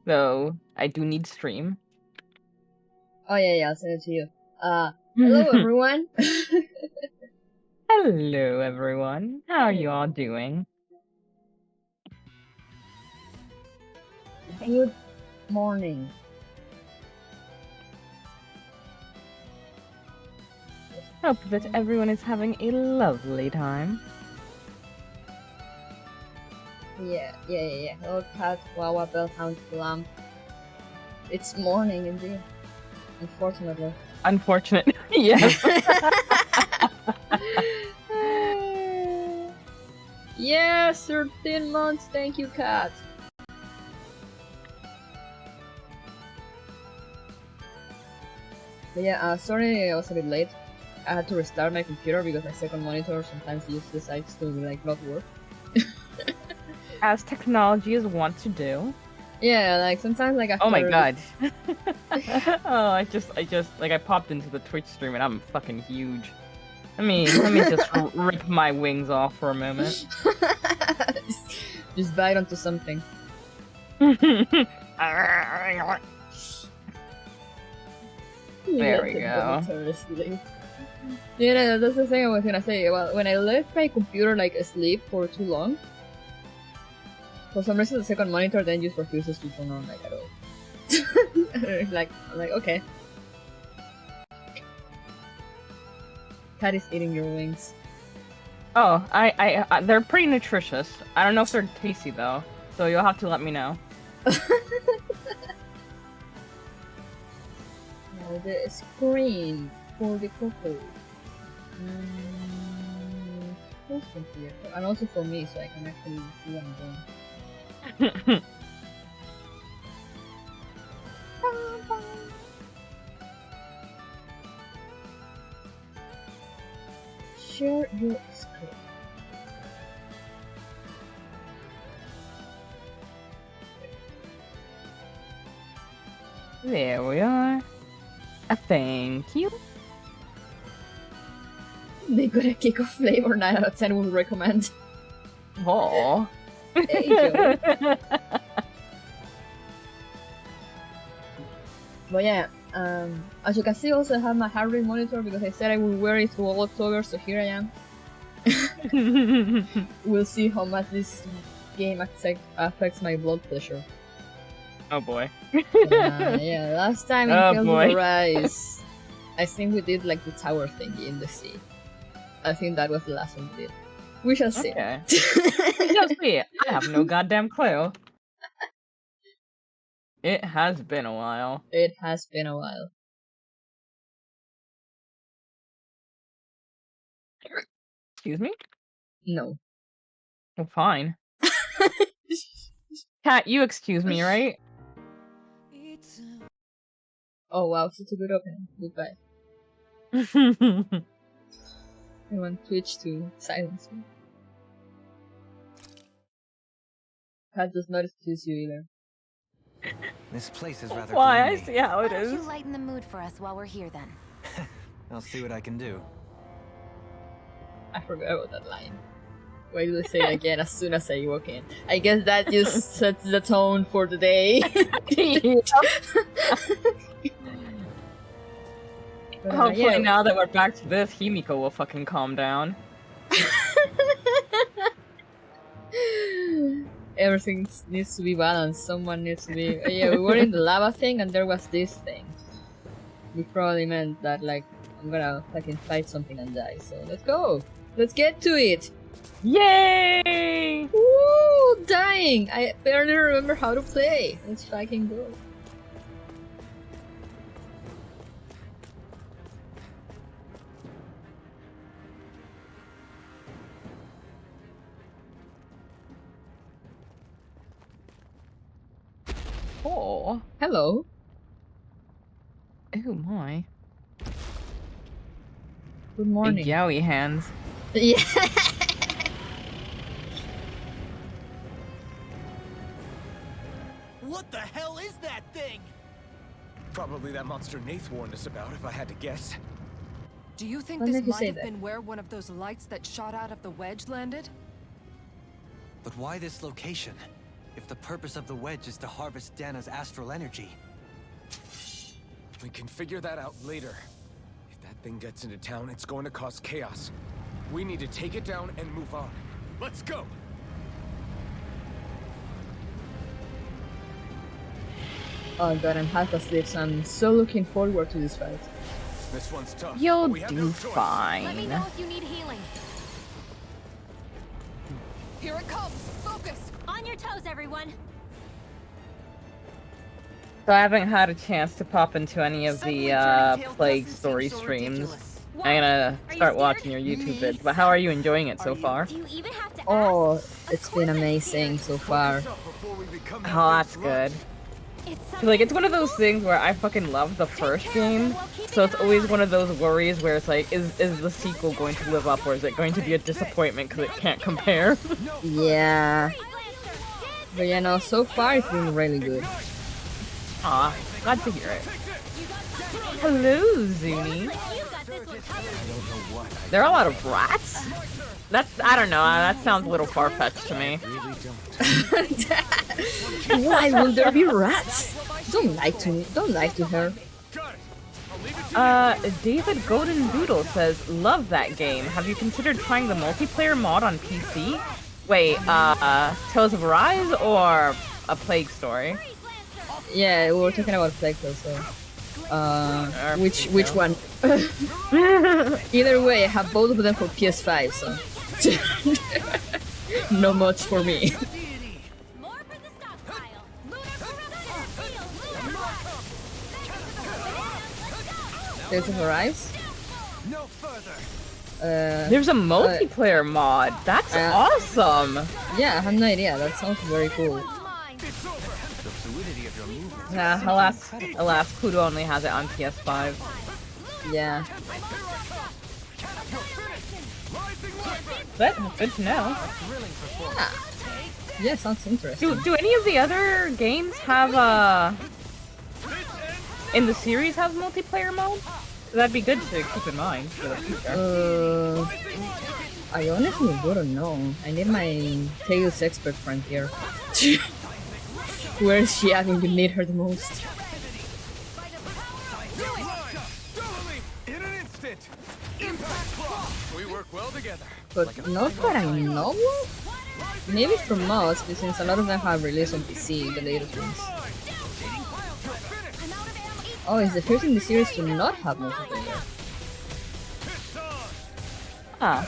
though I do need stream. Oh yeah, I'll send it to you. Hello everyone. Hello everyone. How are you all doing? Good morning. Hope that everyone is having a lovely time. Yeah. Hello cat, Wawa, Bellhound, Lamb. It's morning indeed. Unfortunately. Unfortunate. Yes. Yes, 13 months. Thank you, cat. But yeah, sorry I was a bit late. I had to restart my computer because my second monitor sometimes decides to like not work. As technology is wont to do. Yeah, like sometimes like after... Oh my god. Oh, I just like I popped into the Twitch stream and I'm fucking huge. Let me just rip my wings off for a moment. just bite onto something. There we go. Yeah, that's the thing I was gonna say. Well, when I left my computer like asleep for too long, for some reason the second monitor then just refuses to turn on like at all. I'm like, okay. Cat is eating your wings. Oh, I they're pretty nutritious. I don't know if they're tasty though, so you'll have to let me know. Now the screen for the Coco. Here. And also for me, so I can actually see what I'm doing. Share your screen. There we are. Thank you. They got a kick of flavor 9 out of 10 would recommend. Oh. Hey, Joe. But yeah, as you can see, also I have my heart rate monitor because I said I would wear it through all October, so here I am. We'll see how much this game affects my blood pressure. Oh boy. Yeah, last time in Tales of Arise, I think we did like the tower thingy in the sea. I think that was the last one we did. We shall see. Okay. We shall see. I have no goddamn clue. It has been a while. It has been a while. Excuse me? No. Well, fine. Cat, you excuse me, right? Oh wow, such a good opening. Goodbye. I want Twitch to silence me. Cat does not excuse you either. This place is rather Why? gloomy. I see how it Why is. don't you lighten the mood for us while we're here then? I'll see what I can do. I forgot about that line. Why do they say it again as soon as I walk in? I guess that just sets the tone for the day. But, hopefully yeah. now that we're back to this, Himiko will fucking calm down. Everything needs to be balanced. Someone needs to be... yeah, we were in the lava thing and there was this thing. Which probably meant that, like, I'm gonna fucking fight something and die. So let's go! Let's get to it! Yay! Woo! Dying! I barely remember how to play. Let's fucking go. Oh. Hello. Oh my. Good morning. Big yowie hands. Yeah. What the hell is that thing? Probably that monster Nath warned us about, if I had to guess. Do you think When this did you might say have that? been where one of those lights that shot out of the wedge landed? But why this location? If the purpose of the wedge is to harvest Dana's astral energy. We can figure that out later. If that thing gets into town, it's going to cause chaos. We need to take it down and move on. Let's go! Oh god, I'm half asleep, so I'm so looking forward to this fight. This one's tough. You'll but we have do no choice. fine. Let me know if you need healing. Here it comes. Focus. On your toes, everyone. So I haven't had a chance to pop into any of the Plague story streams. I'm gonna start watching your YouTube vids, but how are you enjoying it so far? Do you even have to Oh, it's been amazing so far. Before we become Oh, that's good. Like, it's one of those things where I fucking love the first game, so it's always one of those worries where it's like, is the sequel going to live up, or is it going to be a disappointment because it can't compare? Yeah. But you know, so far it's been really good. Aw, glad to hear it. Hello, Zuni. There are a lot of rats? I don't know, that sounds a little far-fetched to me. Why will there be rats? Don't lie to her. David Golden Doodle says, love that game. Have you considered trying the multiplayer mod on PC? Wait, Tales of Arise or a Plague Story? Yeah, we were talking about Plague Tale, so... which one? Either way, I have both of them for PS5, so... no mods for me. more for the stockpile? Tales of Arise? No further. There's a multiplayer mod. That's awesome. Yeah, I have no idea. That sounds very cool. The fluidity of your movement. Yeah, alas, Kudo only has it on PS5. Yeah. But good to know. Yeah, sounds interesting. Do any of the other games have in the series have multiplayer mode? That'd be good to keep in mind for the future. I honestly wouldn't know. I need my Tales expert friend here. Where is she at when you need her the most? In an instant! We work well together. But not that I know of? Maybe from mods, since a lot of them have released on PC, the latest ones. Oh, it's the first in the series to not have multiplayer. Huh.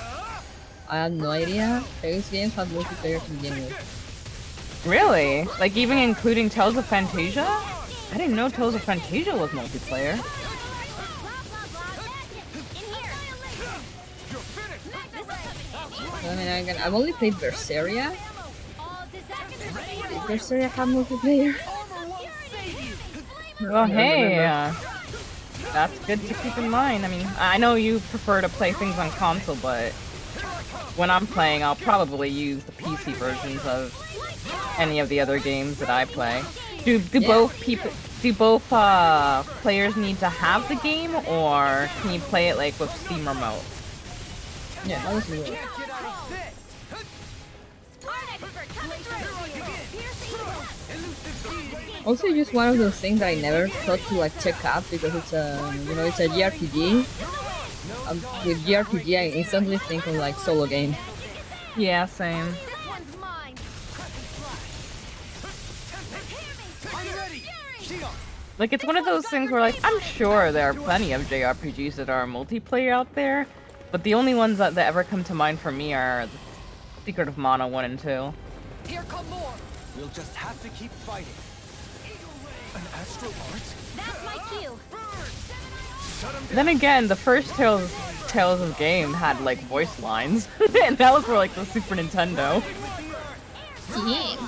I have no idea. Tales games have multiplayer to begin with. Really? Like even including Tales of Fantasia? I didn't know Tales of Fantasia was multiplayer. I mean, I've only played Berseria. Did Berseria have multiplayer? Well, hey, that's good to keep in mind. I mean, I know you prefer to play things on console, but when I'm playing, I'll probably use the PC versions of any of the other games that I play. Do both players need to have the game, or can you play it like with Steam Remote? Yeah, that was weird. Also, just one of those things that I never thought to like check out because it's a it's a JRPG. With JRPG, I instantly think of like solo game. Yeah, same. Like, it's one of those things where, like, I'm sure there are plenty of JRPGs that are multiplayer out there, but the only ones that ever come to mind for me are Secret of Mana 1 and 2. Here come more. We'll just have to keep fighting. An astral art? That's my cue. Then again, the first Tales of Game had, like, voice lines, and that was for, like, the Super Nintendo. Dang.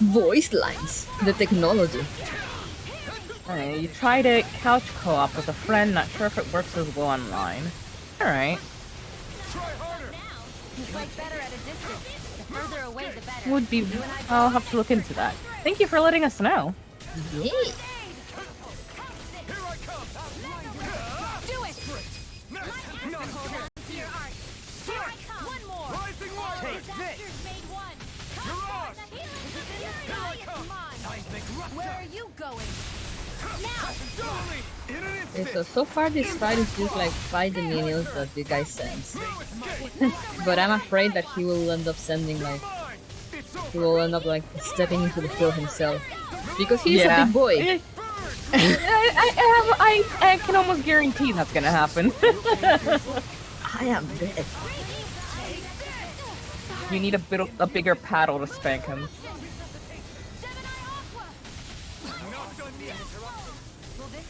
Voice lines. The technology. Alright, you tried it couch co-op with a friend, not sure if it works as well online. Alright. Would be... I'll have to look into that. Thank you for letting us know. Yeah. Okay, so far this fight is just like fight the minions that the guy sends. But I'm afraid that he will end up sending like stepping into the field himself. Because he's a big boy. I can almost guarantee that's gonna happen. I am dead. You need a bigger paddle to spank him.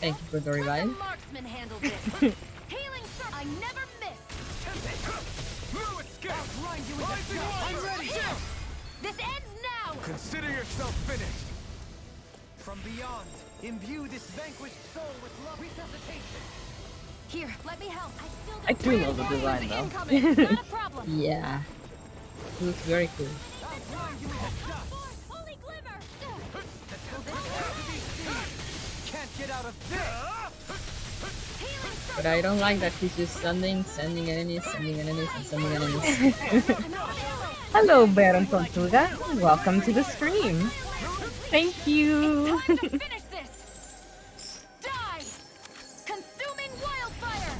Thank you for the revive. Marksman handled this. Healing circle. I never miss. I'm ready! This ends now. Consider yourself finished! From beyond, imbue this vanquished soul with love resuscitation. Here, let me help. I do love the design though. Not a problem. Yeah. It looks very cool. Holy glimmer. Can't get out of this! But I don't like that he's just sending enemies, and sending enemies. Hello, Baron Tortuga. Welcome to the stream. Thank you. Time to finish this. Die. Consuming wildfire.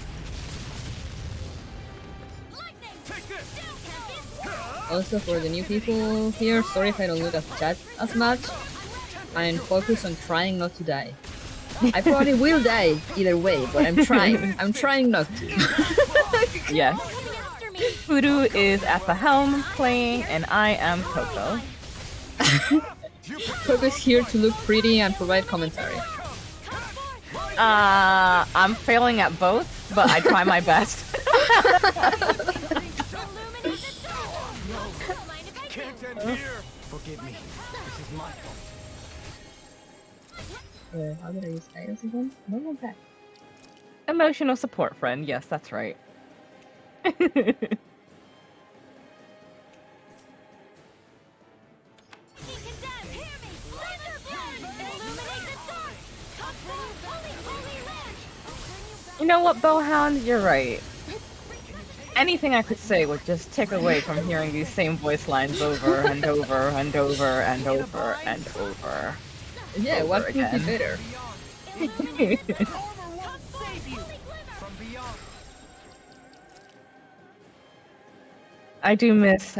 Lightning. Take this! Can't be stopped. Also for the new people here, sorry if I don't look at chat as much. I'm focused on trying not to die. I probably will die either way, but I'm trying. I'm trying not to. Yes. Coming after me. Fudu is at the helm playing, and I am Coco. Coco's here to look pretty and provide commentary. I'm failing at both, but I try my best. Can't end here! Forgive me. This is my fault. How did I use items again? What was that? Emotional support friend. Yes, that's right. You know what, Bowhound? You're right. Anything I could say would just take away from hearing these same voice lines over and over and over and over and over. Yeah, what could be again. better? From beyond. I do miss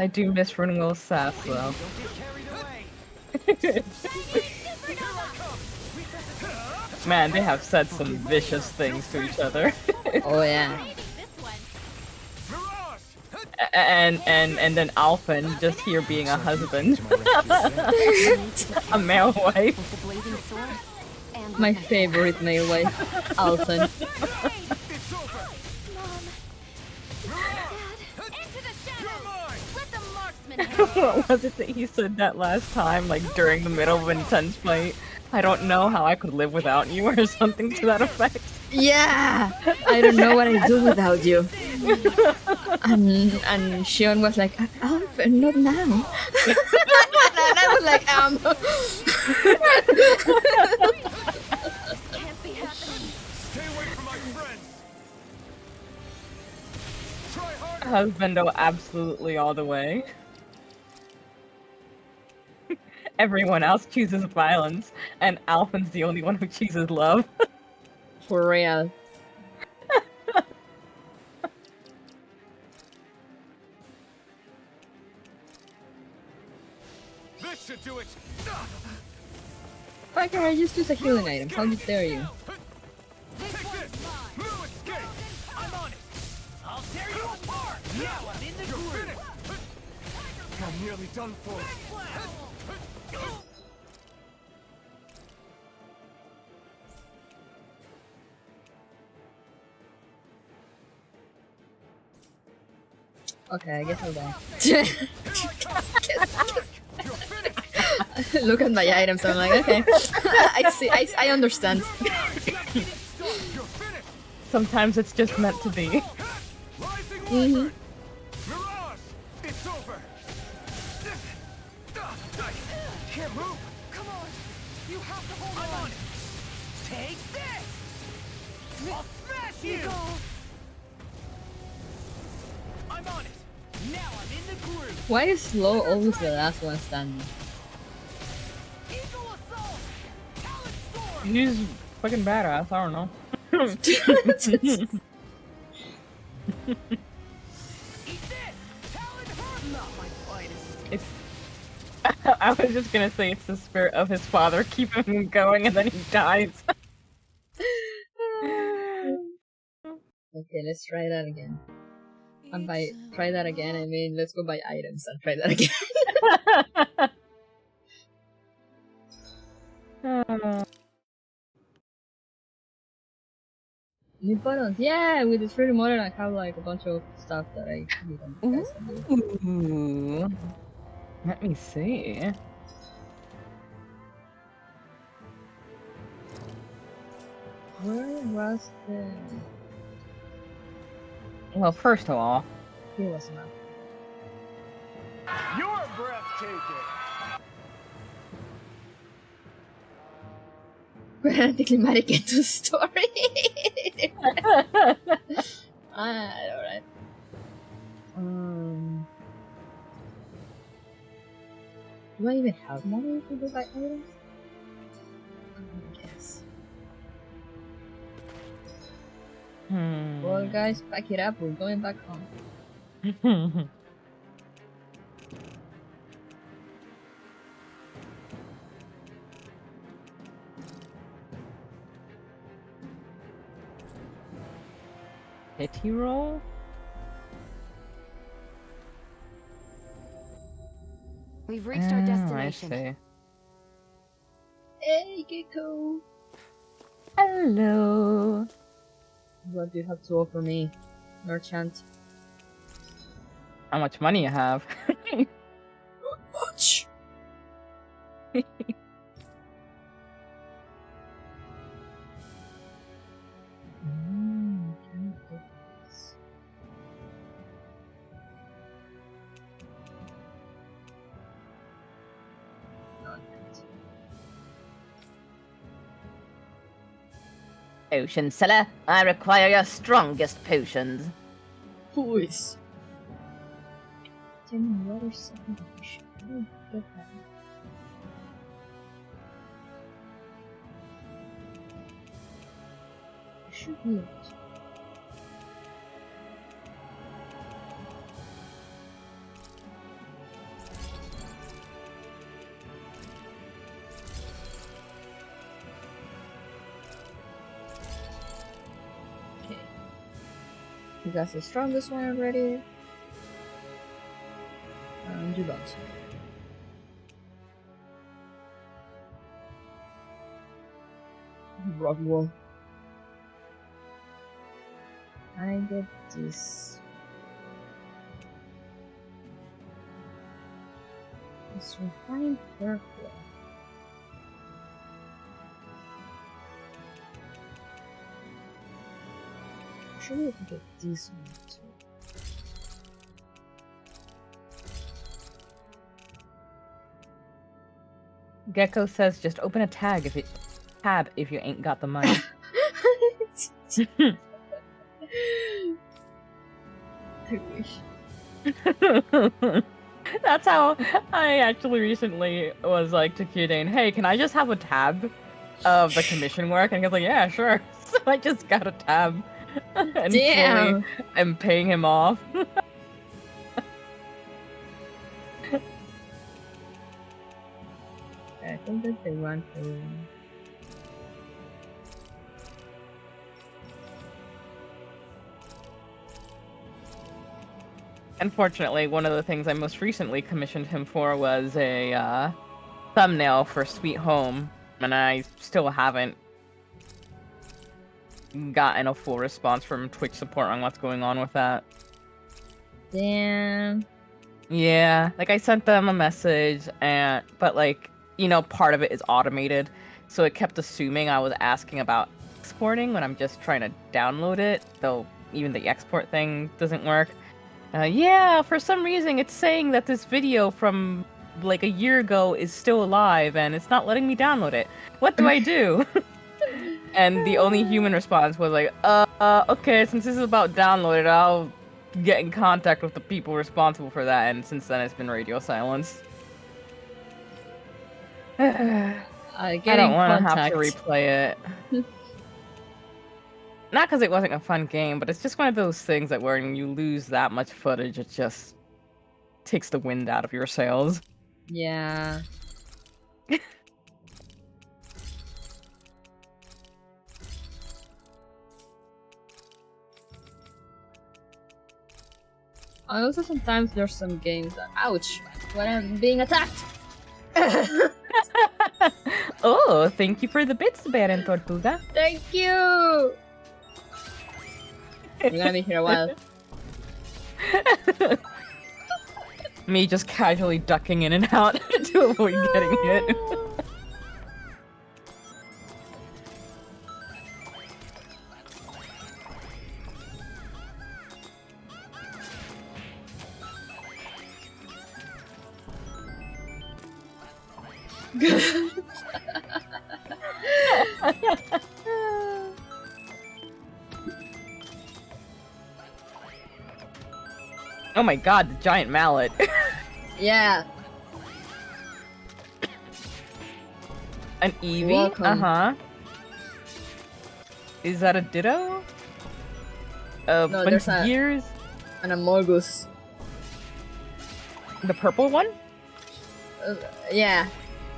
Runwell's sass though. Don't get carried away. Man, they have said some vicious things to each other. Oh yeah. and then Alphen just here being a husband. A male wife. My favorite male wife, Alphen. What was it that he said that last time, like during the middle of an intense fight? I don't know how I could live without you, or something to that effect. Yeah! I don't know what I'd do without you. And Shion was like, Alphen, not now. And I was like, Stay away from my friends! Try harder! Husbando absolutely all the way. Everyone else chooses violence, and Alphen's the only one who chooses love. For real. This should do it! Fucker, I just used a healing item. How dare you? Take this! No escape! I'm on it! I'll tear you apart! Now I'm in the groove! I'm nearly done for. Okay, I guess I'll die. Look at my items, I'm like, okay. I see, I understand. Sometimes it's just meant to be. Mm-hmm. Mirage! It's over! Can't move! Come on. You have to hold I'm on. on it! Take this! I'll smash you! I'm on it! Now I'm in the groove! Why is Slow always the last one standing? Eagle assault! Talon storm! He's fucking badass. I don't know. It's. I was just gonna say it's the spirit of his father keeping him going, and then he dies. Okay, let's try that again. And by try that again, I mean let's go buy items and try that again. New buttons, yeah! With the 3D model, I have like a bunch of stuff that I need on you guys can do. Ooh. Let me see. Where was the... Well, first of all, Here was not. You're breathtaking. We're anticlimactic end to story. Alright. Do I even have money to go buy items? I guess. Well, guys, pack it up. We're going back home. Pity roll? We've reached our destination. I see. Hey, Gecko! Hello. What do you have to offer me, merchant? How much money you have? Much. Can I take this? No, I can't. Potion seller, I require your strongest potions. Voice. Tell me what are something I should do. Get that. I should be able to. Okay. You got the strongest one already. And you don't. Rock wall. I get this. This refined purple. Sure, we can get this one too. Gecko says just open a tab if you ain't got the money. I wish. That's how I actually recently was like to Kyudane, hey, can I just have a tab of the commission work? And he was like, yeah, sure. So I just got a tab. And Damn. I'm paying him off. I think that's the one for... Unfortunately, one of the things I most recently commissioned him for was a thumbnail for Sweet Home, and I still haven't gotten a full response from Twitch support on what's going on with that. Damn. Yeah, like I sent them a message, but like, you know, part of it is automated, so it kept assuming I was asking about exporting when I'm just trying to download it, though even the export thing doesn't work. Yeah, for some reason it's saying that this video from like a year ago is still alive and it's not letting me download it. What do I do? And the only human response was like, okay, since this is about downloaded, I'll get in contact with the people responsible for that, and since then it's been radio silence. I Get don't in want to have contact. to replay it. Not because it wasn't a fun game, but it's just one of those things that when you lose that much footage, it just takes the wind out of your sails. Yeah. Also, sometimes there's some games that, ouch, when I'm being attacked. Oh, thank you for the bits, Baron Tortuga. Thank you. We're gonna be here a while. Me just casually ducking in and out to avoid getting hit. Oh my god, the giant mallet. Yeah. An Eevee? Welcome. Uh-huh. Is that a Ditto? A No, bunch there's of a- years? And a Morgus. The purple one? Yeah.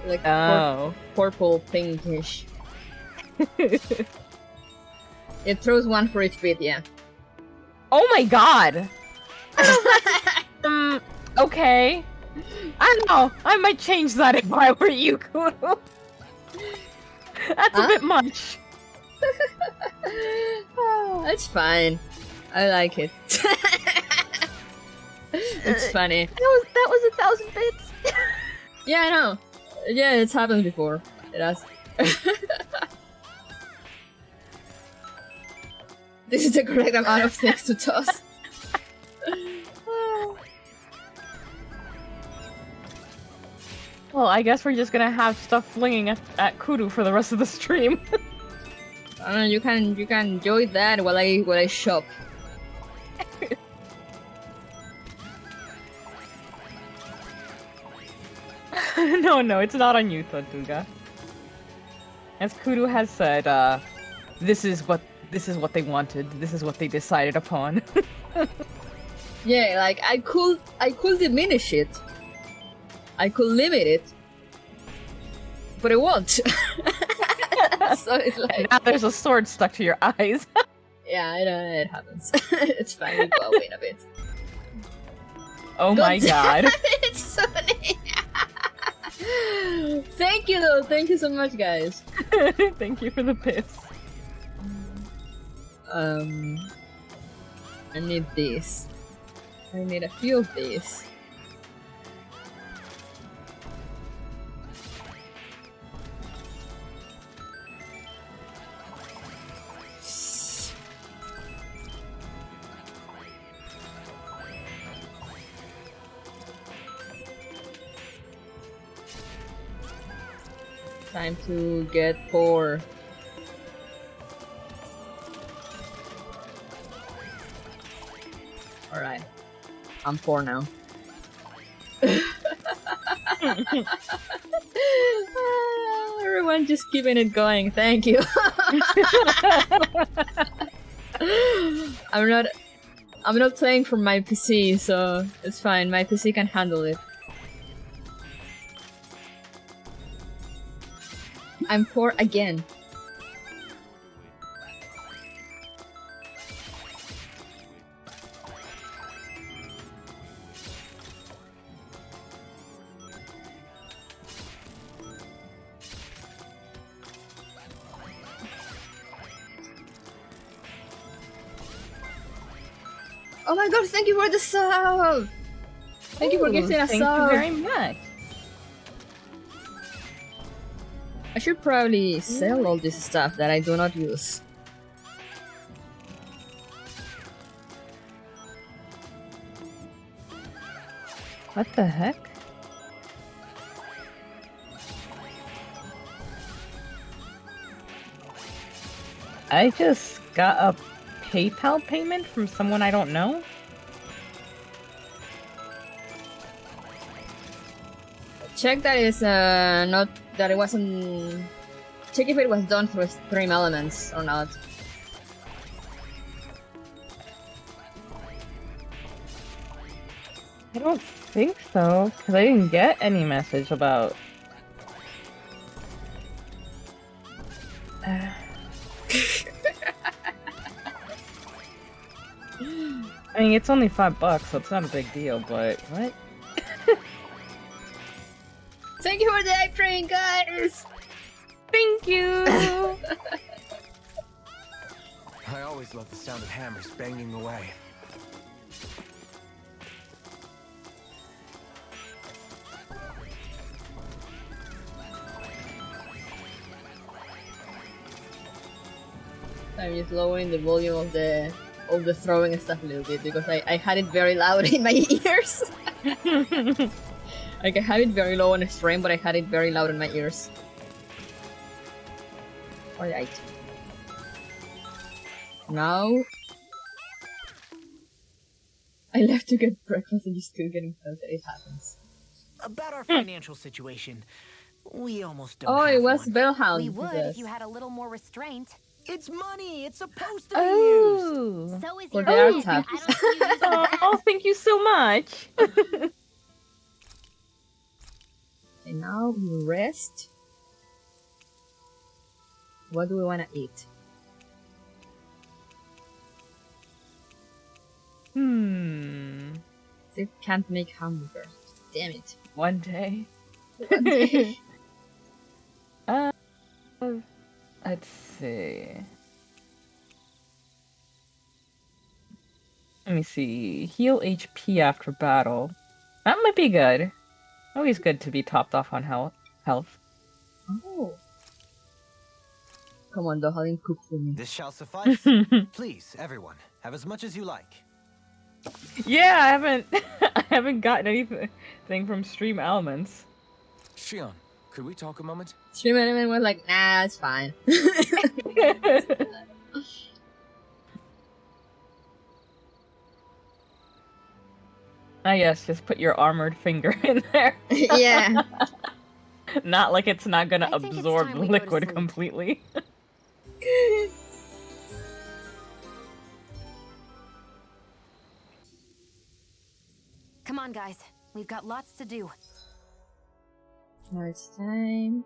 Like Oh. purple pinkish. It throws one for each bit, yeah. Oh my god! Okay. I don't know. I might change that if I were you, Kudo. That's a Huh? bit much. Oh, it's fine. I like it. It's funny. That was 1,000 bits. Yeah, I know. Yeah, it's happened before. It has. This is the correct amount of things to toss. Well, I guess we're just gonna have stuff flinging at Kudu for the rest of the stream. I don't know, you can enjoy that while I shop. No, it's not on you, Tortuga. As Kudu has said, this is what they wanted. This is what they decided upon. Yeah, like I could diminish it. I could limit it. But I won't. So it's like, Now there's a sword stuck to your eyes. yeah, I know it happens. It's fine, we go away in a bit. Oh my god. It's funny. Thank you though, thank you so much guys. Thank you for the bits. I need this. I need a few of these. Time to get poor. Alright. I'm poor now. Everyone just keeping it going, thank you. I'm not playing from my PC, so it's fine. My PC can handle it. I'm poor again. Oh my god, thank you for the sub! Thank you for gifting a Thank sub! you very much. I should probably sell all this stuff that I do not use. What the heck? I just got a PayPal payment from someone I don't know. check that it's not that it wasn't. Check if it was done through Stream Elements or not. I don't think so, because I didn't get any message about. I mean, it's only $5, so it's not a big deal, but what? Thank you for the hype train, guys! Thank you! I always love the sound of hammers banging away. I'm just lowering the volume of the throwing and stuff a little bit because I had it very loud in my ears. Like I had it very low on the stream, but I had it very loud in my ears. Alright. Now I left to get breakfast and you're still getting closer. It happens. About our financial situation, we almost don't Oh, have it was one. Bellhound. We would Yes. if you had a little more restraint. It's money. It's supposed to be used. Oh! So is Well, your they are own. tough. I don't see you using that. Oh, thank you so much! And now we rest. What do we want to eat? Still can't make hamburger. Damn it. One day. One day. Let's see. Let me see. Heal HP after battle. That might be good. Always good to be topped off on health. Oh. Come on, Dohalin, cook for me. This shall suffice. Please, everyone, have as much as you like. Yeah, I haven't gotten anything from Stream Elements. Shion, could we talk a moment? Stream Element was like, nah, it's fine. Ah yes, just put your armored finger in there. Yeah. Not like it's not gonna I think it's absorb time we go to liquid sleep. completely. Come on, guys. We've got lots to do. Now it's time.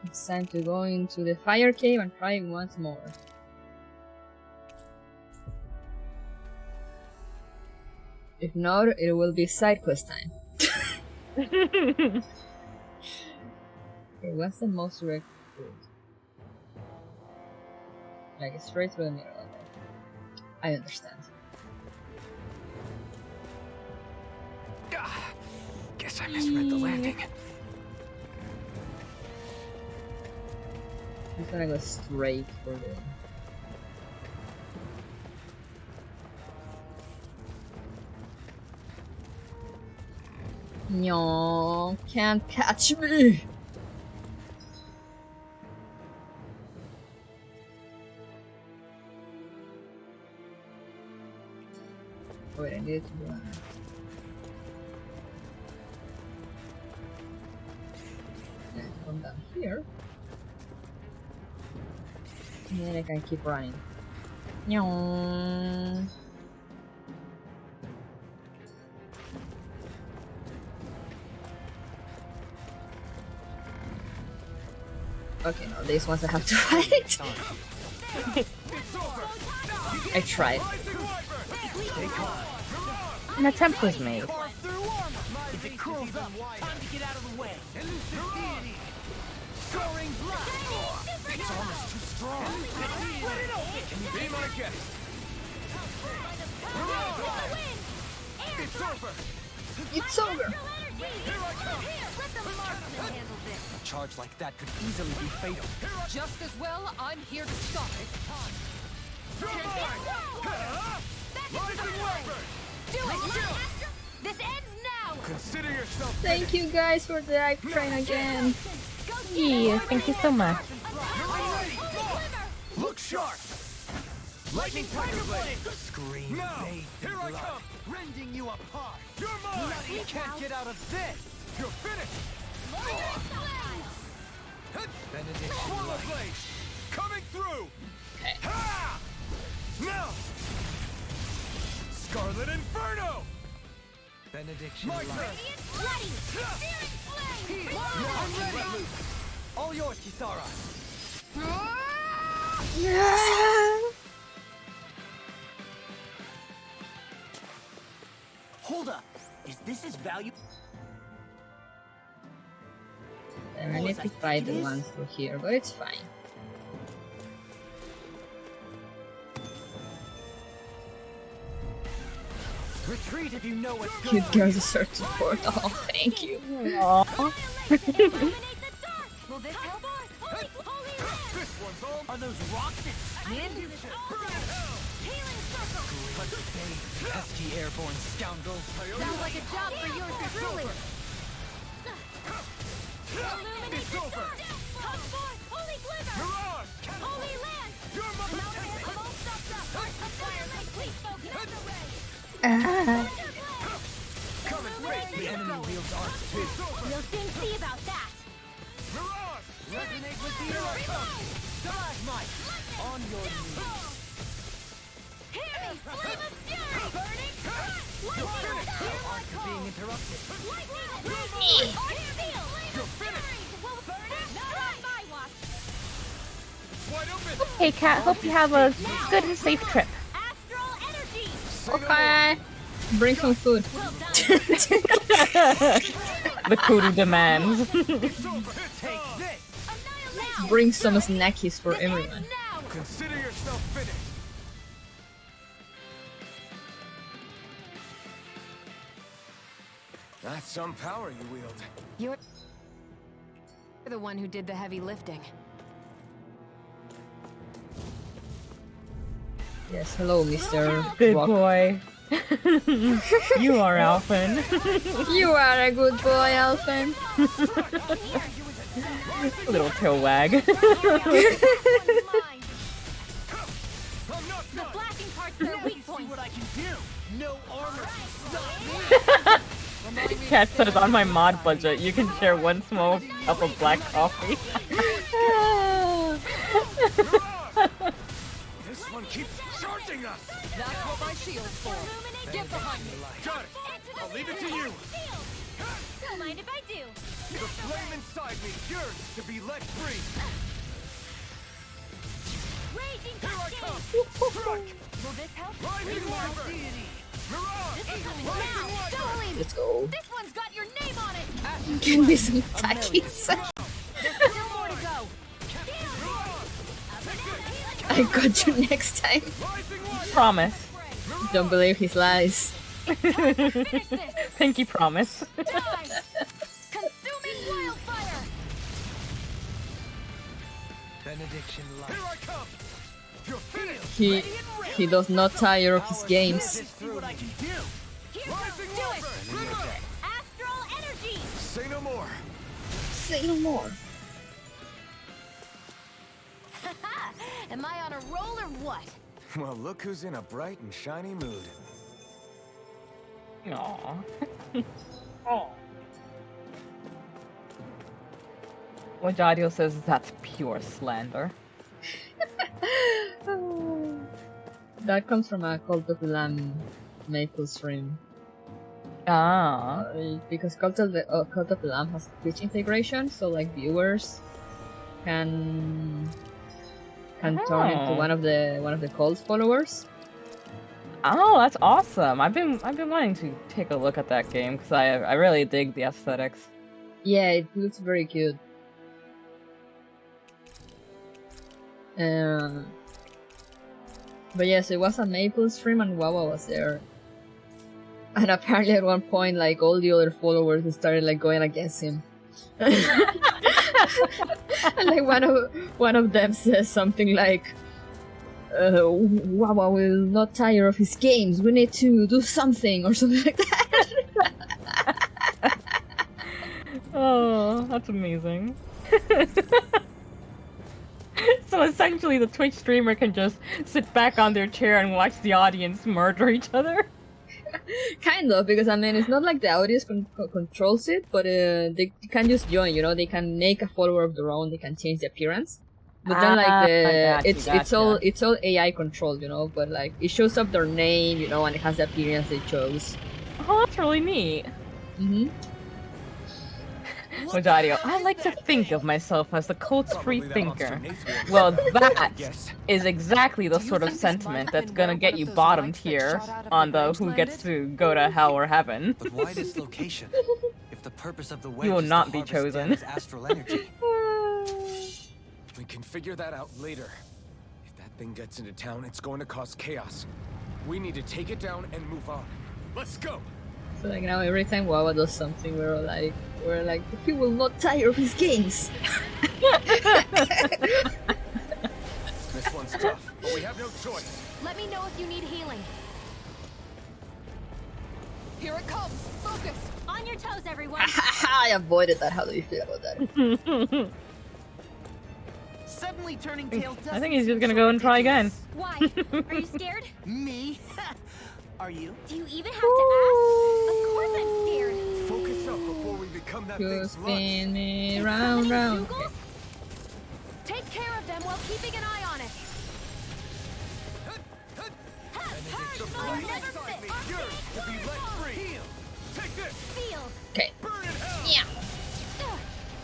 It's time to go into the fire cave and try once more. If not, it will be side quest time. Okay, what's the most direct route? Like straight through the middle. Okay. I understand. Guess I misread the landing. I'm just gonna go straight for the. No, can't catch me. Wait, I need to run. Yeah, come down here. And then I can keep running. Nyong. Okay, no, these ones I have to fight. I tried. An attempt was made. If it curls up, time to get out of the way. Soaring blast. Its armor's too strong. Be my guest. It's over. It's over. A charge like that could easily be fatal. Just as well, I'm here to stop it. Do it! This ends now! Consider yourself Thank you guys for the hype train again. Yeah, thank you so much. Look sharp. Lightning Tiger Blade! Scream Now, bathed in here I blood, come! rending you apart. You're mine! You can't get out of this. You're finished! Benediction Swallow light. Blade! Coming through! Okay. Ha! Now! Scarlet Inferno! Benediction My light. turn! Bloody! Searing flame! Now I'm ready. All yours, Kisara. Hold up. Is this as valuable? And I need to fight the ones through here, but it's fine. Retreat if you know what's You going. girls are support. Oh, thank you. Aw. Illuminate the dark! Will this help? Holy land! This one's all Are those rocks that skin? Healing circle! Touch the fade, pesky airborne scoundrels. Sounds like a job for yours truly! Illuminate It's the over! dark! Come forth, holy glimmer! Mirage! Holy land! You're my Mountain of all stopped up! A firelight, please focus on the ray! Come and face The me! enemy wields arc too. We'll soon see about that! Mirage! Resonate with the earth. Stalagmite. On your knees. Hear me! Flame of fury! Burning crush! Lightning! Hear my Arc call! being interrupted. Lightning! Raging! Arc steel! You're finished! Burning crush! My watch! Wide open! Hey, Cat. Hope you have a good and safe trip. Astral energy! Okay. Bring some food. Well done! The kudu demands. It's over! Take this. Annihilate! Bring some snackies for everyone. Now! Consider yourself finished! That's some power you wield. You're the one who did the heavy lifting. Yes, hello, Mr. Good Rock. boy. You are Alphen. You are a good boy, Alphen. Little tail wag. The flashing parts are weak See points! what I can do. No armor can stop me. Cat says on my mod budget, you can share one small cup of black coffee. This one keeps charging us! That's what my shield's for. Get behind me. Got it! I'll leave it to you! Don't mind if I do! The flame inside me yearns to be let free! Raging Here I cascade! come! Strike! Will this help? Rising Reaper! Mirage! This is coming now! Darling! Let's go. This one's got your name on it! Give me some takis. Still more to go! I got you next time. Rising Light! Promise. Don't believe his lies. Finish this! Pinky promise. Die! Consuming wildfire! Benediction light. Here I come! You're finished! He does not tire of his games. See what I can do. Here goes! Rising Do it! Reaper! Astral energy! Say no more! Say no more. Am I on a roll or what? Well, look who's in a bright and shiny mood. Aww. Aww. What Jadio says is that's pure slander. That comes from a Cult of the Lamb maple stream. Ah. Because Cult of the Lamb has Twitch integration, so like viewers can turn into Oh. one of the cult followers. Oh, that's awesome. I've been wanting to take a look at that game because I really dig the aesthetics. Yeah, it looks very cute. But yes, it was a maple stream and Wawa was there. And apparently at one point, like, all the other followers started, like, going against him. And, like, one of them says something like, Wawa will not tire of his games, we need to do something, or something like that. Oh, that's amazing. So essentially, the Twitch streamer can just sit back on their chair and watch the audience murder each other. Kind of, because I mean, it's not like the audience controls it, but they can just join. You know, they can make a follower of their own. They can change the appearance. But then, like it's all AI controlled. You know, but like it shows up their name. You know, and it has the appearance they chose. Oh, that's really neat. Mm-hmm. Modario, I like to think of myself as the cult's free thinker. Well, that is exactly the sort of sentiment that's gonna get you bottomed here on the who gets to go to hell or heaven. But why this location? If the purpose of the wedge You will is not to be harvest chosen. Dan's astral energy. We can figure that out later. If that thing gets into town, it's going to cause chaos. We need to take it down and move on. Let's go! So like now every time Wawa does something, we're like he will not tire of his games. This one's tough, but we have no choice. Let me know if you need healing. Here it comes. Focus. On your toes, everyone. I avoided that. How do you feel about that? Suddenly turning tail doesn't I think he's just seem gonna so go and try again. ridiculous. Why? Are you scared? Me? Are you? Do you even have to ask? Of course I'm scared. Focus up before we become that You thing's lunch. spin me round, round. Okay. Take care of them while keeping an eye on it. I'll never fit. Yours to be let free. Take this. Feel. Okay. Burn in hell. Yeah.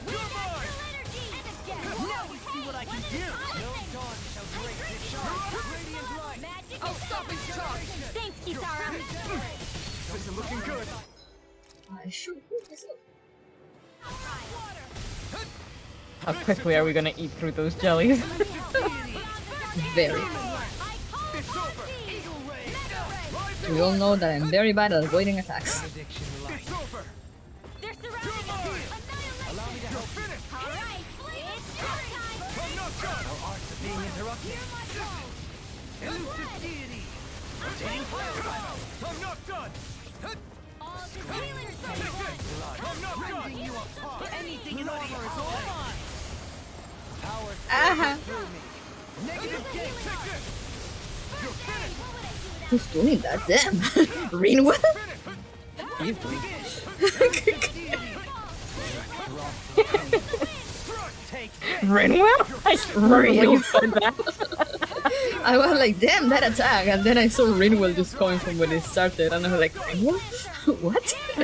We're natural energy. And again. Now we see what I can do. No dawn shall break this charge. Radiant light. Magic Oh, stop and charge. Thanks, Kisara. This is looking good. I should this up. How quickly are we gonna eat through those jellies? Very. It's over. We all know that I'm very bad at avoiding attacks. Addiction light. It's over. They're surrounding us. Allow me to help. Finish. All right. It's showtime. I'm not done. Our arts are being interrupted. Elusive deity. Rotating fire. I'm not done. All the healers for one. I'm not done. Rending you apart. Anything in armor is all mine. Power Uh-huh. through me. Negative gate. Take this. You're finished. Who's doing that? Damn. Rinwell? Easily. Take Rinwell? I really said that. I was like, damn, that attack. And then I saw Rinwell just coming from when it started. And I was like, Rinwell? What? I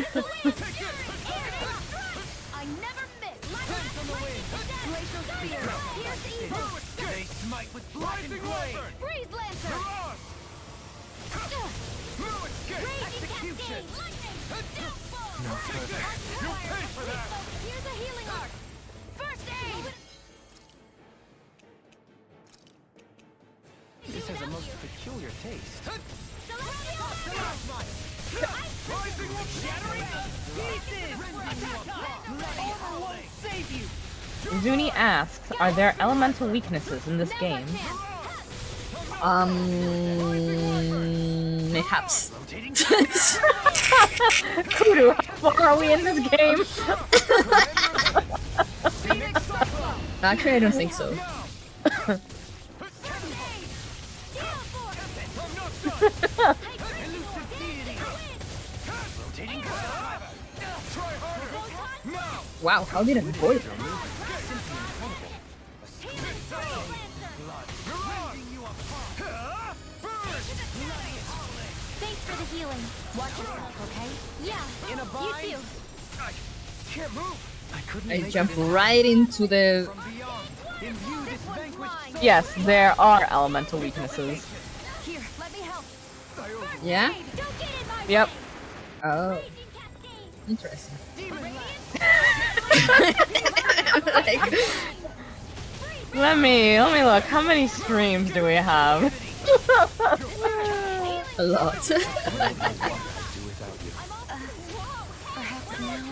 never miss. Glacial spear. Pierce evil. They smite with blackened blade. Freeze lancer. Raging cascade. Lightning. No further. You'll pay for that. Here's a healing arc. First aid. This has a most peculiar taste. Rising will shattering. Save you. Zuni asks, are there elemental weaknesses in this game? Mayhaps. Kudu, how far are we in this game? Actually, I don't think so. Wow, how did I avoid it? Thanks for the healing. Watch yourself, okay? Yeah. In a bind. You too. Can't move. I couldn't I make jumped it in right into the... from beyond. Imbue this vanquished soul. Yes, there are elemental weaknesses. Here, let me help. Yeah? Don't get in my Yep. Oh, raging cascade. interesting. Demon Like, Let me look. How many streams do we have? a lot.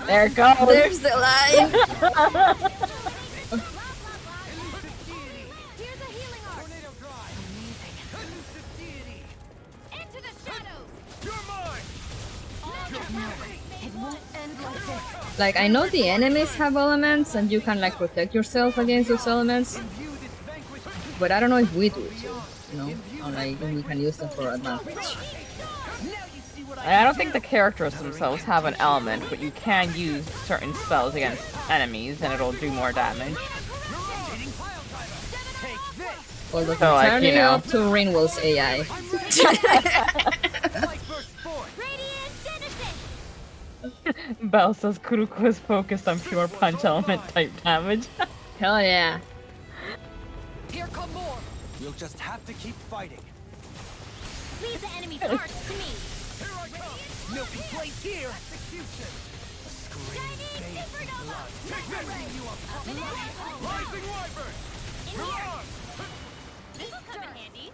There it goes. There's the line! Here's a healing arc. Into the shadows. You're mine. It won't end like this. Like, I know the enemies have elements and you can like protect yourself against those elements. But I don't know if we do too, you know? Or like we can use them for advantage. I don't think the characters themselves have an element, but you can use certain spells against enemies and it'll do more damage. Well, that's So, like, entirely you know. up to Rainwell's AI. Radiant Citizen! Belle says Kuruko is focused on pure punch element type damage. Hell yeah. Here come more. We'll just have to keep fighting. Leave the enemy's hearts to me! Here I come. Milky place here. Execution. Shining Supernova! Take that! You up. Rising Wyvern. In here! This'll come in handy!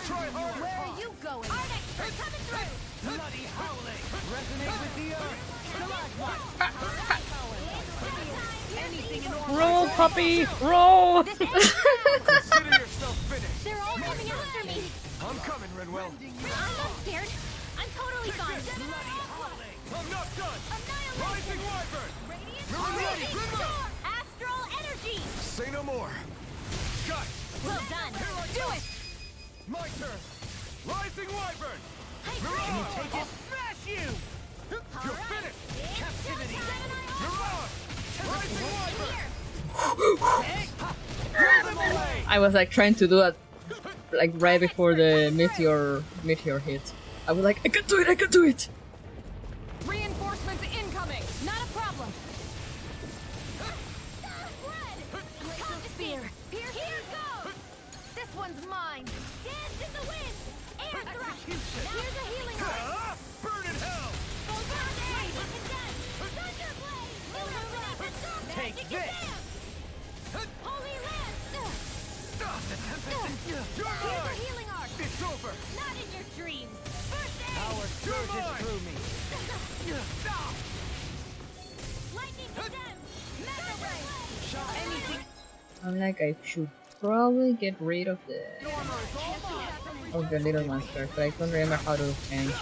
Try harder. Where are you going? Arctic, we're coming through! Bloody howling. Resonate with the earth. Anything in order. Roll, puppy! Roll! Consider yourself finished. They're all coming after me! I'm coming, Renwell. I'm not scared! I'm totally fine! I'm not done. Rising Wyvern. Radiant Storm! Astral energy! Say no more. Guys, Well done! Do it! my turn. Rising Wyvern. Mirage. Take it. Smash you. You're finished. Captivity. Mirage. Rising Wyvern. Roll them away. I was like trying to do that like right before the meteor hit. I was like, I can do it, I can do it! Reinforcements incoming! Not a problem! Spear! Here goes! This one's mine! Dance in the wind! Air thrust! Here's a healing heart! Burn in hell. Take this. Holy Lance! The tempest. You're Here's a mine. healing arc! It's over. Not in your dreams! First aid! Power surges through me. Lightning condemned! Mega ray! Anything. I'm like, I should probably get rid of the little monster, but I don't remember how to change. Now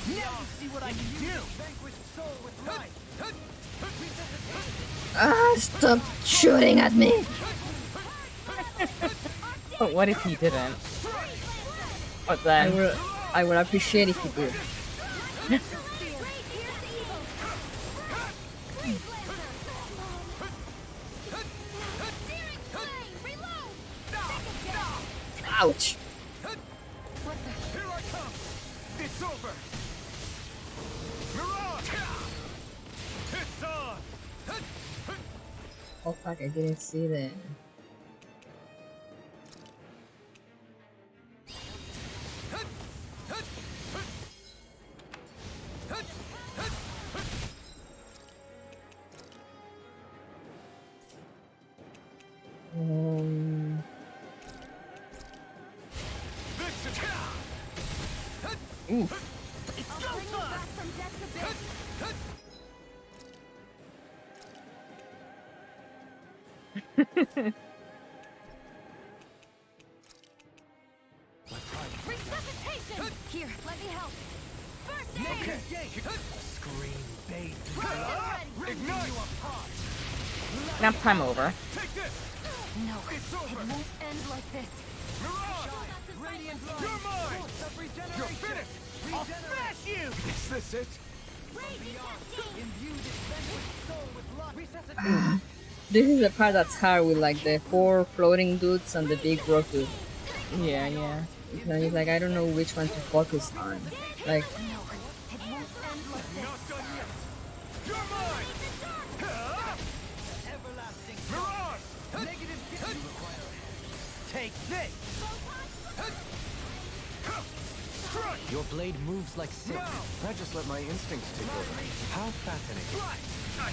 you see what I can do. Vanquished soul with life. Ah, stop shooting at me! But what if he didn't? But then... I would appreciate if you did. Ouch! Here I come. It's over. Mirage. It's on. Oh fuck, I didn't see that. Oof. Resuscitation! Here, let me help! First aid! Okay. Scream, babe. Ignite. Nap time over. Take this. No, It's it over. won't end like this. Mirage. Radiant light. You're mine. You're finished. I'll smash you. Is this it? Imbue this vanquished soul with love. Resuscitate. This is the part that's hard with like the 4 floating dudes and the big rock dude. Yeah, yeah. It's like I don't know which one to focus on. Like, Not done yet. You're mine. Everlasting Mirage. Negative you require. Take this. Strike. Your blade moves like silk. Now. I just let my instincts take over. How fascinating. Strike. I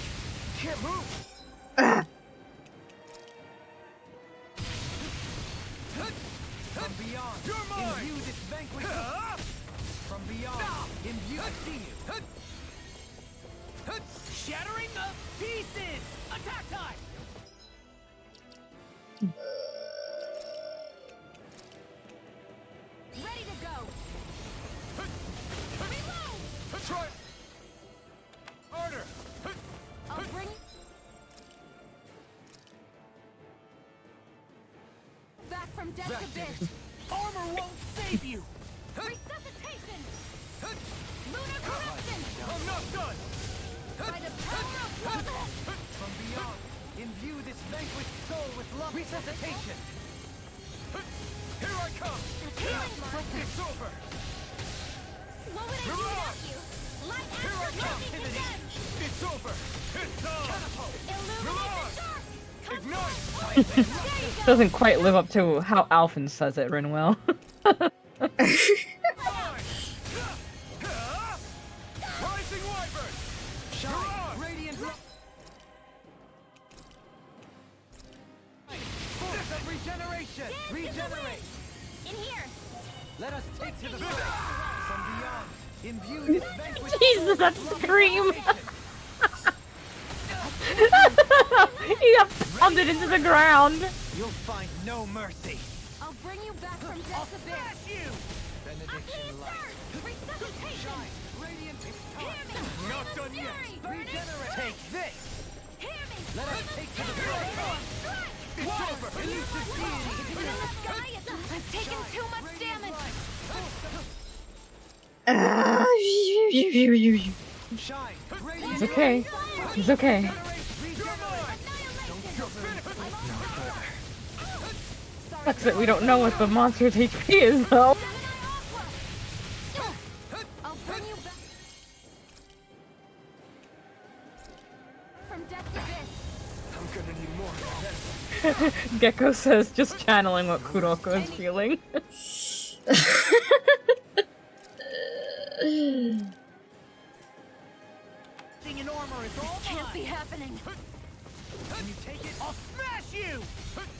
can't move. From beyond, you're mine. Imbue this vanquished. From beyond, imbue. I see you. Shattering the pieces. Attack time. Ready to go! Reload! Try. Harder. I'll bring... from death's abyss. Armor won't save you! Resuscitation! Lunar corruption! I'm not done! By the power of Brotherhood! From beyond, imbue this vanquished soul with love. Resuscitation! Here I come! Healing Mark! It's over! What would I do without you? Light astral lightning to them! It's over! It's done! Illuminate the dark! Ignite! There you go! Doesn't quite live up to how Alphen says it, Rinwell. Rising Wyvern! Shine! Radiant light! Force of regeneration! Regenerate! In here! Let us take to the fight! From beyond, imbue this vanquished Jesus, that scream! Resuscitation. He got pounded into the ground. You'll find no mercy! I'll bring you back from death's abyss! you! A Benediction clean light! start! Resuscitation! Shine! Radiant it's Hear time! me! Not I'm a done yet. fury! Burning Regenerate! Take this! Hear me! Let us take to the fight! Strike! It's over! Elusive deity! In the sky, I've taken too much damage! Shine! He's okay. He's okay. Sucks that we don't know what the monster's HP is, though. I'll bring you back from death's abyss. I'm gonna need more than this. Gecko says, just channeling what Kuroko is feeling. Thing in armor is all Can't be mine. happening. Can you take it? I'll smash you!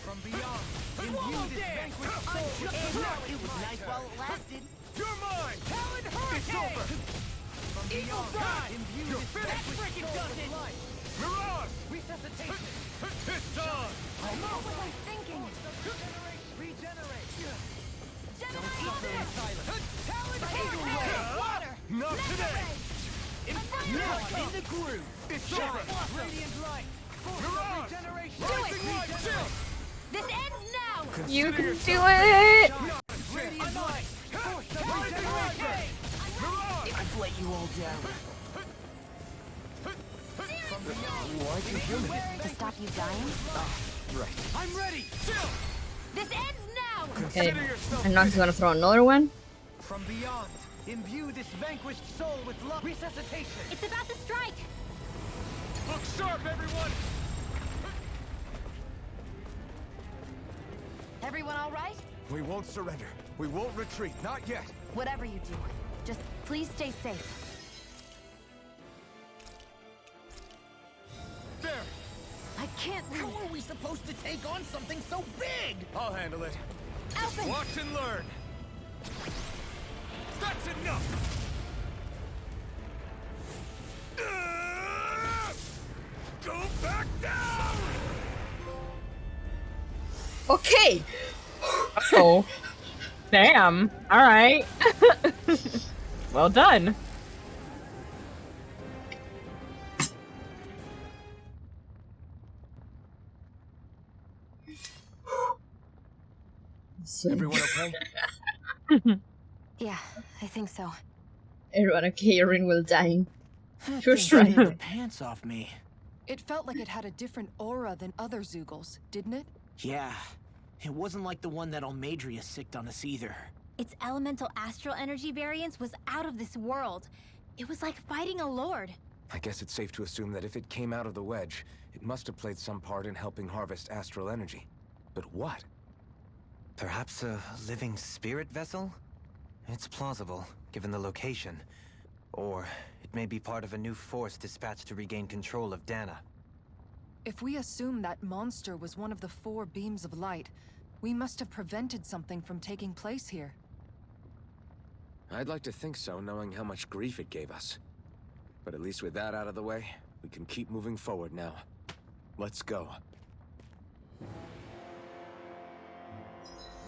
From beyond, imbue this vanquished soul. It was nice while it lasted. You're mine! Talon It's over! From beyond, imbue this vanquished soul with life. Mirage! Resuscitation. It's on! What was I thinking? Regenerate. Don't Generate suffer in silence. Talon Water. Not today! Now I'm in the groove. It's Shine. over! Radiant light. Force of Mirage! regeneration. Rising light! Chill! This ends now! You can do it! Radiant light. Force of regeneration. Mirage! I've let you all down. From beyond. Why'd you heal me? To stop you dying? Right. I'm ready. Chill! This ends now! Okay. Consider yourself And now he's gonna throw another one. From beyond, imbue this vanquished soul with love. Resuscitation. It's about to strike! Look sharp, everyone! Everyone all right? We won't surrender. We won't retreat. Not yet. Whatever you do, just please stay safe. There! I can't How leave. are we supposed to take on something so big? I'll handle it. Alphen! Watch and learn. That's enough! Go back down! Okay. Oh. Damn. Alright. Well done. So, Everyone okay? Yeah, I think so. everyone okay, Rinwell dying. That Sure, thing sure. scared the pants off me. It felt like it had a different aura than other Zeugles, didn't it? Yeah. It wasn't like the one that Almadria sicked on us either. Its elemental astral energy variance was out of this world. It was like fighting a lord. I guess it's safe to assume that if it came out of the wedge, it must have played some part in helping harvest astral energy. But what? Perhaps a living spirit vessel? It's plausible, given the location. Or it may be part of a new force dispatched to regain control of Dana. If we assume that monster was one of the 4 beams of light, we must have prevented something from taking place here. I'd like to think so, knowing how much grief it gave us. But at least with that out of the way, we can keep moving forward now. Let's go.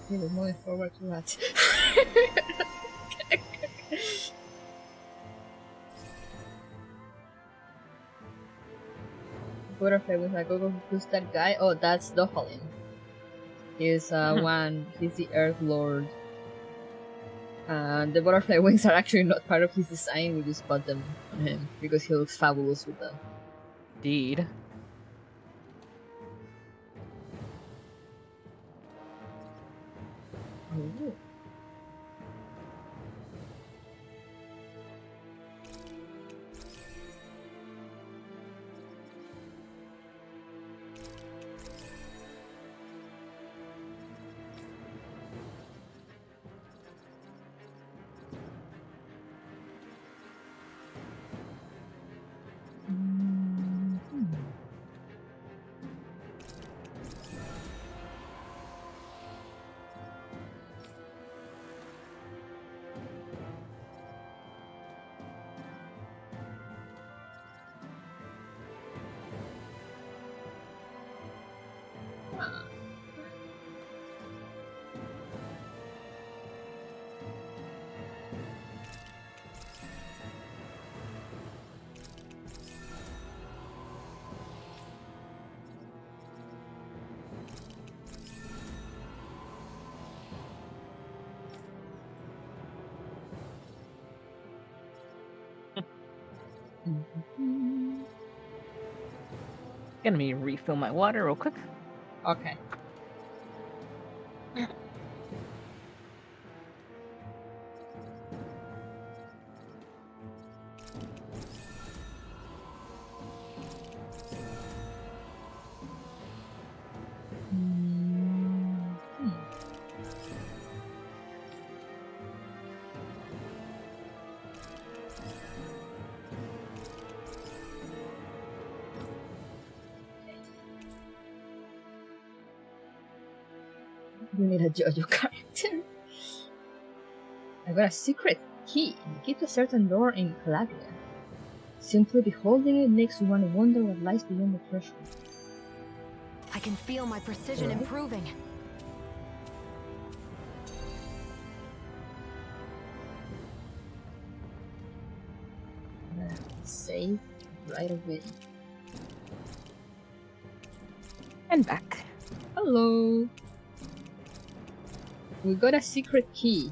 Yeah, we're moving forward to that. Butterfly with a Gogo, who's that guy? Oh, that's Dohalin. He's he's the Earth Lord. The butterfly wings are actually not part of his design, we just bought them on him because he looks fabulous with them. Indeed. Ooh. Gonna me refill my water real quick. Okay. You need a JoJo character. I got a secret key. The key to a certain door in Calabria. Simply beholding it makes one wonder what lies beyond the threshold. I can feel my precision improving. Save right away. And back. Hello. We got a secret key.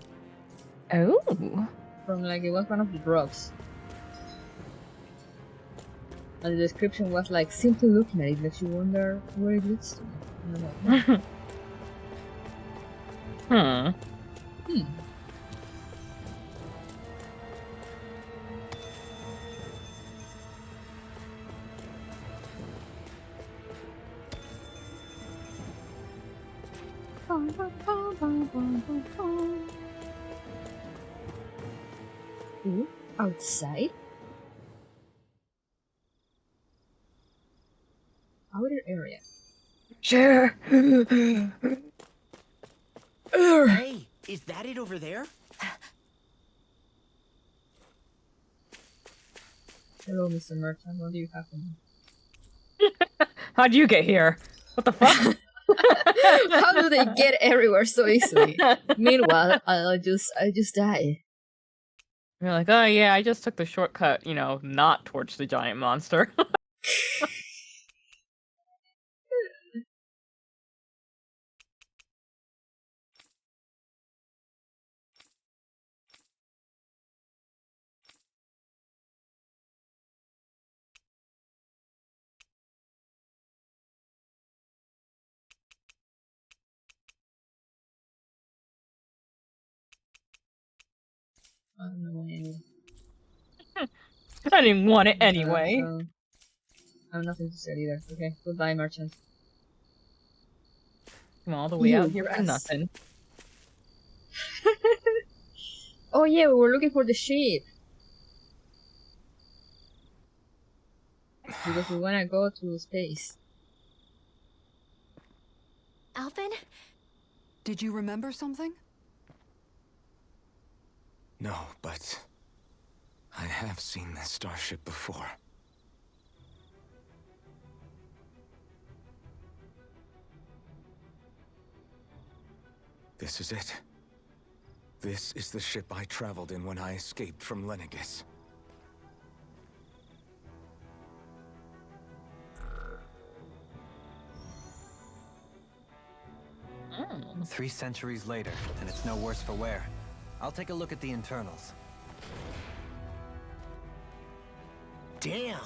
Oh. From like it was one of the drops. And the description was like, simply looking at it makes you wonder where it leads to. And I'm like, Ooh, outside? Outer area. Sure. Hey, is that it over there? Hello, Mr. Merchant. What do you have for me? How'd you get here? What the fuck? How do they get everywhere so easily? Meanwhile, I just die. You're like, oh yeah, I just took the shortcut, you know, not towards the giant monster. I don't know anyway. I didn't want it anyway. I have nothing to say either. Okay, goodbye, merchant. I'm all the way out here for nothing. Oh yeah, we were looking for the ship. Because we wanna go to space. Alvin? Did you remember something? No, but I have seen this starship before. This is it. This is the ship I traveled in when I escaped from Lenegis. 3 centuries later, and it's no worse for wear. I'll take a look at the internals. Damn!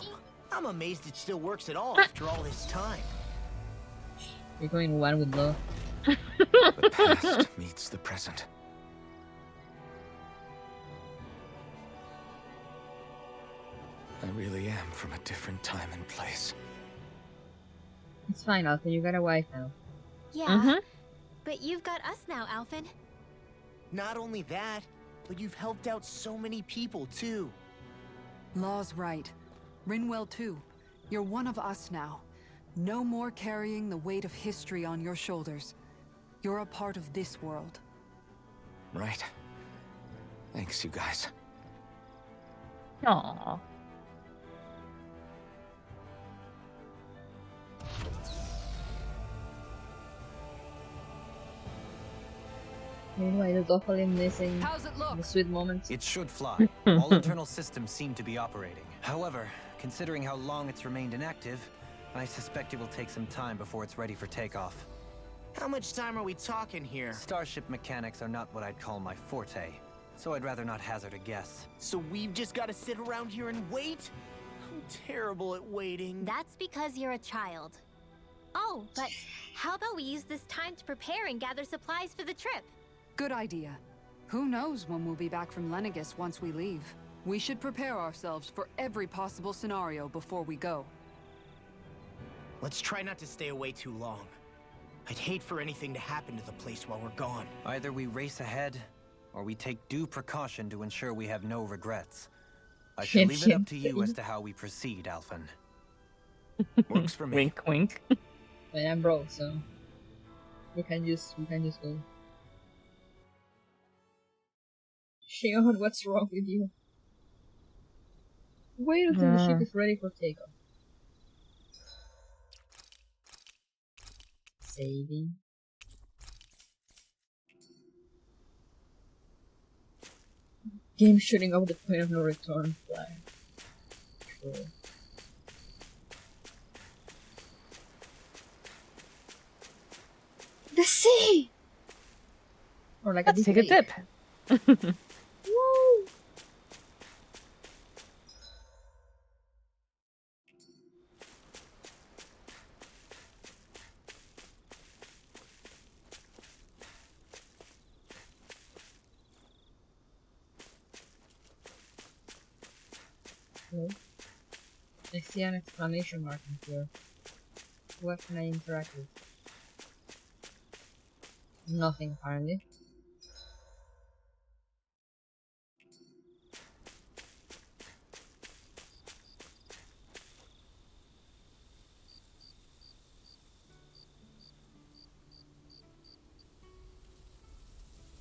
I'm amazed it still works at all after all this time. You're going one with love. The past meets the present. I really am from a different time and place. It's fine, Alpha. You got a wife now. Yeah, but you've got us now, Alphen. Not only that, but you've helped out so many people too. Law's right. Rinwell too. You're one of us now. No more carrying the weight of history on your shoulders. You're a part of this world. Right. Thanks, you guys. Aww. Meanwhile, the Doko missing How's it look? the sweet moments. It should fly. All internal systems seem to be operating. However, considering how long it's remained inactive, I suspect it will take some time before it's ready for takeoff. How much time are we talking here? Starship mechanics are not what I'd call my forte, so I'd rather not hazard a guess. So we've just got to sit around here and wait? I'm terrible at waiting. That's because you're a child. Oh, but how about we use this time to prepare and gather supplies for the trip? Good idea. Who knows when we'll be back from Lenegis once we leave? We should prepare ourselves for every possible scenario before we go. Let's try not to stay away too long. I'd hate for anything to happen to the place while we're gone. Either we race ahead, or we take due precaution to ensure we have no regrets. I shall leave it up to you as to how we proceed, Alphen. Works for me. Wink, wink. But I'm broke, so we can just go. Shion, what's wrong with you? Wait until the ship is ready for takeoff. Saving. Game shooting over the point of no return flag. Sure. The sea! Or like Let's take a dip. dip. Woo! Hello? I see an exclamation mark in here. What can I interact with? Nothing, apparently.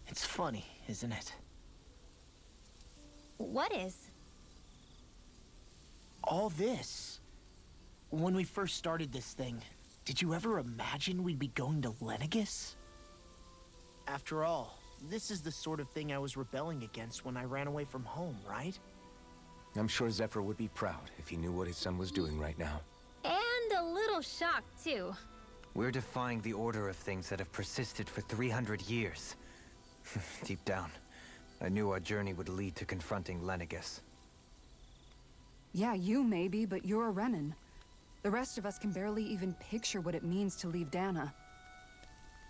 It's funny, isn't it? What is? All this. When we first started this thing, did you ever imagine we'd be going to Lenegis? After all, this is the sort of thing I was rebelling against when I ran away from home, right? I'm sure Zephyr would be proud if he knew what his son was doing right now. And a little shocked, too. We're defying the order of things that have persisted for 300 years. Deep down, I knew our journey would lead to confronting Lenegis. Yeah, you maybe, but you're a Renin. The rest of us can barely even picture what it means to leave Dana.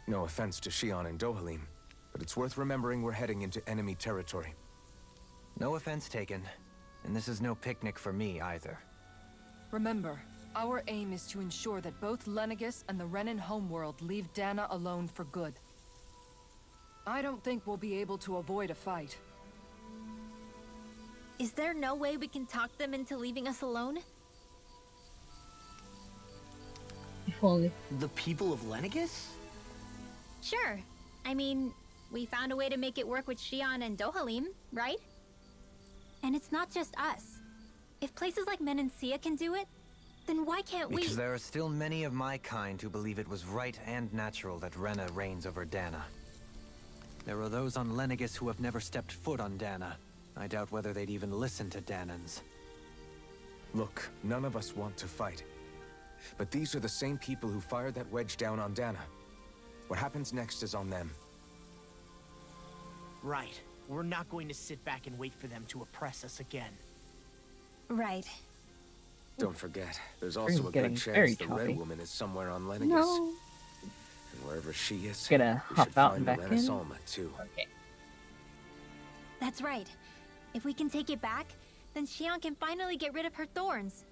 No offense to Shion and Dohalim, but it's worth remembering we're heading into enemy territory. No offense taken, and this is no picnic for me either. Remember, our aim is to ensure that both Lenegis and the Renin homeworld leave Dana alone for good. I don't think we'll be able to avoid a fight. Is there no way we can talk them into leaving us alone? If only. The people of Lenegis? Sure. I mean, we found a way to make it work with Shion and Dohalim, right? And it's not just us. If places like Menancia can do it, then why can't we? Because there are still many of my kind who believe it was right and natural that Rena reigns over Dana. There are those on Lenegis who have never stepped foot on Dana. I doubt whether they'd even listen to Danans. Look, none of us want to fight. But these are the same people who fired that wedge down on Dana. What happens next is on them. Right. We're not going to sit back and wait for them to oppress us again. Right. Don't forget, there's also a getting good very chance the choppy. Red Woman is somewhere on Lenegis. No. And wherever she is, Gonna we hop should out find and back Lena in. Salma too. Okay. That's right. If we can take it back, then Xion can finally get rid of her thorns.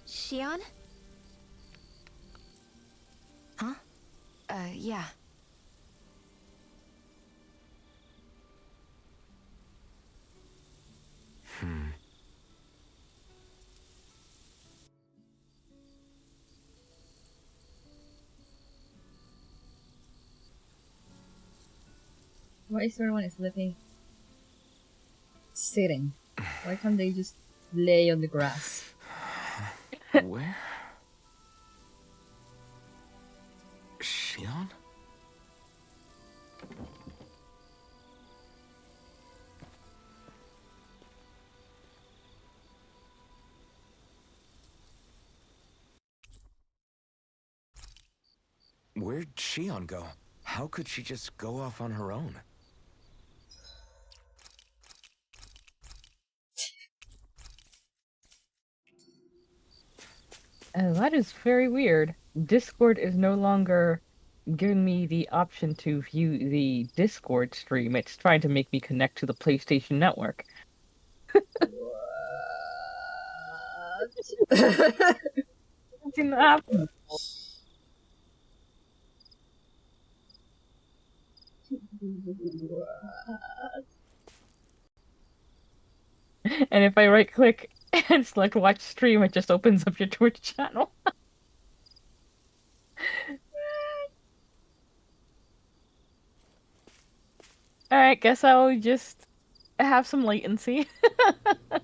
Xion? Huh? Yeah. Why is everyone sleeping? Sitting. Why can't they just lay on the grass? Where? Xion? Where'd Xion go? How could she just go off on her own? That is very weird. Discord is no longer giving me the option to view the Discord stream. It's trying to make me connect to the PlayStation Network. I've seen that happen before. And if I right click and select watch stream, it just opens up your Twitch channel. Alright, guess I'll just have some latency. I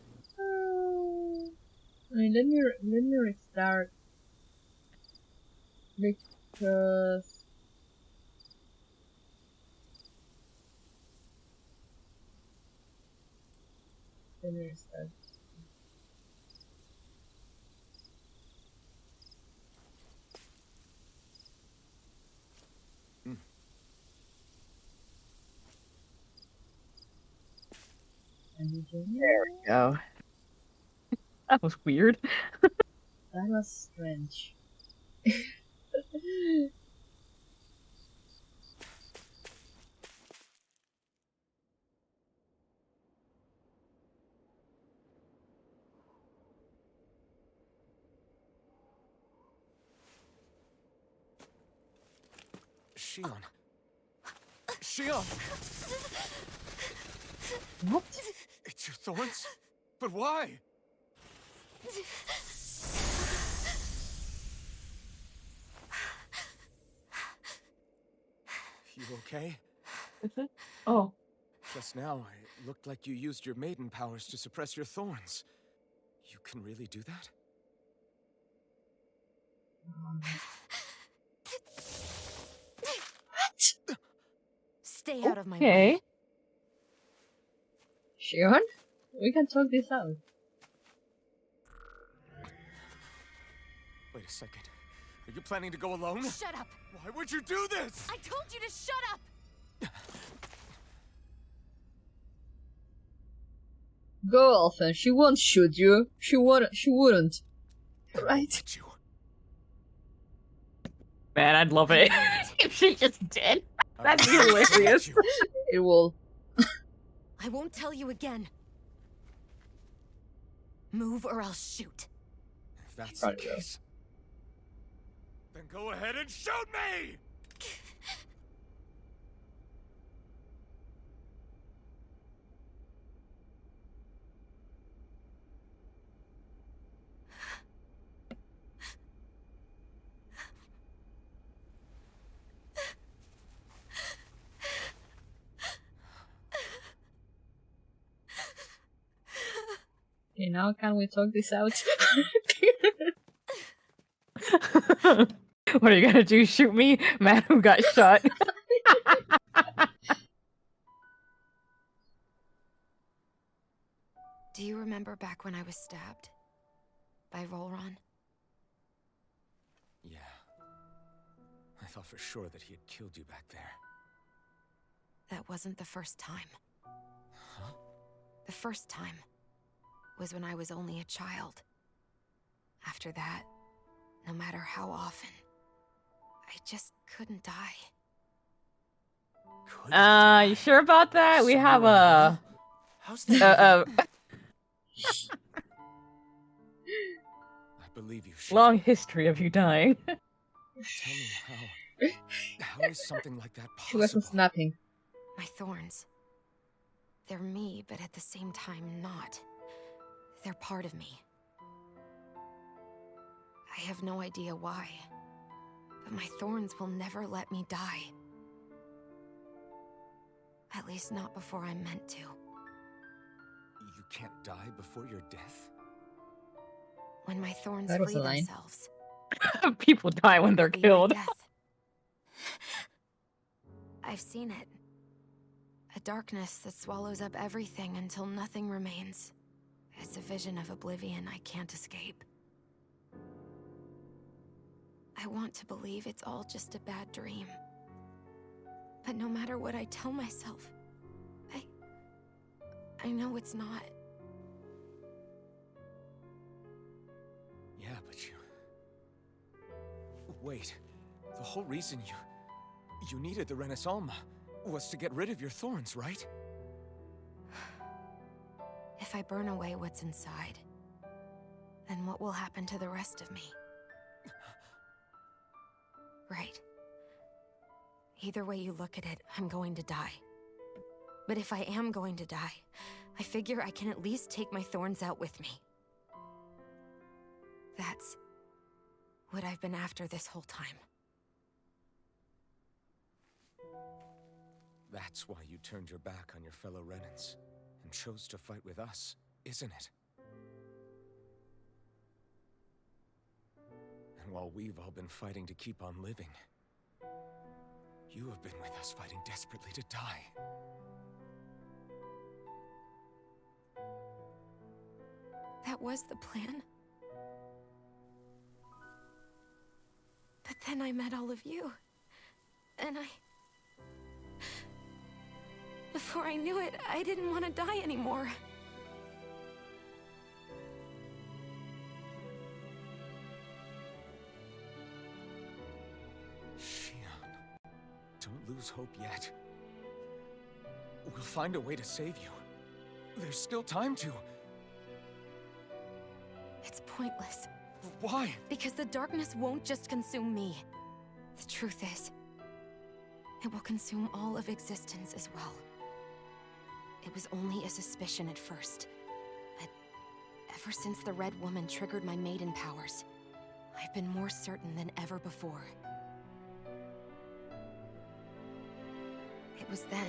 mean, let me restart because let me restart. There we go. That was weird. That was strange. Xion. Xion! What? It's your thorns? But why? You okay? Is it? Oh. Just now, it looked like you used your maiden powers to suppress your thorns. You can really do that? Stay out of my Okay. way. Xion? We can talk this out. Wait a second. Are you planning to go alone? Shut up! Why would you do this? I told you to shut up! Go, Elfen. She won't shoot you. She wouldn't. Right? Did you? Man, I'd love it if she just did. That'd be hilarious. It will. I won't tell you again. Move or I'll shoot. If that's the Probably will. case, then go ahead and shoot me! Okay, now can we talk this out? What are you gonna do? Shoot me? Man who got shot. Do you remember back when I was stabbed? By Volron? Yeah. I thought for sure that he had killed you back there. That wasn't the first time. Huh? The first time was when I was only a child. After that, no matter how often, I just couldn't die. You sure about that? We have a How's that? I believe you, Shion. long history of you dying. Tell me how. How is something like that She wasn't possible? snapping. My thorns. They're me, but at the same time not. They're part of me. I have no idea why, but my thorns will never let me die. At least not before I'm meant to. You can't die before your death? When my thorns That was free a line. themselves, People die when they're it'll be my killed. death. I've seen it. A darkness that swallows up everything until nothing remains. It's a vision of oblivion I can't escape. I want to believe it's all just a bad dream. But no matter what I tell myself, I know it's not. Yeah, but you... Wait. The whole reason you needed the Renaissance was to get rid of your thorns, right? If I burn away what's inside, then what will happen to the rest of me? Right. Either way you look at it, I'm going to die. But if I am going to die, I figure I can at least take my thorns out with me. That's what I've been after this whole time. That's why you turned your back on your fellow Renans and chose to fight with us, isn't it? And while we've all been fighting to keep on living, you have been with us fighting desperately to die. That was the plan. But then I met all of you. And before I knew it, I didn't want to die anymore. Shion, don't lose hope yet. We'll find a way to save you. There's still time to. It's pointless. Why? Because the darkness won't just consume me. The truth is, it will consume all of existence as well. It was only a suspicion at first, but ever since the Red Woman triggered my maiden powers, I've been more certain than ever before. It was then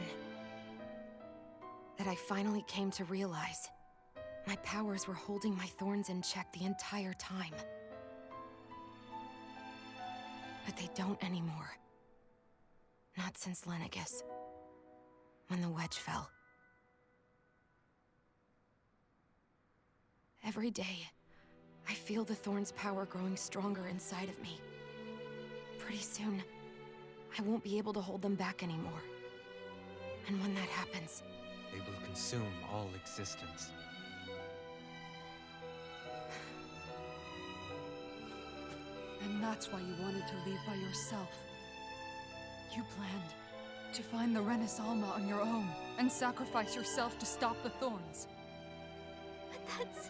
that I finally came to realize my powers were holding my thorns in check the entire time. But they don't anymore. Not since Lenegis, when the wedge fell. Every day, I feel the thorn's power growing stronger inside of me. Pretty soon, I won't be able to hold them back anymore. And when that happens, They will consume all existence. And that's why you wanted to leave by yourself. You planned to find the Renaissance on your own and sacrifice yourself to stop the thorns. but that's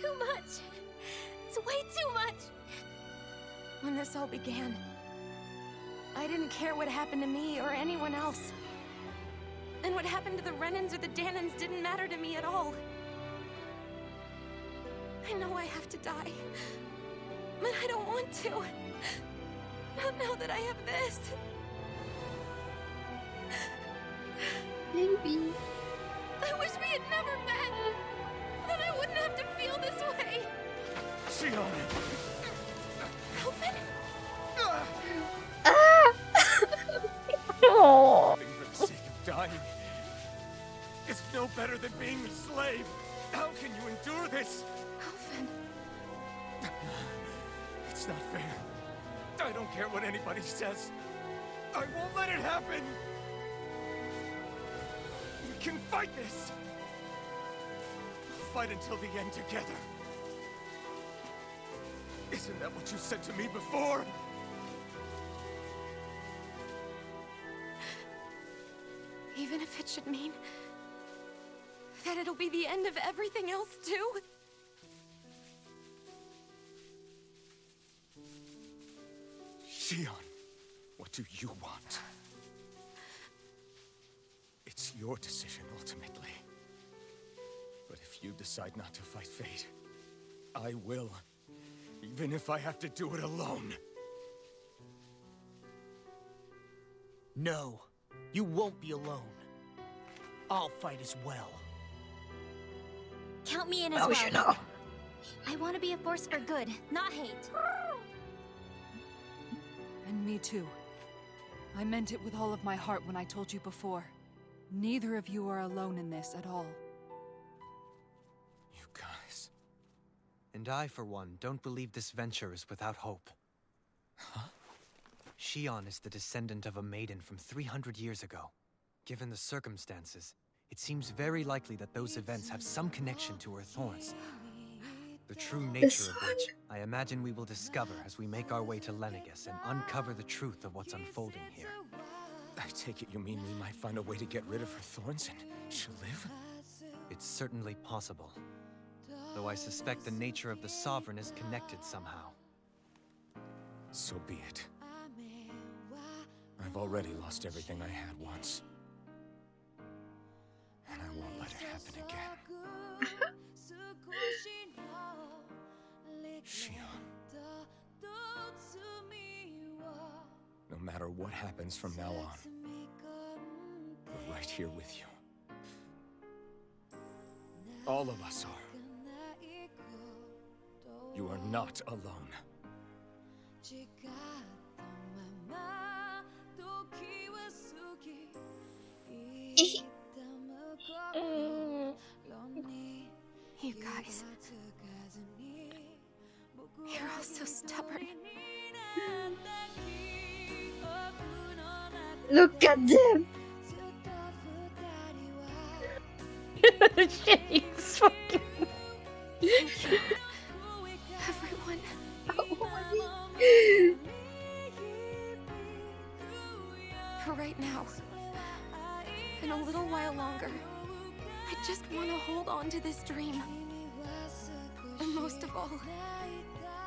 too much. It's way too much. When this all began, I didn't care what happened to me or anyone else. And what happened to the Renans or the Danans didn't matter to me at all. I know I have to die, but I don't want to. Not now that I have this. Baby. I wish we had never met. Then I wouldn't have to feel this way. Shion! Alvin? Oh. Living for the sake of dying is no better than being a slave. How can you endure this? Alvin. That's not fair. I don't care what anybody says. I won't let it happen! We can fight this! We'll fight until the end together. Isn't that what you said to me before? Even if it should mean that it'll be the end of everything else, too? Shion, what do you want? It's your decision, ultimately. But if you decide not to fight fate, I will. Even if I have to do it alone. No, you won't be alone. I'll fight as well. Count me in as well. I want to be a force for good, not hate. And me too. I meant it with all of my heart when I told you before. Neither of you are alone in this at all. You guys... And I, for one, don't believe this venture is without hope. Huh? Shion is the descendant of a maiden from 300 years ago. Given the circumstances, it seems very likely that those events have some connection to her thorns. The true nature of which, I imagine we will discover as we make our way to Lenegis and uncover the truth of what's unfolding here. I take it you mean we might find a way to get rid of her thorns and she'll live? It's certainly possible. Though I suspect the nature of the Sovereign is connected somehow. So be it. I've already lost everything I had once. And I won't let it happen again. Shion. No matter what happens from now on, we're right here with you. All of us are. You are not alone. You guys. You're all so stubborn. Look at them! Shit, he's fucking... Everyone. For right now, and a little while longer, I just want to hold on to this dream. And most of all,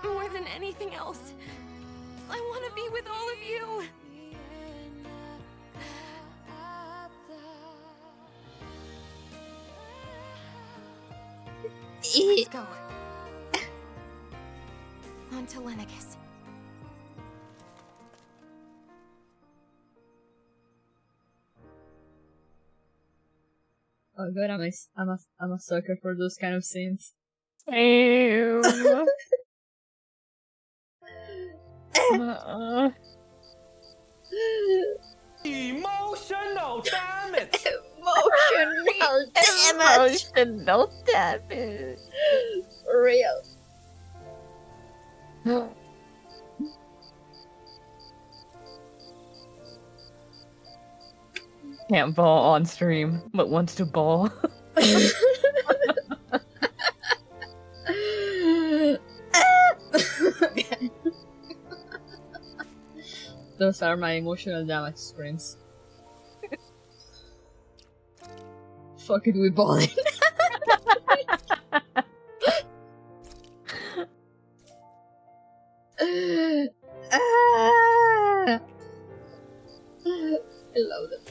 more than anything else, I want to be with all of you. Let's go. On to Lenegis. Oh god, I'm a sucker for those kind of scenes. Ew. Emotional damage! Emotional damage! Emotional damage. Real. Can't ball on stream, but wants to ball. Those are my emotional damage screams. Fuck it, we balling. I love them.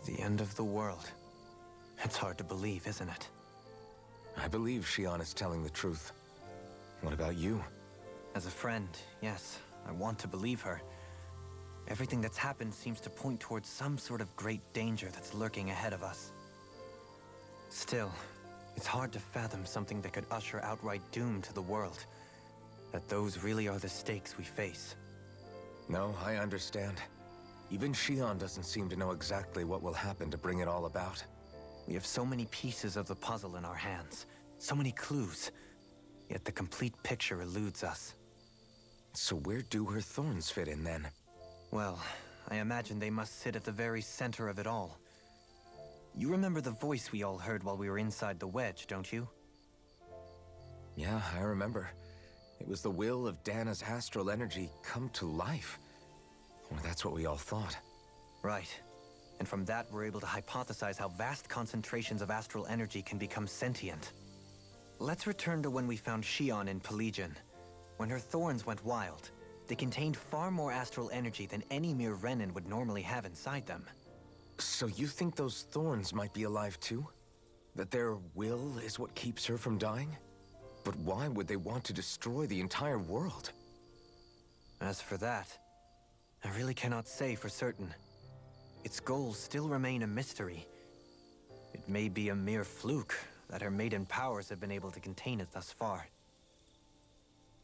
The end of the world. It's hard to believe, isn't it? I believe Shion is telling the truth. What about you? As a friend, yes, I want to believe her. Everything that's happened seems to point towards some sort of great danger that's lurking ahead of us. Still, it's hard to fathom something that could usher outright doom to the world. That those really are the stakes we face. No, I understand. Even Shion doesn't seem to know exactly what will happen to bring it all about. We have so many pieces of the puzzle in our hands, so many clues, yet the complete picture eludes us. So where do her thorns fit in then? Well, I imagine they must sit at the very center of it all. You remember the voice we all heard while we were inside the wedge, don't you? Yeah, I remember. It was the will of Dana's astral energy come to life. Or that's what we all thought. Right. And from that, we're able to hypothesize how vast concentrations of astral energy can become sentient. Let's return to when we found Shion in Pelegion. When her thorns went wild, they contained far more astral energy than any mere Renin would normally have inside them. So you think those thorns might be alive too? That their will is what keeps her from dying? But why would they want to destroy the entire world? As for that, I really cannot say for certain. Its goals still remain a mystery. It may be a mere fluke that her maiden powers have been able to contain it thus far.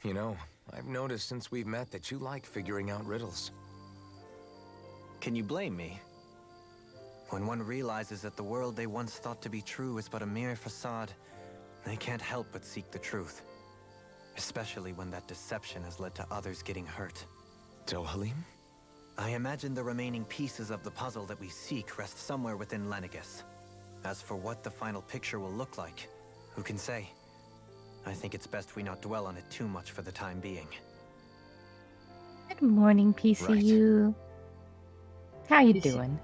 You know, I've noticed since we've met that you like figuring out riddles. Can you blame me? When one realizes that the world they once thought to be true is but a mere facade, they can't help but seek the truth. Especially when that deception has led to others getting hurt. Dohalim? I imagine the remaining pieces of the puzzle that we seek rest somewhere within Lenegis. As for what the final picture will look like, who can say? I think it's best we not dwell on it too much for the time being. Good morning, PCU. How you doing?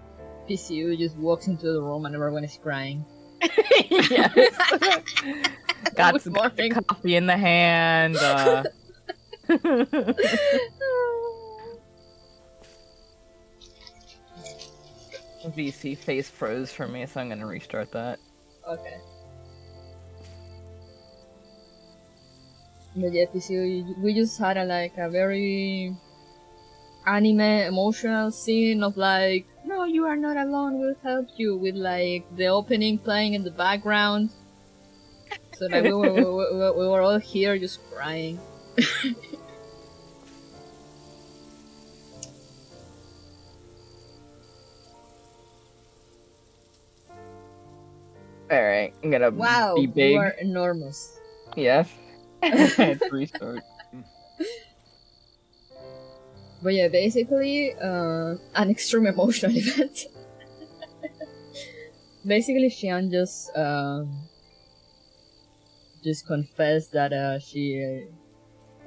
PCU just walks into the room and everyone is crying. Yes. Got some coffee in the hand. VC face froze for me, so I'm gonna restart that. Okay. But yeah, PCU, we just had a very anime emotional scene of like, no, you are not alone, we'll help you, with like the opening playing in the background. So like we were all here just crying. Alright, I'm gonna be big. You are enormous. Yes. It's restart. But yeah, basically, an extreme emotional event. Basically, Xian just confessed that she,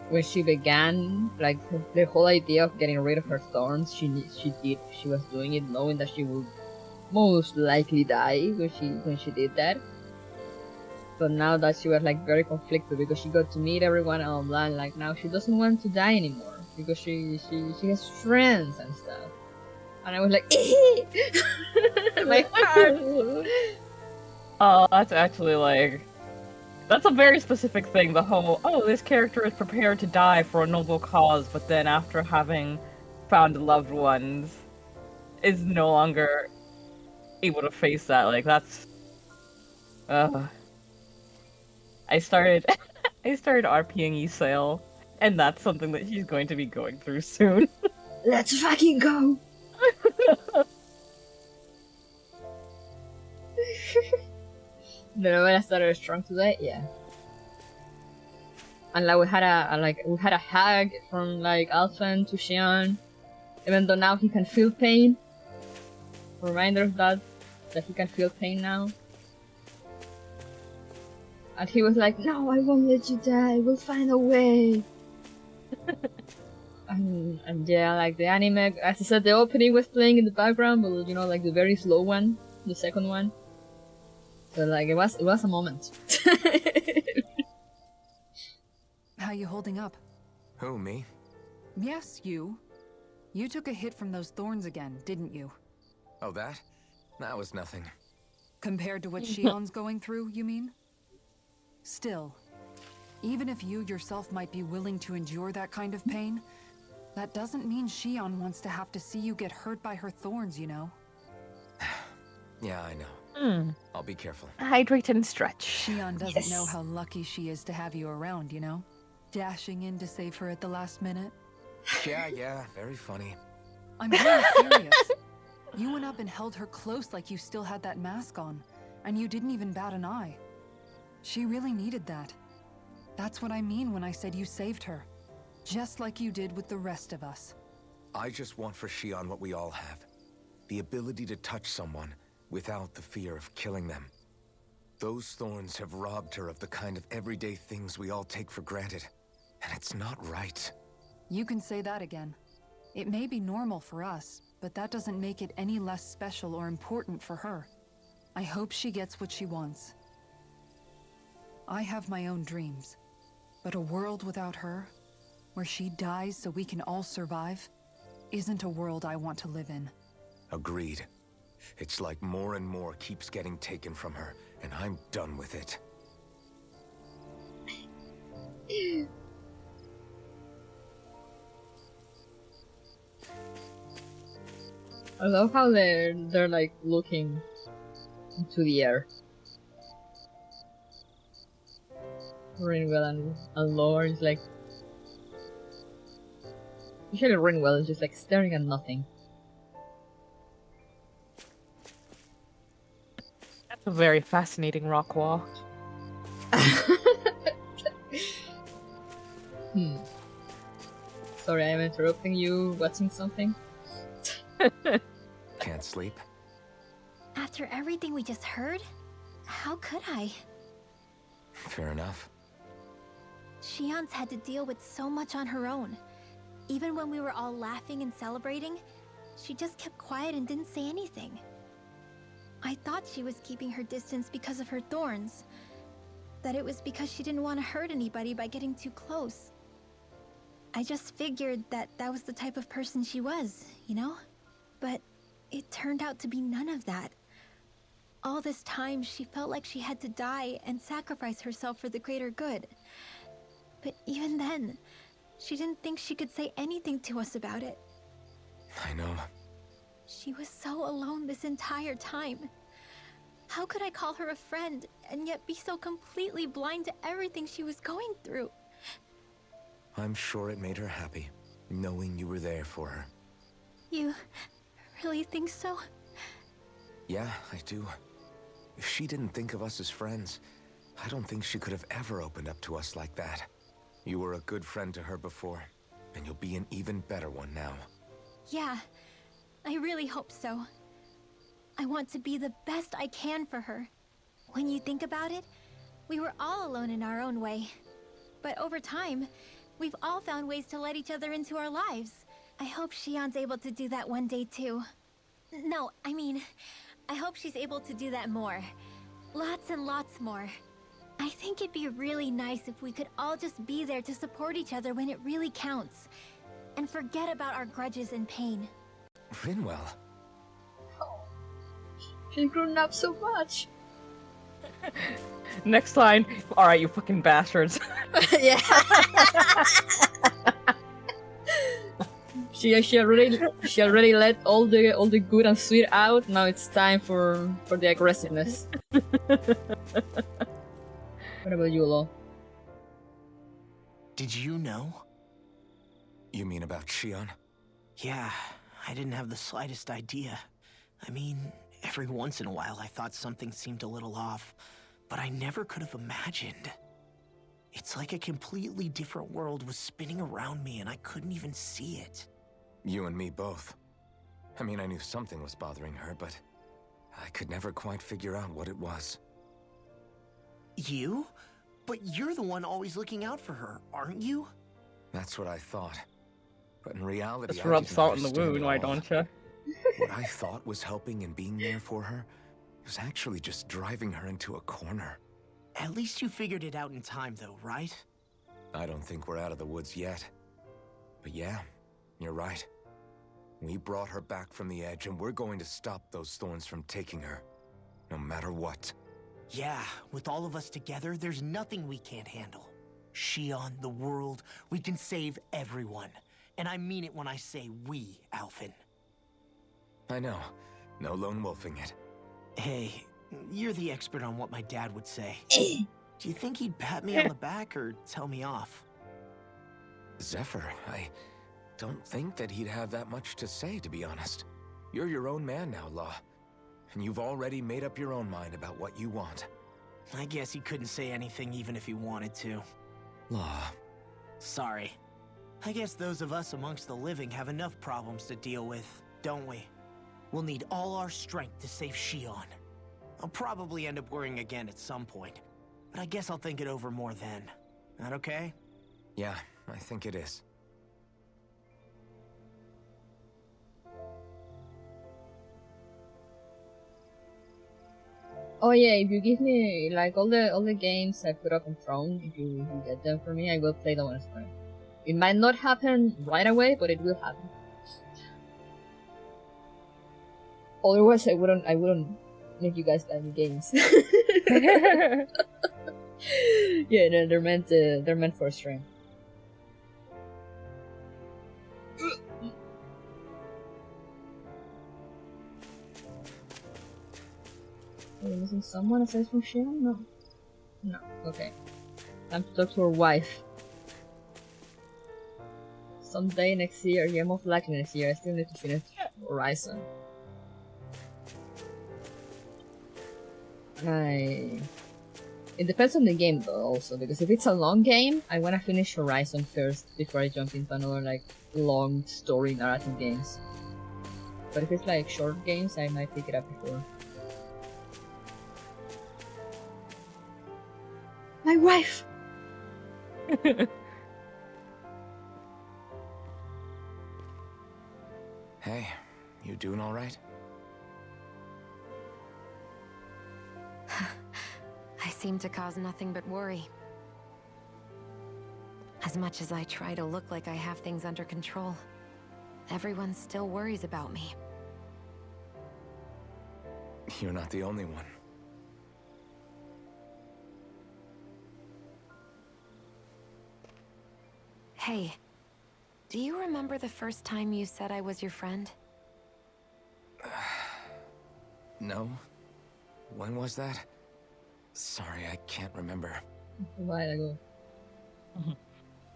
when she began, like the whole idea of getting rid of her thorns, she was doing it knowing that she would most likely die when she did that. But now that she was like very conflicted because she got to meet everyone online, like now she doesn't want to die anymore because she has friends and stuff. And I was like, my heart. Oh, that's actually like, that's a very specific thing. The whole, oh, this character is prepared to die for a noble cause, but then after having found loved ones, is no longer able to face that. Like that's, I started RPing Ysayle, and that's something that she's going to be going through soon. Let's fucking go! When I started strong today, yeah. And like we had a hug from like Alphen to Xian, even though now he can feel pain. Reminder of that he can feel pain now. And he was like, no, I won't let you die, we'll find a way. and yeah, like the anime, as I said, the opening was playing in the background, but you know, like the very slow one, the second one. So like it was a moment. How you holding up? Who, me? Yes, you. You took a hit from those thorns again, didn't you? Oh, that? That was nothing. Compared to what Shion's going through, you mean? Still, even if you yourself might be willing to endure that kind of pain, that doesn't mean Shion wants to have to see you get hurt by her thorns, you know? Yeah, I know. I'll be careful. Hydrate and stretch. Shion doesn't know how lucky she is to have you around, you know? Dashing in to save her at the last minute. Yeah, very funny. I'm being serious. You went up and held her close like you still had that mask on, and you didn't even bat an eye. She really needed that. That's what I mean when I said you saved her. Just like you did with the rest of us. I just want for Shion what we all have. The ability to touch someone without the fear of killing them. Those thorns have robbed her of the kind of everyday things we all take for granted. And it's not right. You can say that again. It may be normal for us, but that doesn't make it any less special or important for her. I hope she gets what she wants. I have my own dreams, but a world without her, where she dies so we can all survive, isn't a world I want to live in. Agreed. It's like more and more keeps getting taken from her, and I'm done with it. I love how they're like looking into the air. Rinwell and Lore is like, usually Rinwell is just like staring at nothing. That's a very fascinating rock wall. Sorry, I'm interrupting you watching something. Can't sleep? After everything we just heard, how could I? Fair enough. Shion's had to deal with so much on her own. Even when we were all laughing and celebrating, she just kept quiet and didn't say anything. I thought she was keeping her distance because of her thorns. That it was because she didn't want to hurt anybody by getting too close. I just figured that that was the type of person she was, you know? But it turned out to be none of that. All this time, she felt like she had to die and sacrifice herself for the greater good. But even then, she didn't think she could say anything to us about it. I know. She was so alone this entire time. How could I call her a friend and yet be so completely blind to everything she was going through? I'm sure it made her happy, knowing you were there for her. You really think so? Yeah, I do. If she didn't think of us as friends, I don't think she could have ever opened up to us like that. You were a good friend to her before, and you'll be an even better one now. Yeah, I really hope so. I want to be the best I can for her. When you think about it, we were all alone in our own way. But over time, we've all found ways to let each other into our lives. I hope Shion's able to do that one day too. No, I mean, I hope she's able to do that more. Lots and lots more. I think it'd be really nice if we could all just be there to support each other when it really counts. And forget about our grudges and pain. Rinwell. She's grown up so much. Next line, alright, you fucking bastards. Yeah. She already let all the good and sweet out. Now it's time for the aggressiveness. What about you, Lo? Did you know? You mean about Shion? Yeah, I didn't have the slightest idea. I mean, every once in a while I thought something seemed a little off, but I never could have imagined. It's like a completely different world was spinning around me and I couldn't even see it. You and me both. I mean, I knew something was bothering her, but I could never quite figure out what it was. You? But you're the one always looking out for her, aren't you? That's what I thought. But in reality, Just I rub didn't salt in the understand wound, it why all. don't you? What I thought was helping and being there for her was actually just driving her into a corner. At least you figured it out in time, though, right? I don't think we're out of the woods yet. But yeah, you're right. We brought her back from the edge, and we're going to stop those thorns from taking her, no matter what. Yeah, with all of us together, there's nothing we can't handle. Shion, the world, we can save everyone. And I mean it when I say we, Alphen. I know. No lone wolfing it. Hey, you're the expert on what my dad would say. Do you think he'd pat me on the back or tell me off? Zephyr, don't think that he'd have that much to say, to be honest. You're your own man now, Law. And you've already made up your own mind about what you want. I guess he couldn't say anything even if he wanted to. Law. Sorry. I guess those of us amongst the living have enough problems to deal with, don't we? We'll need all our strength to save Shion. I'll probably end up worrying again at some point, but I guess I'll think it over more then. That okay? Yeah, I think it is. Oh yeah, if you give me like all the games I put up on Throne, if you get them for me, I will play them on Throne. It might not happen right away, but it will happen. Otherwise, I wouldn't make you guys buy me games. Yeah, no, they're meant for stream. Are you missing someone aside from Shion? No. No. Okay. Time to talk to her wife. Someday next year, yeah, most likely next year, I still need to finish Horizon. It depends on the game though, also, because if it's a long game, I wanna finish Horizon first before I jump into another like long story narrative games. But if it's like short games, I might pick it up before. My wife! Hey, you doing all right? I seem to cause nothing but worry. As much as I try to look like I have things under control, everyone still worries about me. You're not the only one. Hey, do you remember the first time you said I was your friend? No? When was that? Sorry, I can't remember. A while ago.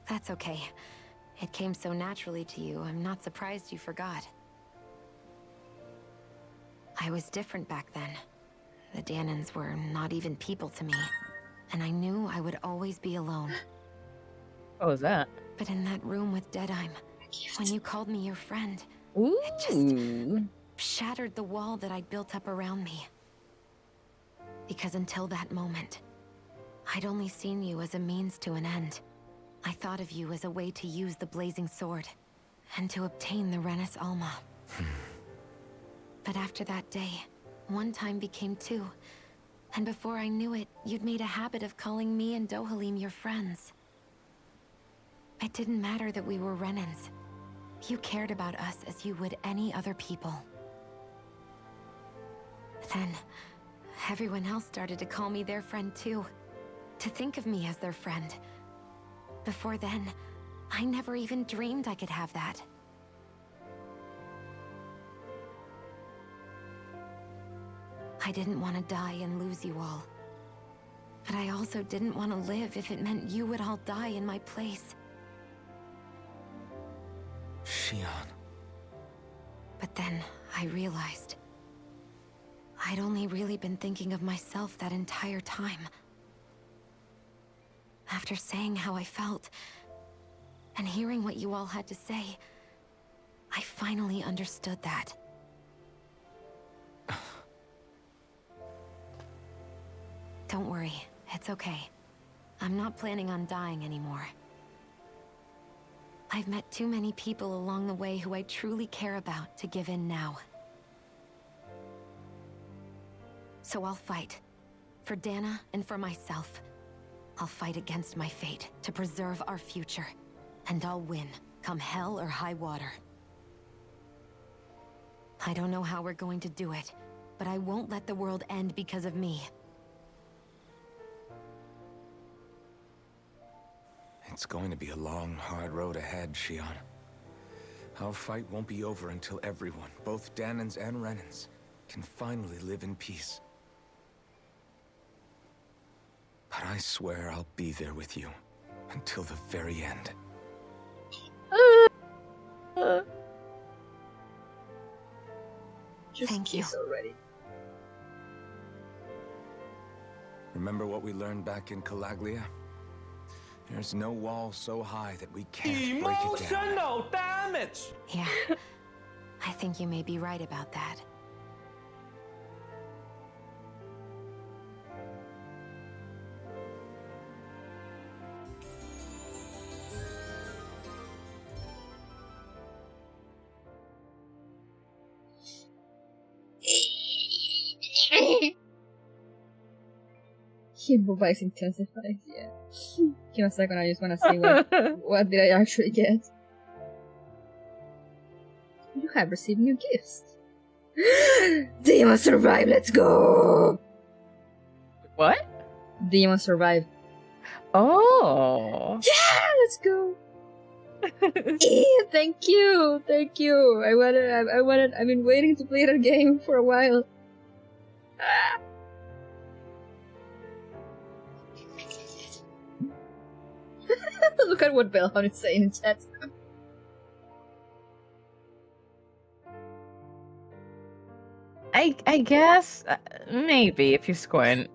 That's okay. It came so naturally to you, I'm not surprised you forgot. I was different back then. The Danans were not even people to me, and I knew I would always be alone. What was that? But in that room with Deadheim, when you called me your friend, Ooh. it just shattered the wall that I'd built up around me. Because until that moment, I'd only seen you as a means to an end. I thought of you as a way to use the blazing sword, and to obtain the Renis Alma. But after that day, one time became two, and before I knew it, you'd made a habit of calling me and Dohalim your friends. It didn't matter that we were Renans. You cared about us as you would any other people. Then, everyone else started to call me their friend too. To think of me as their friend. Before then, I never even dreamed I could have that. I didn't want to die and lose you all. But I also didn't want to live if it meant you would all die in my place. Shion. But then I realized I'd only really been thinking of myself that entire time. After saying how I felt, and hearing what you all had to say, I finally understood that. Don't worry, it's okay. I'm not planning on dying anymore. I've met too many people along the way who I truly care about to give in now. So I'll fight. For Dana and for myself. I'll fight against my fate to preserve our future. And I'll win, come hell or high water. I don't know how we're going to do it, but I won't let the world end because of me. It's going to be a long, hard road ahead, Shion. Our fight won't be over until everyone, both Danans and Renans, can finally live in peace. But I swear I'll be there with you until the very end. Just Thank you. kiss already. Remember what we learned back in Calaglia? There's no wall so high that we can't break it down. Emotional damage! Yeah. I think you may be right about that. Himbo intensifies, yeah. Give me a second, I just wanna see what did I actually get. You have received new gifts. Demon Survive, let's go! What? Demon Survive. Oh. Yeah, let's go! Yeah, thank you! Thank you! I've been waiting to play that game for a while. Look at what Belhon is saying in chat. I guess maybe if you squint.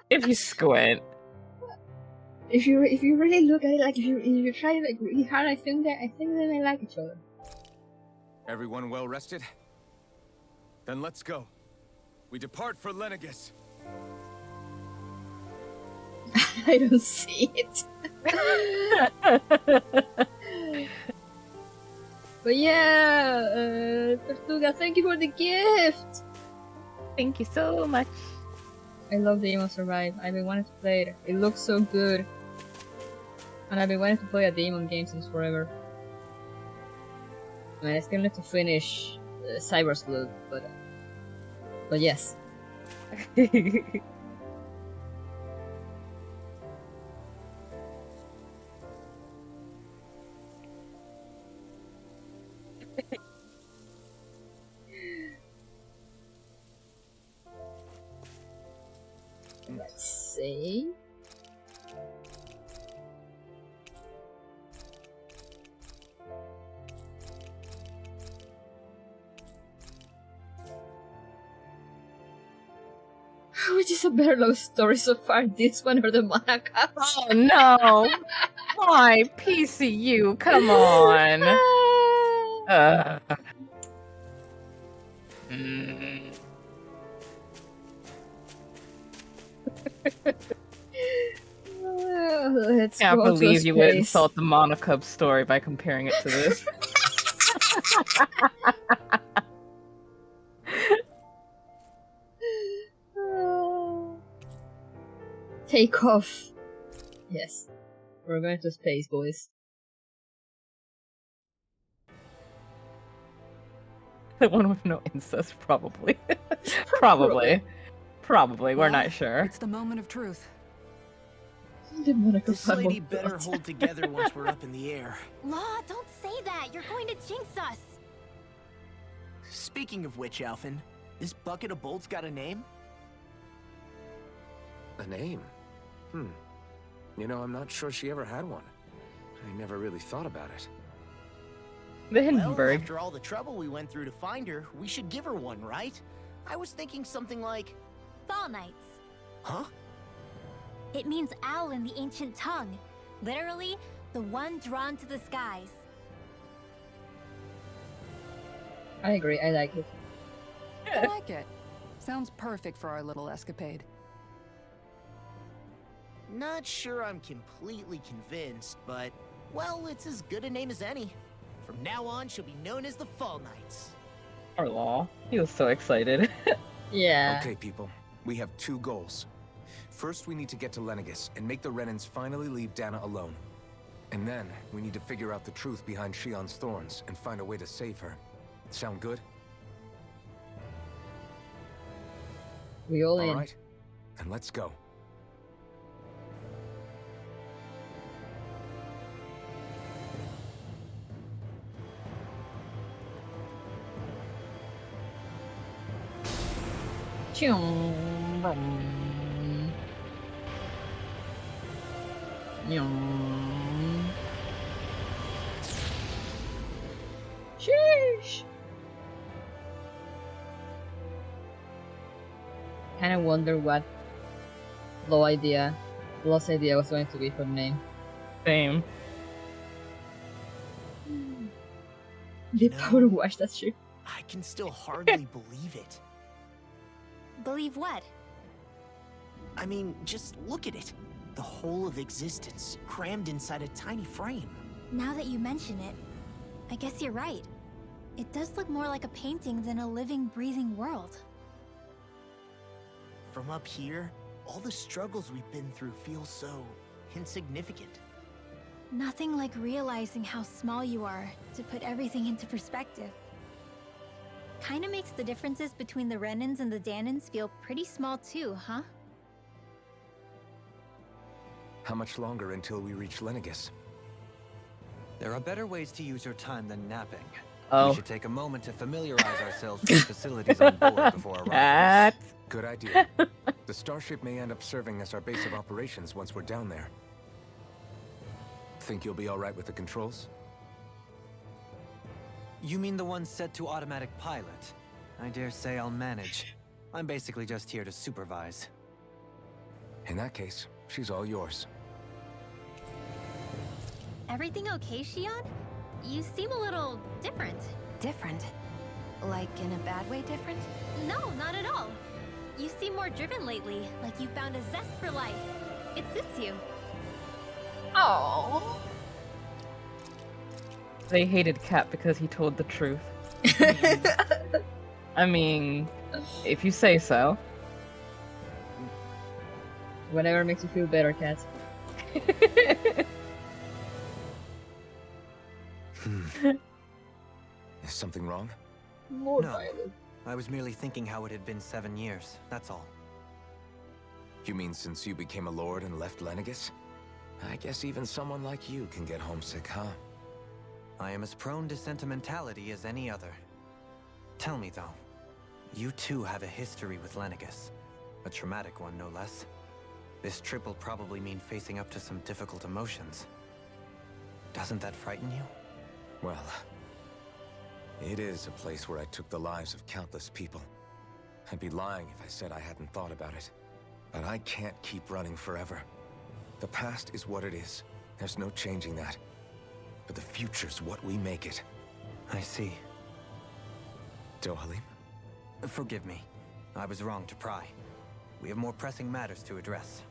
If you squint. If you really look at it, like if you try like really hard, I think they may like each other. Everyone well rested? Then let's go. We depart for Lenegis. I don't see it. But yeah, Tortuga, thank you for the gift. Thank you so much. I love the Demon Survive. I've been wanting to play it. It looks so good. And I've been wanting to play a Demon game since forever. I mean, I still need to finish Cyber Sleuth, but yes. Let's see. Which is a better love story so far, this one or the Monaco? Oh no! Why, PCU? Come on! Let's Can't go to believe you would space. insult the Monocub story by comparing it to this. Take off. Yes. We're going to space, boys. The one with no incest, probably. Probably. We're not sure. It's the moment of truth. The Monaco This family lady better plot. hold together once we're up in the air. Law, don't say that. You're going to jinx us. Speaking of which, Alphen, this bucket of bolts got a name? A name? You know, I'm not sure she ever had one. I never really thought about it. The Well, Hindenburg. after all the trouble we went through to find her, we should give her one, right? I was thinking something like... Fall Knights. Huh? It means owl in the ancient tongue. Literally, the one drawn to the skies. I agree, I like it. I like it. Sounds perfect for our little escapade. Not sure I'm completely convinced, but... Well, it's as good a name as any. From now on, she'll be known as the Fall Knights. Or Law. He was so excited. Yeah. Okay, people. We have two goals. First, we need to get to Lenegis and make the Renans finally leave Dana alone. And then, we need to figure out the truth behind Shion's thorns and find a way to save her. Sound good? We all in. All right. Then let's go. Chum, bum. Yum. kind of wonder what Lo's idea was going to be for the name. Same. The power wash, that's true. I can still hardly believe it. Believe what? I mean, just look at it. The whole of existence, crammed inside a tiny frame. Now that you mention it, I guess you're right. It does look more like a painting than a living, breathing world. From up here, all the struggles we've been through feel so insignificant. Nothing like realizing how small you are to put everything into perspective. Kinda makes the differences between the Renans and the Danans feel pretty small too, huh? How much longer until we reach Lenegis? There are better ways to use your time than napping. Oh. We should take a moment to familiarize ourselves with the facilities on board before arriving. That's Good idea. The starship may end up serving as our base of operations once we're down there. Think you'll be all right with the controls? You mean the one set to automatic pilot? I dare say I'll manage. I'm basically just here to supervise. In that case, she's all yours. Everything okay, Shion? You seem a little different. Different? Like in a bad way different? No, not at all. You seem more driven lately, like you found a zest for life. It suits you. oh. They hated Cap because he told the truth. I mean, if you say so. Whatever makes you feel better, Cat. Is something wrong? More No. violent. I was merely thinking how it had been 7 years, that's all. You mean since you became a lord and left Lenegis? I guess even someone like you can get homesick, huh? I am as prone to sentimentality as any other. Tell me though, you too have a history with Lenegis. A traumatic one, no less. This trip will probably mean facing up to some difficult emotions. Doesn't that frighten you? Well, it is a place where I took the lives of countless people. I'd be lying if I said I hadn't thought about it. But I can't keep running forever. The past is what it is. There's no changing that. But the future's what we make it. I see. Dohalim? Forgive me. I was wrong to pry. We have more pressing matters to address.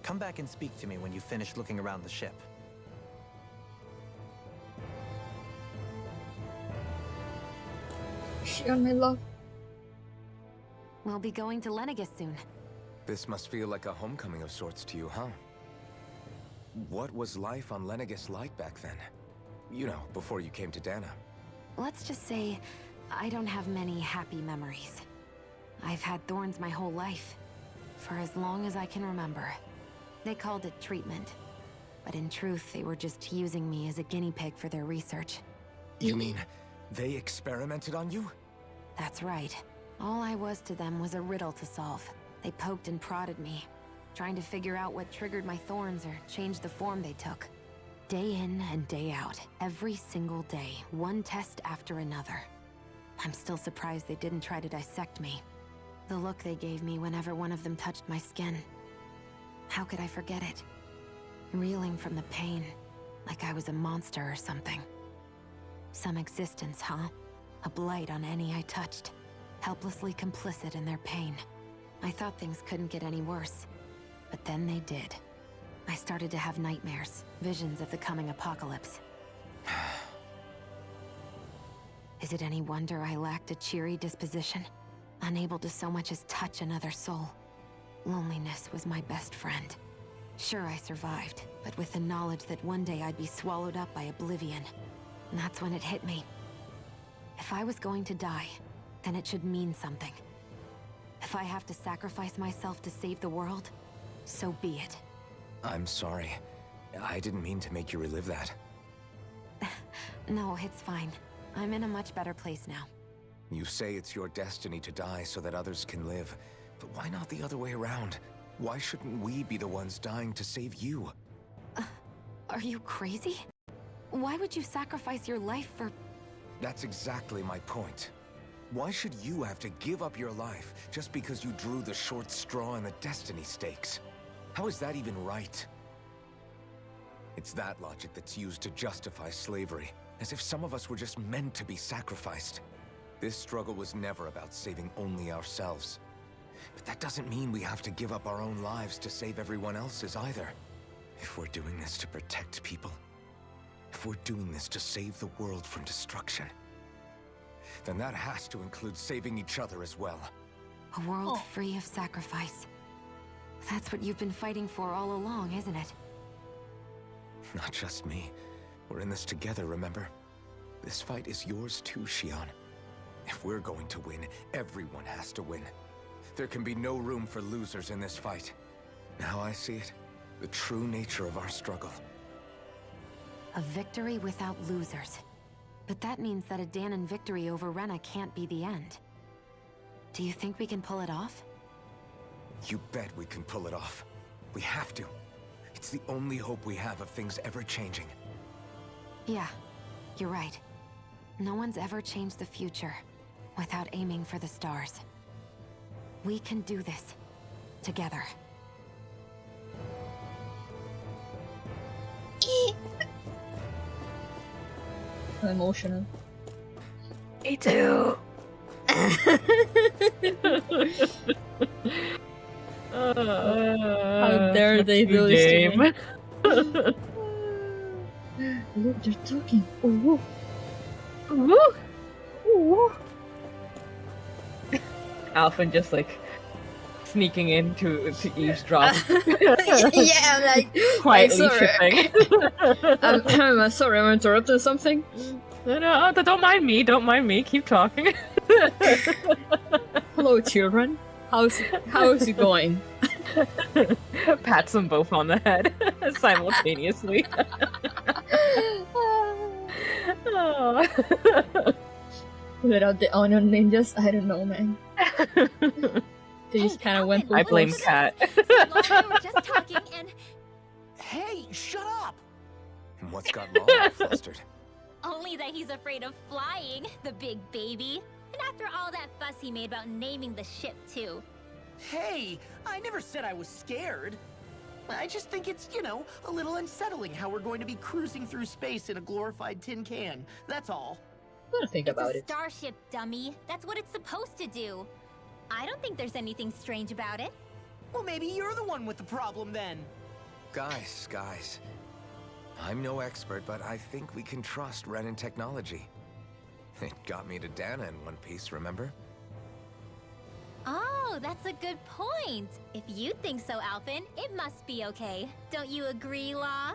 Come back and speak to me when you finish looking around the ship. Shion, my love. We'll be going to Lenegis soon. This must feel like a homecoming of sorts to you, huh? What was life on Lenegis like back then? You know, before you came to Dana. Let's just say, I don't have many happy memories. I've had thorns my whole life. For as long as I can remember. They called it treatment. But in truth, they were just using me as a guinea pig for their research. You mean, they experimented on you? That's right. All I was to them was a riddle to solve. They poked and prodded me, trying to figure out what triggered my thorns or changed the form they took. Day in and day out, every single day, one test after another. I'm still surprised they didn't try to dissect me. The look they gave me whenever one of them touched my skin. How could I forget it? Reeling from the pain, like I was a monster or something. Some existence, huh? A blight on any I touched. Helplessly complicit in their pain. I thought things couldn't get any worse. But then they did. I started to have nightmares, visions of the coming apocalypse. Is it any wonder I lacked a cheery disposition? Unable to so much as touch another soul. Loneliness was my best friend. Sure, I survived, but with the knowledge that one day I'd be swallowed up by oblivion. And that's when it hit me. If I was going to die, then it should mean something. If I have to sacrifice myself to save the world, so be it. I'm sorry. I didn't mean to make you relive that. No, it's fine. I'm in a much better place now. You say it's your destiny to die so that others can live. But why not the other way around? Why shouldn't we be the ones dying to save you? Are you crazy? Why would you sacrifice your life for... That's exactly my point. Why should you have to give up your life just because you drew the short straw in the destiny stakes? How is that even right? It's that logic that's used to justify slavery, as if some of us were just meant to be sacrificed. This struggle was never about saving only ourselves. But that doesn't mean we have to give up our own lives to save everyone else's either. If we're doing this to protect people, if we're doing this to save the world from destruction, then that has to include saving each other as well. A world free of sacrifice. That's what you've been fighting for all along, isn't it? Not just me. We're in this together, remember? This fight is yours too, Shion. If we're going to win, everyone has to win. There can be no room for losers in this fight. Now I see it. The true nature of our struggle. A victory without losers. But that means that a Danon victory over Rena can't be the end. Do you think we can pull it off? You bet we can pull it off. We have to. It's the only hope we have of things ever changing. Yeah, you're right. No one's ever changed the future without aiming for the stars. We can do this. Together. Emotional. Me too. How dare they do this to me? Look, they're talking. Ooh. Woo! Ooh. Alphen just like sneaking in to eavesdrop. Yeah, I'm like Quietly sorry. shipping. I'm sorry, I'm interrupting something. No, don't mind me. Don't mind me. Keep talking. Hello, children. How's it going? Pats them both on the head simultaneously. Oh. Without the onion ninjas, I don't know, man. They just kind of went full I blame force. Kat. So long we were just talking and... Hey, shut up! What's got Law flustered? Only that he's afraid of flying, the big baby. And after all that fuss he made about naming the ship, too. Hey, I never said I was scared. I just think it's, you know, a little unsettling how we're going to be cruising through space in a glorified tin can. That's all. Gotta think about It's a it. starship, dummy. That's what it's supposed to do. I don't think there's anything strange about it. Well, maybe you're the one with the problem then. Guys. I'm no expert, but I think we can trust Renin technology. It got me to Dana in one piece, remember? Oh, that's a good point. If you think so, Alphen, it must be okay. Don't you agree, Law?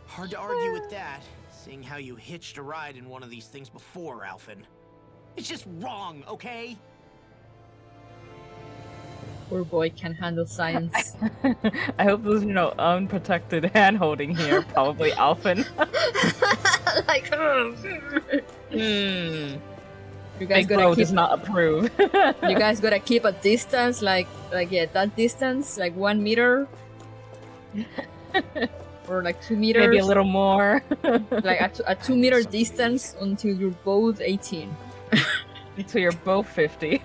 Hard to argue with that, seeing how you hitched a ride in one of these things before, Alphen. It's just wrong, okay? Poor boy can't handle science. I hope there's no unprotected hand-holding here. Probably Alphen. Like, you guys Big Bro gotta does keep. not approve. You guys gotta keep a distance, like yeah, that distance, like 1 meter, or like 2 meters. Maybe a little more. Like a 2 meter distance until you're both 18. Until you're both 50.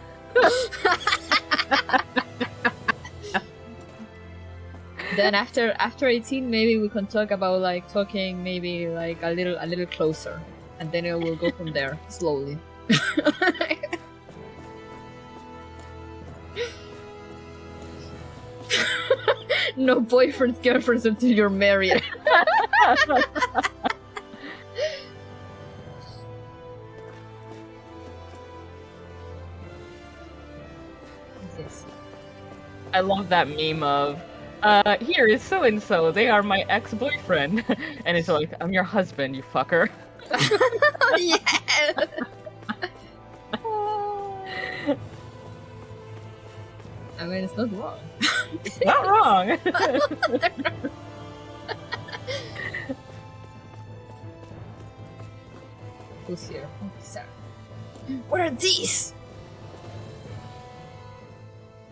Then after 18, maybe we can talk about like talking maybe like a little closer, and then it will go from there slowly. No boyfriends, girlfriends until you're married. Yes. I love that meme of, here is so-and-so, they are my ex-boyfriend. And it's like, I'm your husband, you fucker. Yeah. I mean, it's not wrong. It's not wrong. Who's here? Oh, Sarah. What are these?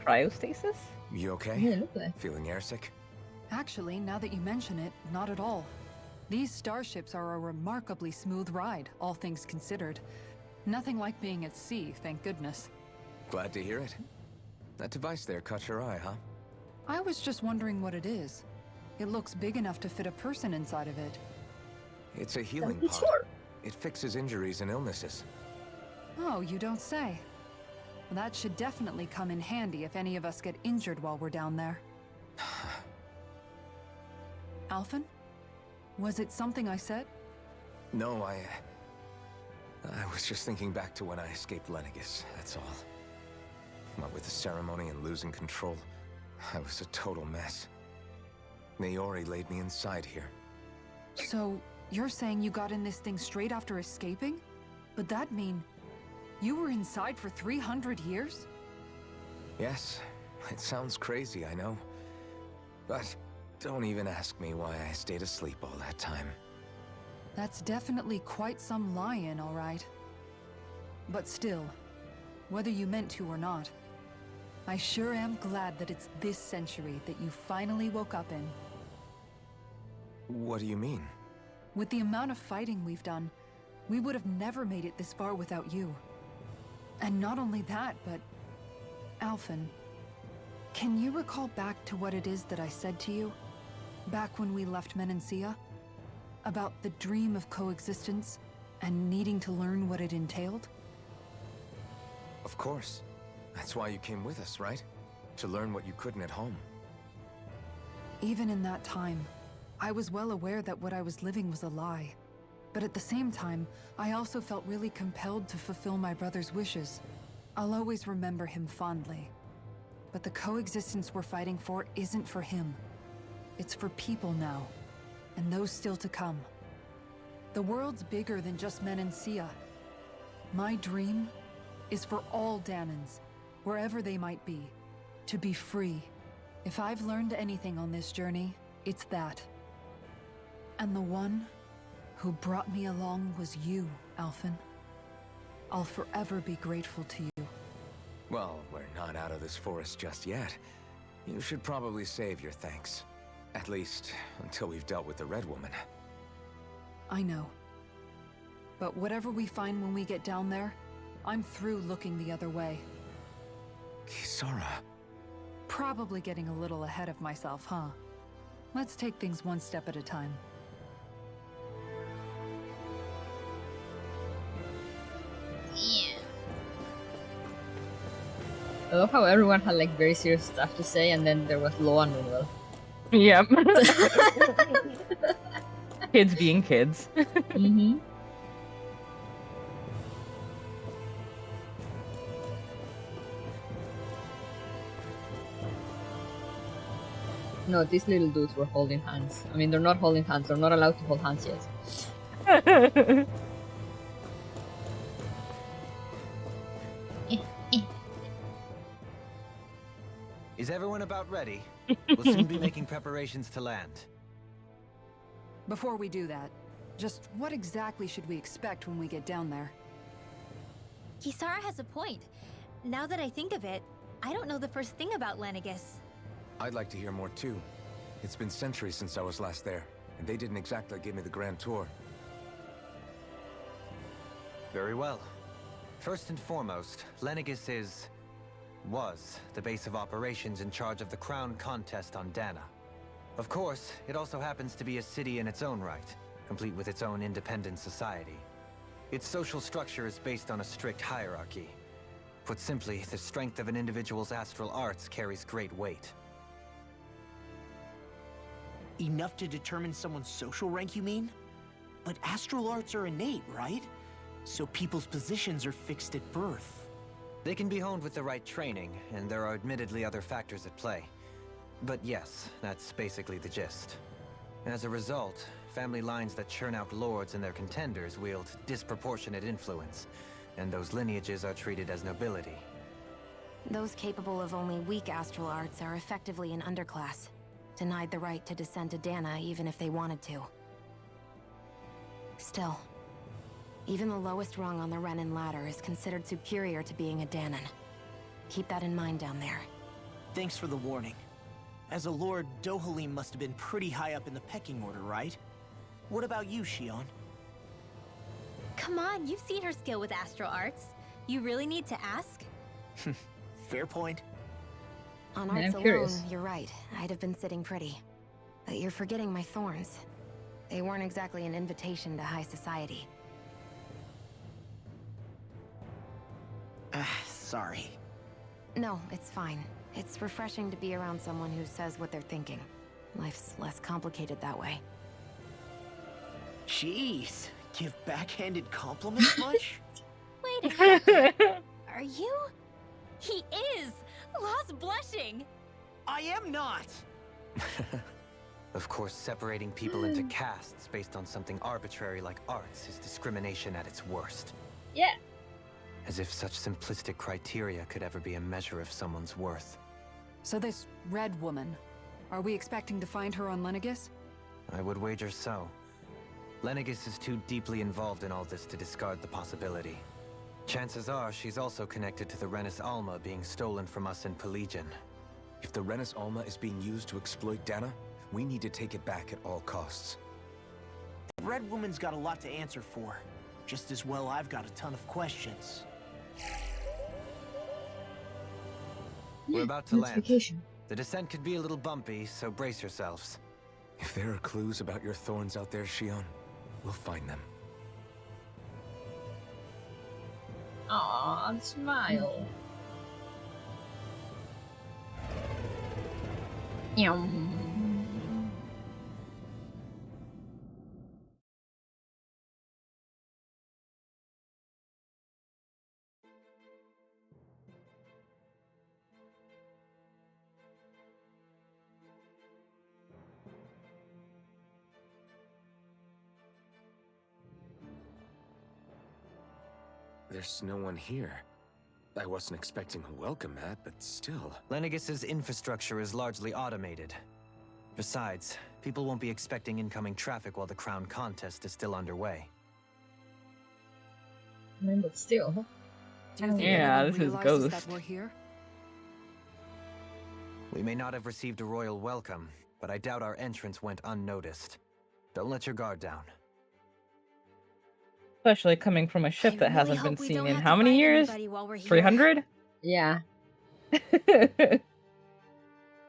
Cryostasis? You okay? Yeah, look like. Feeling airsick? Actually, now that you mention it, not at all. These starships are a remarkably smooth ride, all things considered. Nothing like being at sea, thank goodness. Glad to hear it. That device there caught your eye, huh? I was just wondering what it is. It looks big enough to fit a person inside of it. It's a healing pod. It fixes injuries and illnesses. Oh, you don't say. Well, that should definitely come in handy if any of us get injured while we're down there. Alphen? Was it something I said? No, I was just thinking back to when I escaped Lenegis, that's all. What with the ceremony and losing control, I was a total mess. Naori laid me inside here. So, you're saying you got in this thing straight after escaping? But that mean you were inside for 300 years? Yes, it sounds crazy, I know. But don't even ask me why I stayed asleep all that time. That's definitely quite some lie-in, all right. But still, whether you meant to or not, I sure am glad that it's this century that you finally woke up in. What do you mean? With the amount of fighting we've done, we would have never made it this far without you. And not only that, but... Alphen, can you recall back to what it is that I said to you? Back when we left Menancia? About the dream of coexistence, and needing to learn what it entailed? Of course. That's why you came with us, right? To learn what you couldn't at home. Even in that time, I was well aware that what I was living was a lie. But at the same time, I also felt really compelled to fulfill my brother's wishes. I'll always remember him fondly. But the coexistence we're fighting for isn't for him. It's for people now, and those still to come. The world's bigger than just Menancia. My dream is for all Danans, wherever they might be, to be free. If I've learned anything on this journey, it's that. And the one who brought me along was you, Alphen. I'll forever be grateful to you. Well, we're not out of this forest just yet. You should probably save your thanks. At least, until we've dealt with the Red Woman. I know. But whatever we find when we get down there, I'm through looking the other way. Kisara. Probably getting a little ahead of myself, huh? Let's take things one step at a time. I love how everyone had like very serious stuff to say, and then there was law and renewal. Yep. Kids being kids. Mm-hmm. No, these little dudes were holding hands. I mean, they're not holding hands. They're not allowed to hold hands yet. Is everyone about ready? We'll soon be making preparations to land. Before we do that, just what exactly should we expect when we get down there? Kisara has a point. Now that I think of it, I don't know the first thing about Lenegis. I'd like to hear more too. It's been centuries since I was last there, and they didn't exactly give me the grand tour. Very well. First and foremost, Lenegis was the base of operations in charge of the crown contest on Dana. Of course, it also happens to be a city in its own right, complete with its own independent society. Its social structure is based on a strict hierarchy. Put simply, the strength of an individual's astral arts carries great weight. Enough to determine someone's social rank, you mean? But astral arts are innate, right? So people's positions are fixed at birth. They can be honed with the right training, and there are admittedly other factors at play. But yes, that's basically the gist. As a result, family lines that churn out lords and their contenders wield disproportionate influence, and those lineages are treated as nobility. Those capable of only weak astral arts are effectively an underclass, denied the right to descend to Dana even if they wanted to. Still, even the lowest rung on the Renin ladder is considered superior to being a Danan. Keep that in mind down there. Thanks for the warning. As a lord, Dohalim must have been pretty high up in the pecking order, right? What about you, Shion? Come on, you've seen her skill with astral arts. You really need to ask? Fair point. On Yeah, arts I'm alone, curious. you're right. I'd have been sitting pretty. But you're forgetting my thorns. They weren't exactly an invitation to high society. Sorry. No, it's fine. It's refreshing to be around someone who says what they're thinking. Life's less complicated that way. Jeez, give backhanded compliments much? Wait a second. Are you? He is! Lost blushing! I am not! Of course, separating people into castes based on something arbitrary like arts is discrimination at its worst. Yeah. As if such simplistic criteria could ever be a measure of someone's worth. So this red woman, are we expecting to find her on Lenegis? I would wager so. Lenegis is too deeply involved in all this to discard the possibility. Chances are she's also connected to the Renis Alma being stolen from us in Pelegion. If the Renis Alma is being used to exploit Dana, we need to take it back at all costs. Red Woman's got a lot to answer for. Just as well I've got a ton of questions. We're about to land. Notification. The descent could be a little bumpy, so brace yourselves. If there are clues about your thorns out there, Shion, we'll find them. Aw, smile. Yum. There's no one here. I wasn't expecting a welcome mat, but still. Lenegis's infrastructure is largely automated. Besides, people won't be expecting incoming traffic while the crown contest is still underway. I mean, but still. Do you think Yeah, anyone this is realizes Ghost. that we're here? We may not have received a royal welcome, but I doubt our entrance went unnoticed. Don't let your guard down. Especially coming from a ship I that really hasn't hope been we seen don't in have how to many fight years? anybody while we're here. 300? Yeah.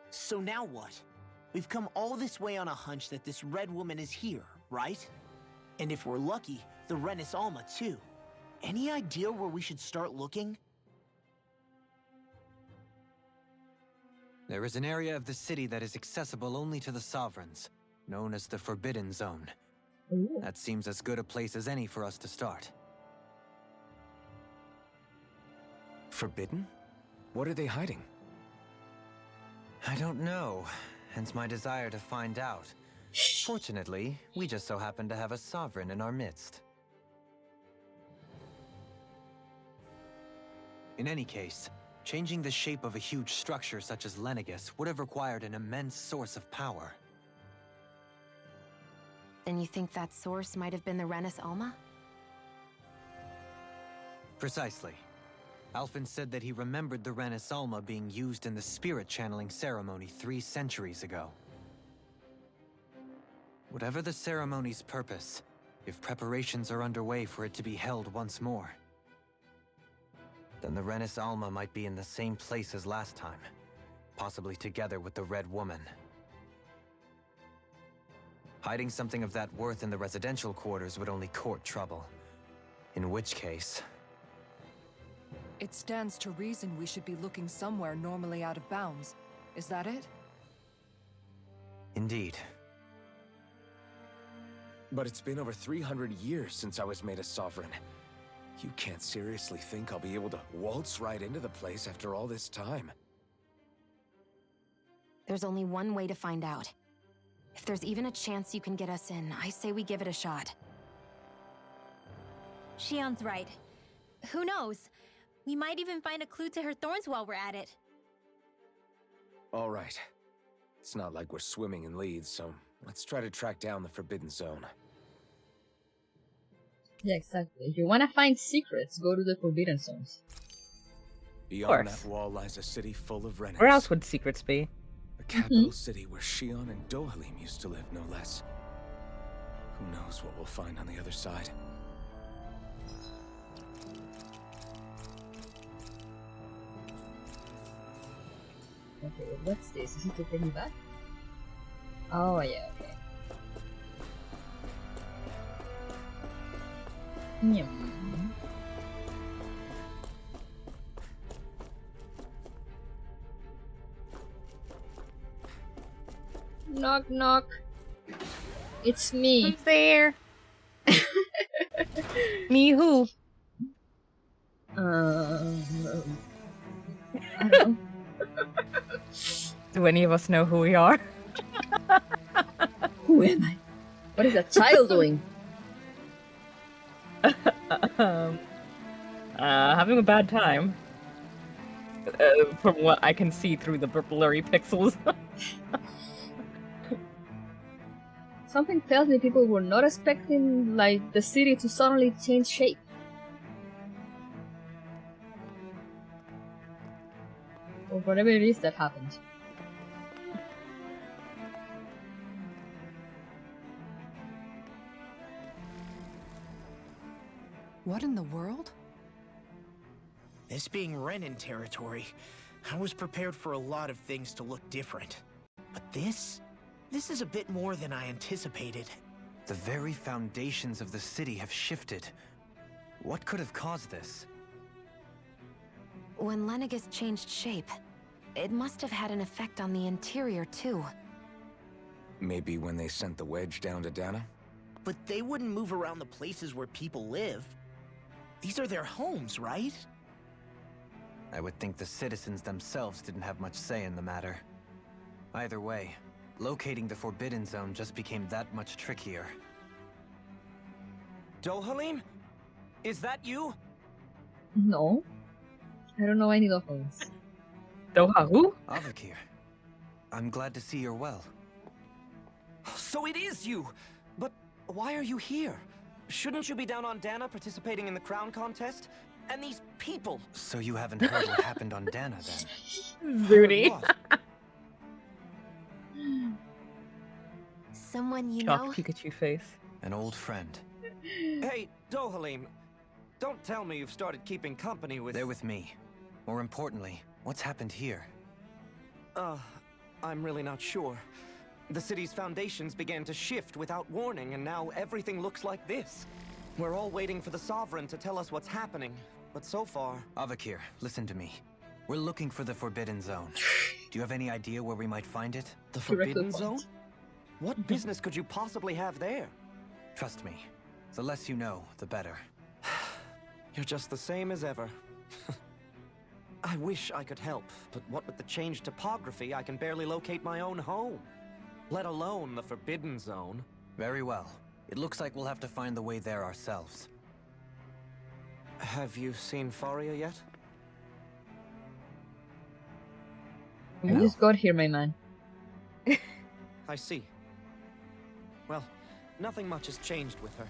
So now what? We've come all this way on a hunch that this Red Woman is here, right? And if we're lucky, the Renis Alma too. Any idea where we should start looking? There is an area of the city that is accessible only to the sovereigns, known as the Forbidden Zone. Ooh. That seems as good a place as any for us to start. Forbidden? What are they hiding? I don't know, hence my desire to find out. Fortunately, we just so happen to have a sovereign in our midst. In any case, changing the shape of a huge structure such as Lenegis would have required an immense source of power. Then you think that source might have been the Renis Alma? Precisely. Alphen said that he remembered the Renis Alma being used in the spirit channeling ceremony 3 centuries ago. Whatever the ceremony's purpose, if preparations are underway for it to be held once more, then the Renis Alma might be in the same place as last time, possibly together with the Red Woman. Hiding something of that worth in the residential quarters would only court trouble. In which case... It stands to reason we should be looking somewhere normally out of bounds. Is that it? Indeed. But it's been over 300 years since I was made a sovereign. You can't seriously think I'll be able to waltz right into the place after all this time. There's only one way to find out. If there's even a chance you can get us in, I say we give it a shot. Shion's right. Who knows? We might even find a clue to her thorns while we're at it. All right. It's not like we're swimming in leads, so let's try to track down the Forbidden Zone. Yeah, exactly. If you want to find secrets, go to the Forbidden Zones. Beyond course. that wall lies a city full of Renis. Where else would secrets be? The capital city where Shion and Dohalim used to live, no less. Who knows what we'll find on the other side? Okay, what's this? Is it to bring me back? Oh yeah, okay. Yeah. Knock knock. It's me. Who's there? Me who? I don't know. Do any of us know who we are? Who am I? What is that child doing? Having a bad time. From what I can see through the blurry pixels. Something tells me people were not expecting, like, the city to suddenly change shape. Or whatever it is that happened. What in the world? This being Renin territory, I was prepared for a lot of things to look different. But this is a bit more than I anticipated. The very foundations of the city have shifted. What could have caused this? When Lenegis changed shape, it must have had an effect on the interior too. Maybe when they sent the wedge down to Dana? But they wouldn't move around the places where people live. These are their homes, right? I would think the citizens themselves didn't have much say in the matter. Either way, locating the Forbidden Zone just became that much trickier. Dohalim? Is that you? No. I don't know any of those. Doha who? Avakir, I'm glad to see you're well. So it is you! But why are you here? Shouldn't you be down on Dana participating in the crown contest? And these people! So you haven't heard what happened on Dana then? Rudy. What? Someone you Chalk know? Pikachu face. An old friend. Hey, Dohalim, don't tell me you've started keeping company with... They're with me. More importantly, what's happened here? I'm really not sure. The city's foundations began to shift without warning, and now everything looks like this. We're all waiting for the Sovereign to tell us what's happening, but so far... Avakir, listen to me. We're looking for the Forbidden Zone. Do you have any idea where we might find it? The Theoretical Forbidden Zone? point. What business could you possibly have there? Trust me. The less you know, the better. You're just the same as ever. I wish I could help, but what with the changed topography, I can barely locate my own home. Let alone the Forbidden Zone. Very well. It looks like we'll have to find the way there ourselves. Have you seen Faria yet? You just got here, my man. I see. Well, nothing much has changed with her.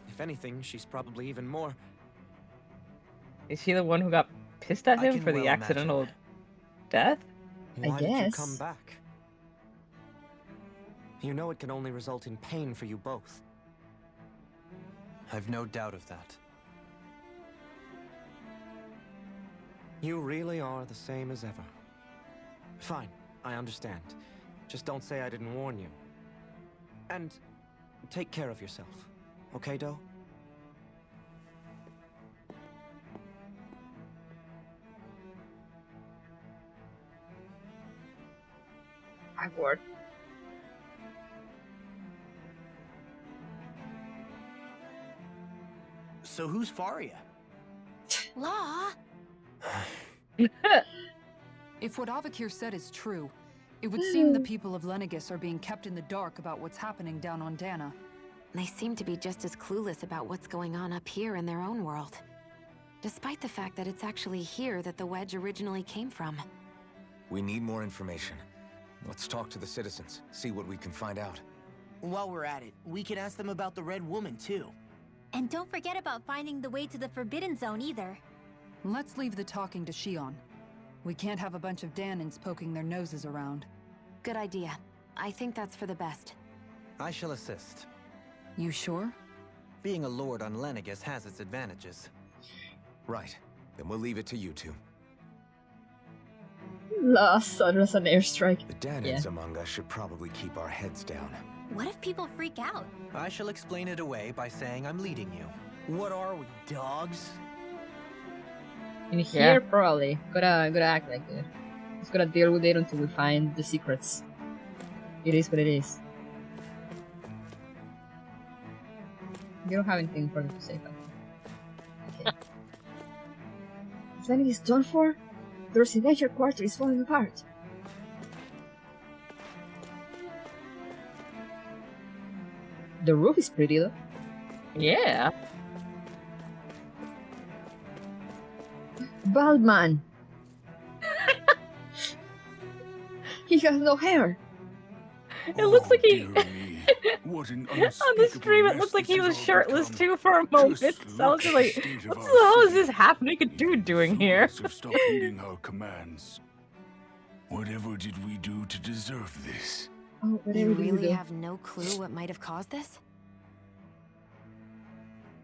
If anything, she's probably even more... Is she the one who got pissed at I him can for the well accidental imagine. death? Why did you guess. come back? You know it can only result in pain for you both. I've no doubt of that. You really are the same as ever. Fine, I understand. Just don't say I didn't warn you. And take care of yourself. Okay, Do? My word. So who's Faria? Law? If what Avakir said is true, it would seem the people of Lenegis are being kept in the dark about what's happening down on Dana. They seem to be just as clueless about what's going on up here in their own world. Despite the fact that it's actually here that the wedge originally came from. We need more information. Let's talk to the citizens, see what we can find out. While we're at it, we can ask them about the Red Woman, too. And don't forget about finding the way to the Forbidden Zone either. Let's leave the talking to Shion. We can't have a bunch of Danins poking their noses around. Good idea. I think that's for the best. I shall assist. You sure? Being a lord on Lenegis has its advantages. Right. Then we'll leave it to you two. Last son was an airstrike. The Danans among us should probably keep our heads down. What if people freak out? I shall explain it away by saying I'm leading you. What are we, dogs? In here, probably. Gotta act like it. Just gotta deal with it until we find the secrets. It is what it is. You don't have anything further to say, but... Okay. Is anything done for? The residential quarter is falling apart. The roof is pretty though. Yeah. Baldman! He has no hair! It looks like he... dear me. What an On the stream, it looked like he was shirtless too for a moment. So I was just like, what the hell is this half-naked dude doing here? Have stopped heeding our commands. Whatever did we do to deserve this? Oh, You whatever do really do. have no clue what might have caused this?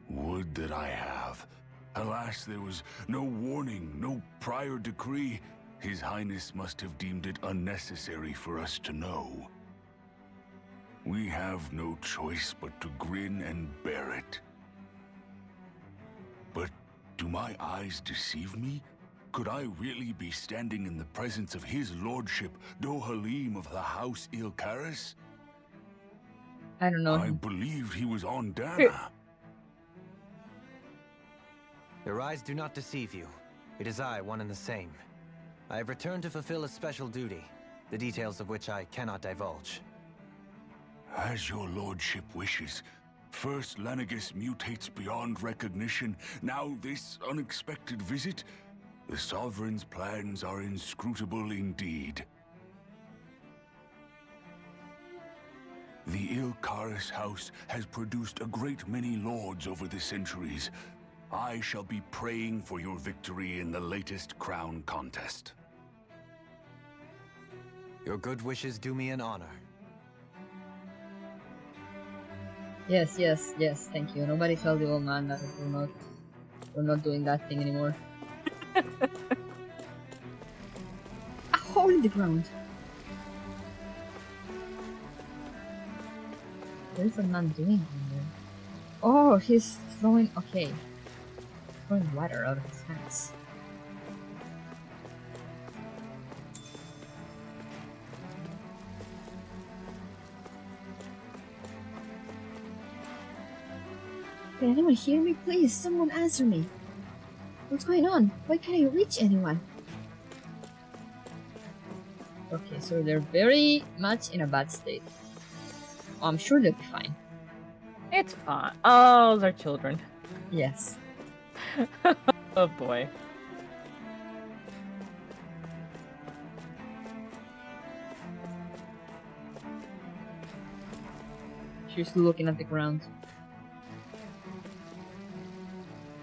Would that I have. Alas, there was no warning, no prior decree. His Highness must have deemed it unnecessary for us to know. We have no choice but to grin and bear it. But do my eyes deceive me? Could I really be standing in the presence of his lordship, Dohalim of the House Ilkaris? I don't know. I believed he was on Dana. Your eyes do not deceive you. It is I, one and the same. I have returned to fulfill a special duty, the details of which I cannot divulge. As your lordship wishes. First Lenegis mutates beyond recognition, now this unexpected visit. The Sovereign's plans are inscrutable indeed. The Ilkaris house has produced a great many lords over the centuries. I shall be praying for your victory in the latest crown contest. Your good wishes do me an honor. Yes, yes, yes, thank you. Nobody tell the old man that we're not doing that thing anymore. A hole in the ground. What is a man doing in there? Oh, he's throwing. Okay, throwing water out of his hands. Can anyone hear me? Please, someone answer me. What's going on? Why can't I reach anyone? Okay, so they're very much in a bad state. Oh, I'm sure they'll be fine. It's fine. Oh, they're children. Yes. Oh boy. She's looking at the ground.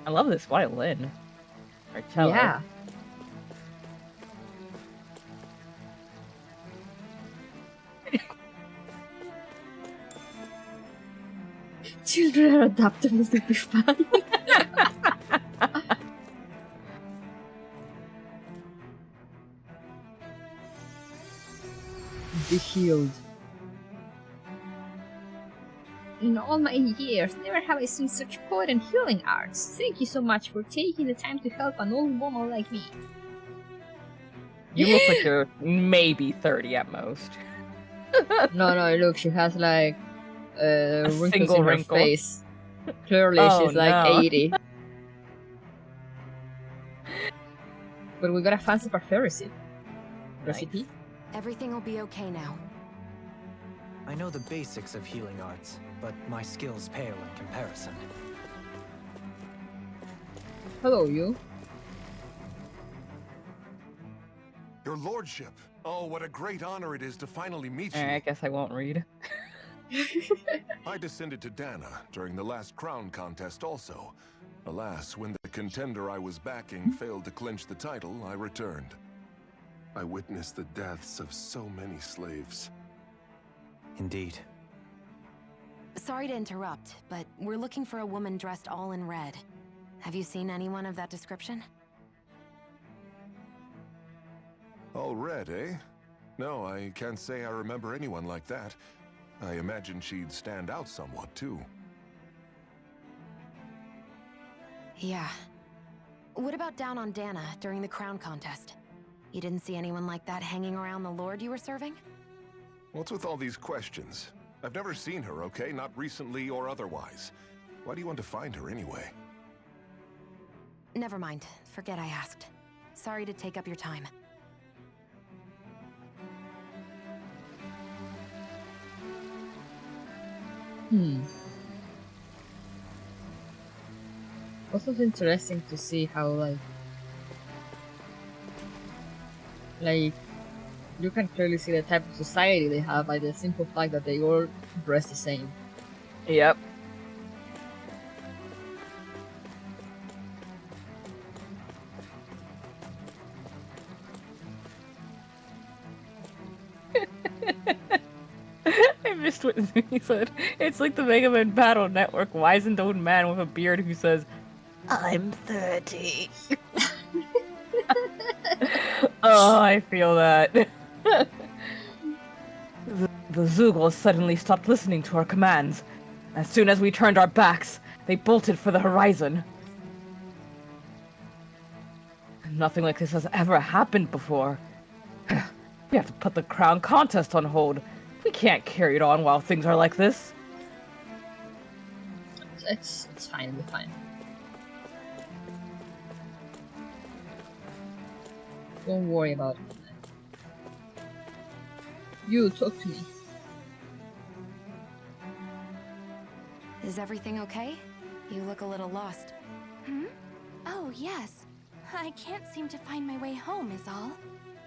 I love this violin. Or cello. Yeah. Children are adaptable to be fine. Be healed. In all my years, never have I seen such potent healing arts. Thank you so much for taking the time to help an old woman like me. You look like you're maybe 30 at most. No, look, she has like wrinkles single in her wrinkle. face. Clearly, Oh, she's like no. 80. But we got a fancy parfait recipe. Recipe? Everything will be okay now. I know the basics of healing arts, but my skills pale in comparison. Hello, you. Your lordship. Oh, what a great honor it is to finally meet you. I guess I won't read. I descended to Dana during the last crown contest also. Alas, when the contender I was backing failed to clinch the title, I returned. I witnessed the deaths of so many slaves. Indeed. Sorry to interrupt, but we're looking for a woman dressed all in red. Have you seen anyone of that description? All red, eh? No, I can't say I remember anyone like that. I imagine she'd stand out somewhat, too. Yeah. What about down on Dana during the crown contest? You didn't see anyone like that hanging around the lord you were serving? What's with all these questions? I've never seen her, okay? Not recently or otherwise. Why do you want to find her anyway? Never mind. Forget I asked. Sorry to take up your time. Also interesting to see how like you can clearly see the type of society they have by the simple fact that they all dress the same. Yep. I missed what Zuni said. It's like the Mega Man Battle Network wizened old man with a beard who says, "I'm 30." Oh, I feel that. The Zoogles suddenly stopped listening to our commands. As soon as we turned our backs, they bolted for the horizon. Nothing like this has ever happened before. We have to put the crown contest on hold. We can't carry it on while things are like this. It's fine, it'll be fine. Don't worry about it. You talk to me. Is everything okay? You look a little lost. Hmm? Oh, yes. I can't seem to find my way home, is all.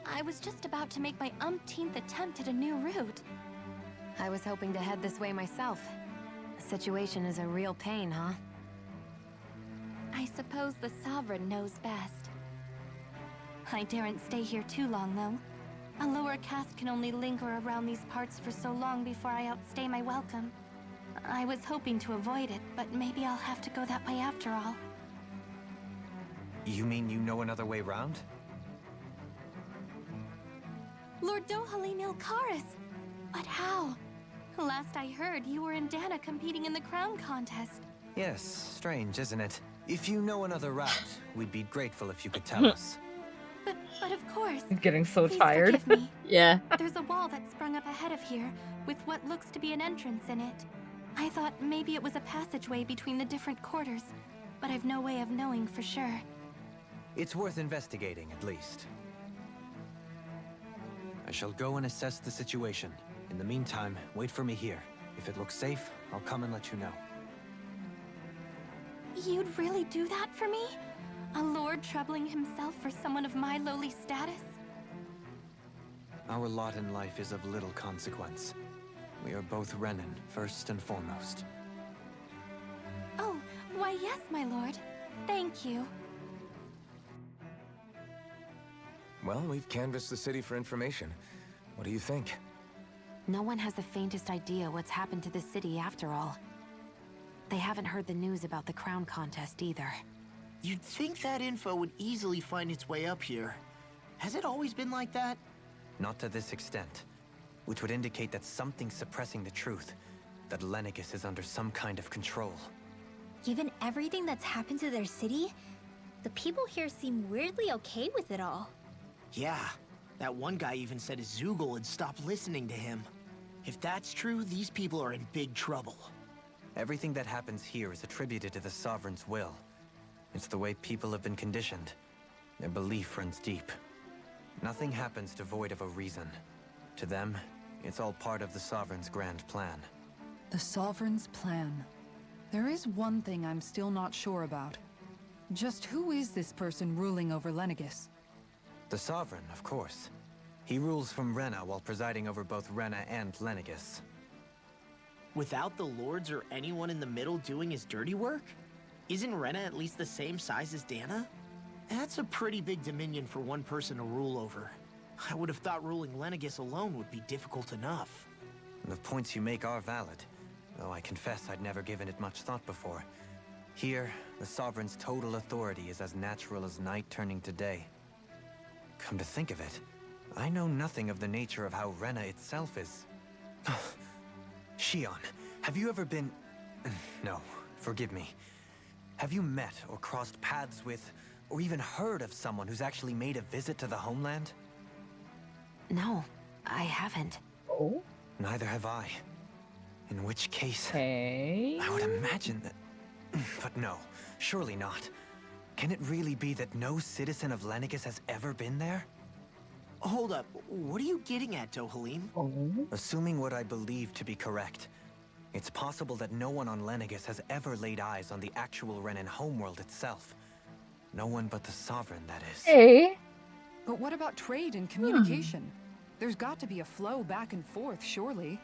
I was just about to make my umpteenth attempt at a new route. I was hoping to head this way myself. The situation is a real pain, huh? I suppose the Sovereign knows best. I daren't stay here too long, though. A lower caste can only linger around these parts for so long before I outstay my welcome. I was hoping to avoid it, but maybe I'll have to go that way after all. You mean you know another way round? Lord Dohalim Ilkaris! But how? Last I heard, you were in Dana competing in the crown contest. Yes, strange, isn't it? If you know another route, we'd be grateful if you could tell us. But of course. I'm getting so Please tired. forgive me. Yeah. There's a wall that sprung up ahead of here, with what looks to be an entrance in it. I thought maybe it was a passageway between the different quarters, but I've no way of knowing for sure. It's worth investigating, at least. I shall go and assess the situation. In the meantime, wait for me here. If it looks safe, I'll come and let you know. You'd really do that for me? A lord troubling himself for someone of my lowly status? Our lot in life is of little consequence. We are both Renin, first and foremost. Oh, why yes, my lord. Thank you. Well, we've canvassed the city for information. What do you think? No one has the faintest idea what's happened to the city after all. They haven't heard the news about the crown contest either. You'd think that info would easily find its way up here. Has it always been like that? Not to this extent, which would indicate that something's suppressing the truth, that Lenegis is under some kind of control. Given everything that's happened to their city, the people here seem weirdly okay with it all. Yeah, that one guy even said his Zoogle had stopped listening to him. If that's true, these people are in big trouble. Everything that happens here is attributed to the Sovereign's will. It's the way people have been conditioned. Their belief runs deep. Nothing happens devoid of a reason. To them, it's all part of the Sovereign's grand plan. The Sovereign's plan. There is one thing I'm still not sure about. Just who is this person ruling over Lenegis? The Sovereign, of course. He rules from Rena while presiding over both Rena and Lenegis. Without the lords or anyone in the middle doing his dirty work? Isn't Rena at least the same size as Dana? That's a pretty big dominion for one person to rule over. I would have thought ruling Lenegis alone would be difficult enough. The points you make are valid, though I confess I'd never given it much thought before. Here, the Sovereign's total authority is as natural as night turning to day. Come to think of it, I know nothing of the nature of how Rena itself is. Shion, have you ever been... No, forgive me. Have you met or crossed paths with, or even heard of someone who's actually made a visit to the homeland? No, I haven't. Oh? Neither have I. In which case... Okay. I would imagine that... But no, surely not. Can it really be that no citizen of Lenegis has ever been there? Hold up, what are you getting at, Dohalim? Oh? Assuming what I believe to be correct, it's possible that no one on Lenegis has ever laid eyes on the actual Renan homeworld itself. No one but the Sovereign, that is. Hey. But what about trade and communication? There's got to be a flow back and forth, surely.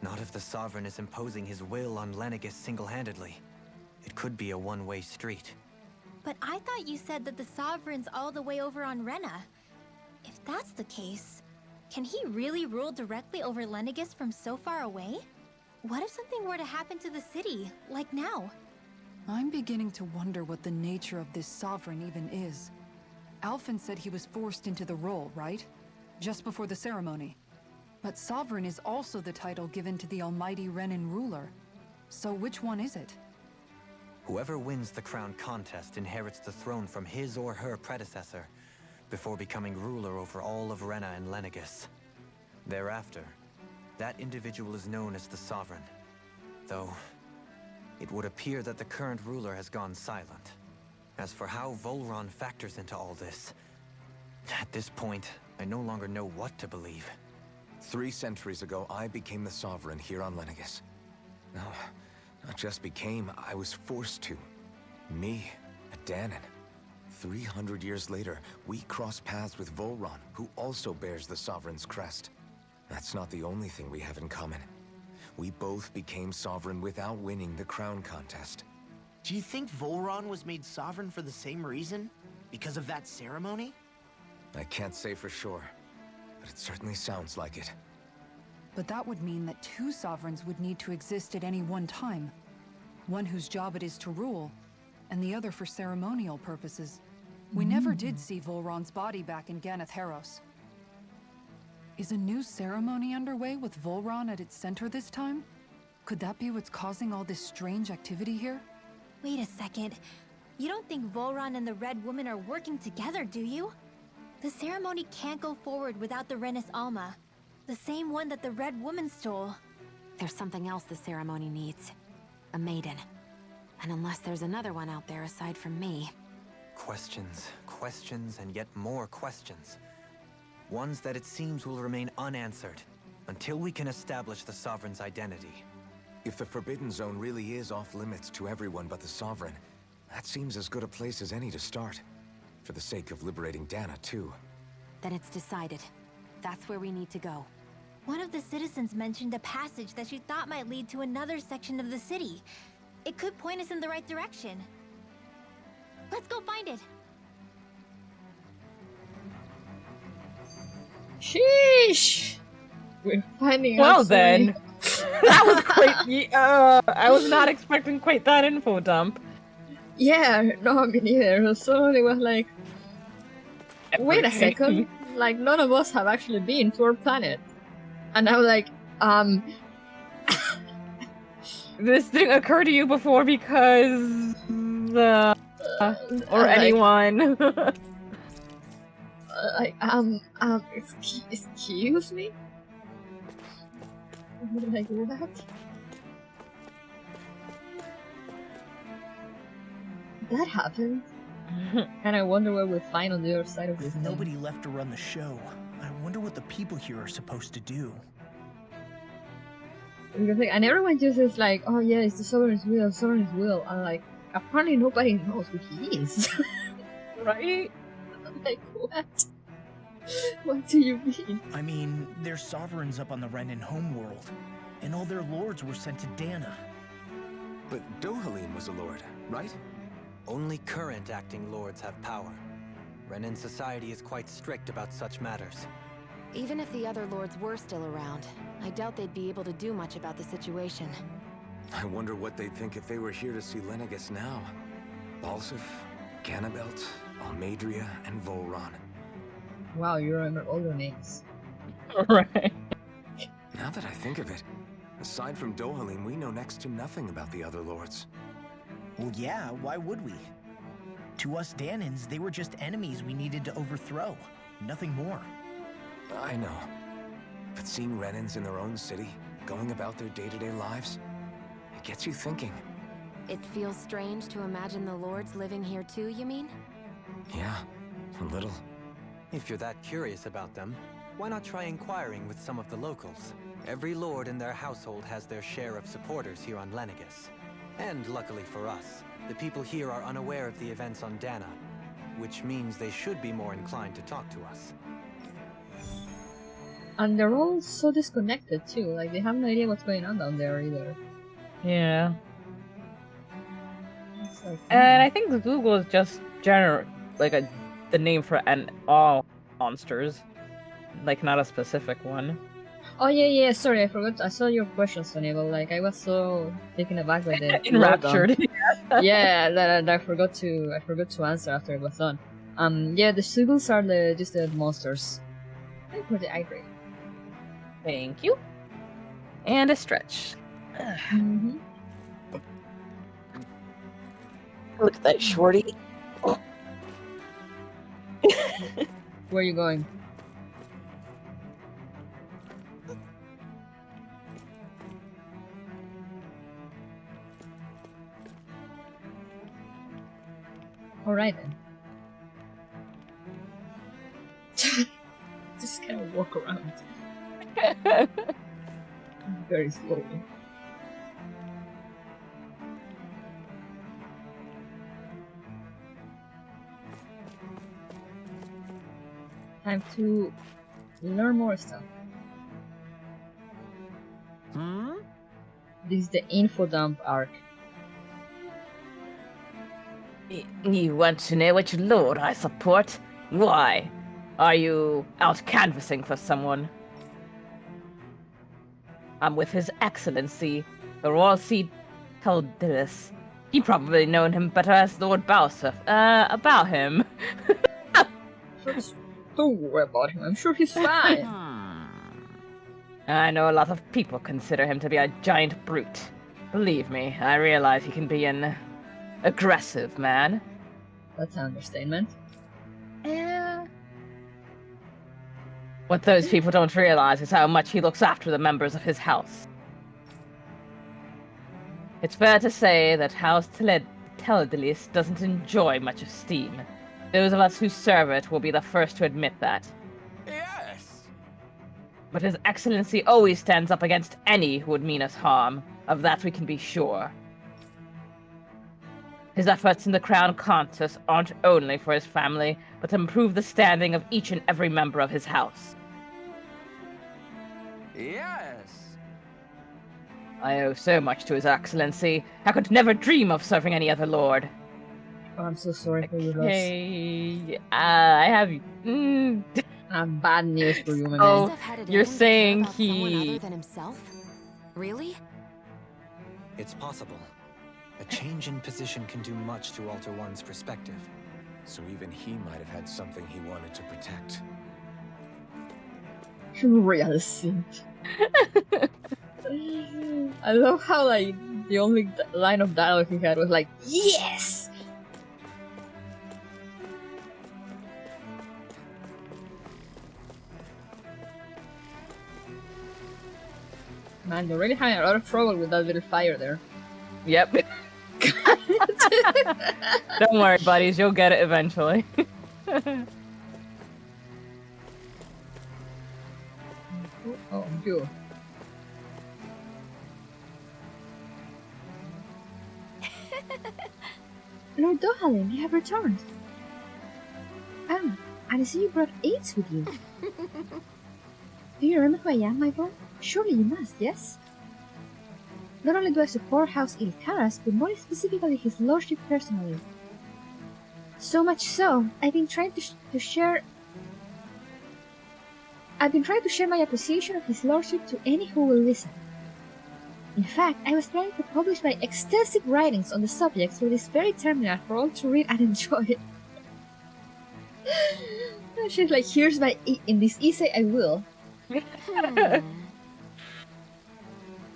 Not if the Sovereign is imposing his will on Lenegis single-handedly. It could be a one-way street. But I thought you said that the Sovereign's all the way over on Rena. If that's the case, can he really rule directly over Lenegis from so far away? What if something were to happen to the city, like now? I'm beginning to wonder what the nature of this Sovereign even is. Alphen said he was forced into the role, right? Just before the ceremony. But Sovereign is also the title given to the almighty Renan ruler. So which one is it? Whoever wins the crown contest inherits the throne from his or her predecessor, before becoming ruler over all of Rena and Lenegis. Thereafter, that individual is known as the Sovereign. Though, it would appear that the current ruler has gone silent. As for how Volron factors into all this, at this point, I no longer know what to believe. 3 centuries ago, I became the Sovereign here on Lenegis. No, not just became, I was forced to. Me, a Danon. 300 years later, we cross paths with Volron, who also bears the Sovereign's crest. That's not the only thing we have in common. We both became Sovereign without winning the crown contest. Do you think Volron was made Sovereign for the same reason? Because of that ceremony? I can't say for sure, but it certainly sounds like it. But that would mean that 2 Sovereigns would need to exist at any one time. One whose job it is to rule, and the other for ceremonial purposes. We never did see Volron's body back in Ganeth Heros. Is a new ceremony underway with Volron at its center this time? Could that be what's causing all this strange activity here? Wait a second. You don't think Volron and the Red Woman are working together, do you? The ceremony can't go forward without the Renis Alma. The same one that the Red Woman stole. There's something else the ceremony needs. A maiden. And unless there's another one out there aside from me... Questions, questions, and yet more questions. Ones that it seems will remain unanswered, until we can establish the Sovereign's identity. If the Forbidden Zone really is off-limits to everyone but the Sovereign, that seems as good a place as any to start. For the sake of liberating Dana, too. Then it's decided. That's where we need to go. One of the citizens mentioned a passage that she thought might lead to another section of the city. It could point us in the right direction. Let's go find it! Sheesh! We're finding out. Well then, that was quite. I was not expecting quite that info dump. Yeah, no, me neither. So it was like, wait a second. Like, none of us have actually been to our planet. And I was like, This didn't occur to you before because... or like, anyone. excuse me? Like, what? That happened? And I wonder what we'll find on the other side of this With thing. nobody left to run the show, I wonder what the people here are supposed to do. And everyone just is like, oh yeah, it's the Sovereign's will, Sovereign's will. And like, apparently nobody knows who he is. Right? I'm like, what? What do you mean? I mean, there's sovereigns up on the Renan homeworld, and all their lords were sent to Dana. But Dohalim was a lord, right? Only current acting lords have power. Renan society is quite strict about such matters. Even if the other lords were still around, I doubt they'd be able to do much about the situation. I wonder what they'd think if they were here to see Lenegis now. Balsif, Cannabelt, Almadria, and Volron. Wow, you remember all their names. Right. Now that I think of it, aside from Dohalim, we know next to nothing about the other lords. Well, yeah, why would we? To us Danans, they were just enemies we needed to overthrow. Nothing more. I know. But seeing Renans in their own city, going about their day-to-day lives, it gets you thinking. It feels strange to imagine the lords living here too, you mean? Yeah, a little. If you're that curious about them, why not try inquiring with some of the locals? Every lord in their household has their share of supporters here on Lenegis. And luckily for us, the people here are unaware of the events on Dana, which means they should be more inclined to talk to us. And they're all so disconnected too, like they have no idea what's going on down there either. Yeah. It's like, And I think Google is just the name for all monsters, like not a specific one. oh yeah, sorry, I forgot. I saw your question, Sonny, but like I was so taken aback by the Enraptured. yeah, that I forgot to answer after it was done. Yeah, the Sugals are just the monsters. I'm pretty angry. Thank you. And a stretch. Mm-hmm. Look at that shorty. Where are you going? Alright then. Just kind of walk around. Very slowly. Time to learn more stuff. This is the info dump arc. You want to know which lord I support? Why? Are you out canvassing for someone? I'm with His Excellency, the Royal Seat Teldilis. You probably known him better as Lord Balsif. About him. Don't worry about him, I'm sure he's fine. I know a lot of people consider him to be a giant brute. Believe me, I realize he can be an aggressive man. That's an understatement. What those people don't realize is how much he looks after the members of his house. It's fair to say that House Teldilis doesn't enjoy much esteem. Those of us who serve it will be the first to admit that. Yes! But His Excellency always stands up against any who would mean us harm. Of that we can be sure. His efforts in the Crown Contest aren't only for his family, but to improve the standing of each and every member of his house. Yes! I owe so much to His Excellency. I could never dream of serving any other lord. Oh, I'm so sorry for your loss. Hey, I have... I have bad news for you, my Oh, man. you're saying Someone other he... than himself? Really? It's possible. A change in position can do much to alter one's perspective. So even he might have had something he wanted to protect. Real simp. I love how, like, the only line of dialogue he had was like, yes! Man, you're really having a lot of trouble with that little fire there. Yep. Don't worry, buddies. You'll get it eventually. Oh, you. Lord Dohalim, you have returned. Oh, and I see you brought aids with you. Do you remember who I am, my boy? Surely you must, yes? Not only do I support House Ilkaras, but more specifically his lordship personally. So much so, I've been trying to share my appreciation of his lordship to any who will listen. In fact, I was planning to publish my extensive writings on the subject through this very terminal for all to read and enjoy. She's like, here's my in this essay I will.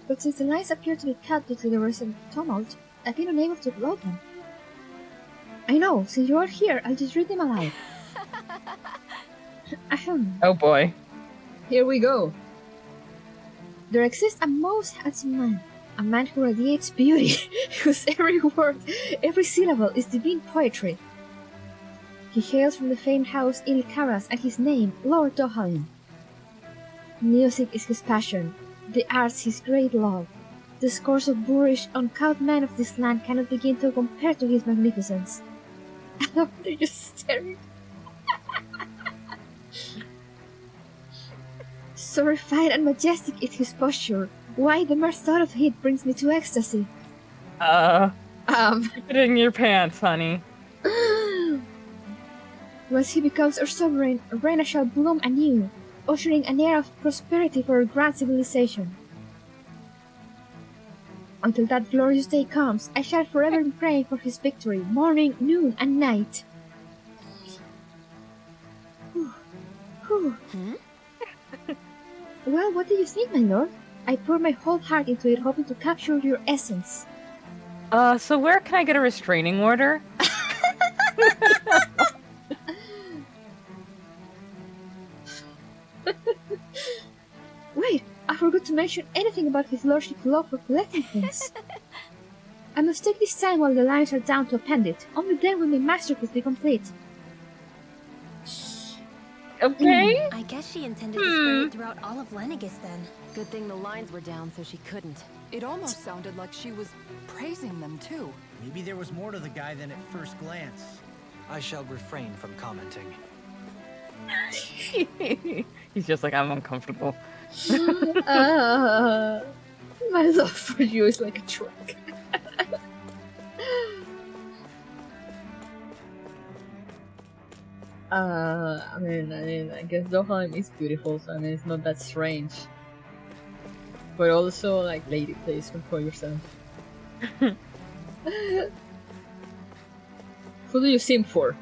But since the lines appear to be cut due to the recent tumult, I've been unable to upload them. I know, since you are here, I'll just read them aloud. Ahem. Oh boy. Here we go. There exists a most handsome a man who radiates beauty, whose every word, every syllable is divine poetry. He hails from the famed house Il-Karas and his name, Lord Dohalim. Music is his passion, the arts his great love. The scores of boorish, uncouth men of this land cannot begin to compare to his magnificence. And they're just staring. So refined and majestic is his posture. Why, the mere thought of it brings me to ecstasy. Keep it in your pants, honey. Once he becomes our sovereign, Rena shall bloom anew, ushering an era of prosperity for our grand civilization. Until that glorious day comes, I shall forever be praying for his victory, morning, noon, and night. Well, what do you think, my lord? I poured my whole heart into it, hoping to capture your essence. So where can I get a restraining order? Wait, I forgot to mention anything about his lordship's love for collecting things. I must take this time while the lines are down to append it. Only then will my masterpiece be complete. Okay. I guess she intended to spray it throughout all of Lenegis then. Good thing the lines were down so she couldn't. It almost sounded like she was praising them too. Maybe there was more to the guy than at first glance. I shall refrain from commenting. He's just like, I'm uncomfortable. My love for you is like a truck. I mean, I guess Dohalim is beautiful, so I mean, it's not that strange. But also, like, lady, please control yourself. Who do you simp for?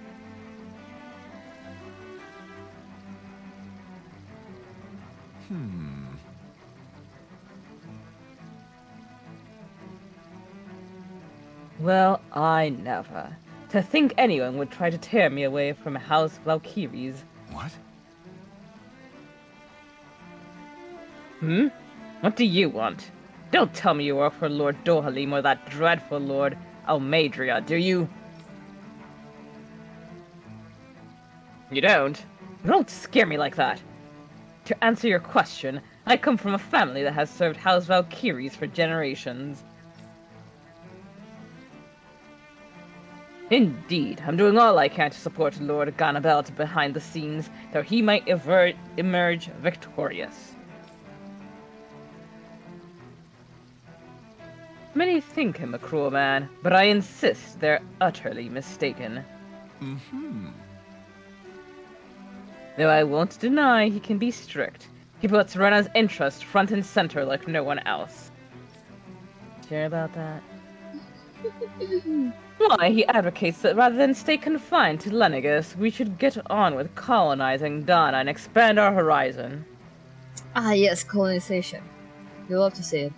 Well, I never. To think anyone would try to tear me away from House Valkyries. What? What do you want? Don't tell me you work for Lord Dohalim or that dreadful Lord Almaidria, do you? You don't? Don't scare me like that. To answer your question, I come from a family that has served House Valkyries for generations. Indeed, I'm doing all I can to support Lord Ganabelt behind the scenes, though he might emerge victorious. Many think him a cruel man, but I insist they're utterly mistaken. Though I won't deny he can be strict. He puts Rena's interest front and center like no one else. Sure about that? Why, he advocates that rather than stay confined to Lenegis, we should get on with colonizing Dana and expand our horizon. Ah yes, colonization. You love to say it.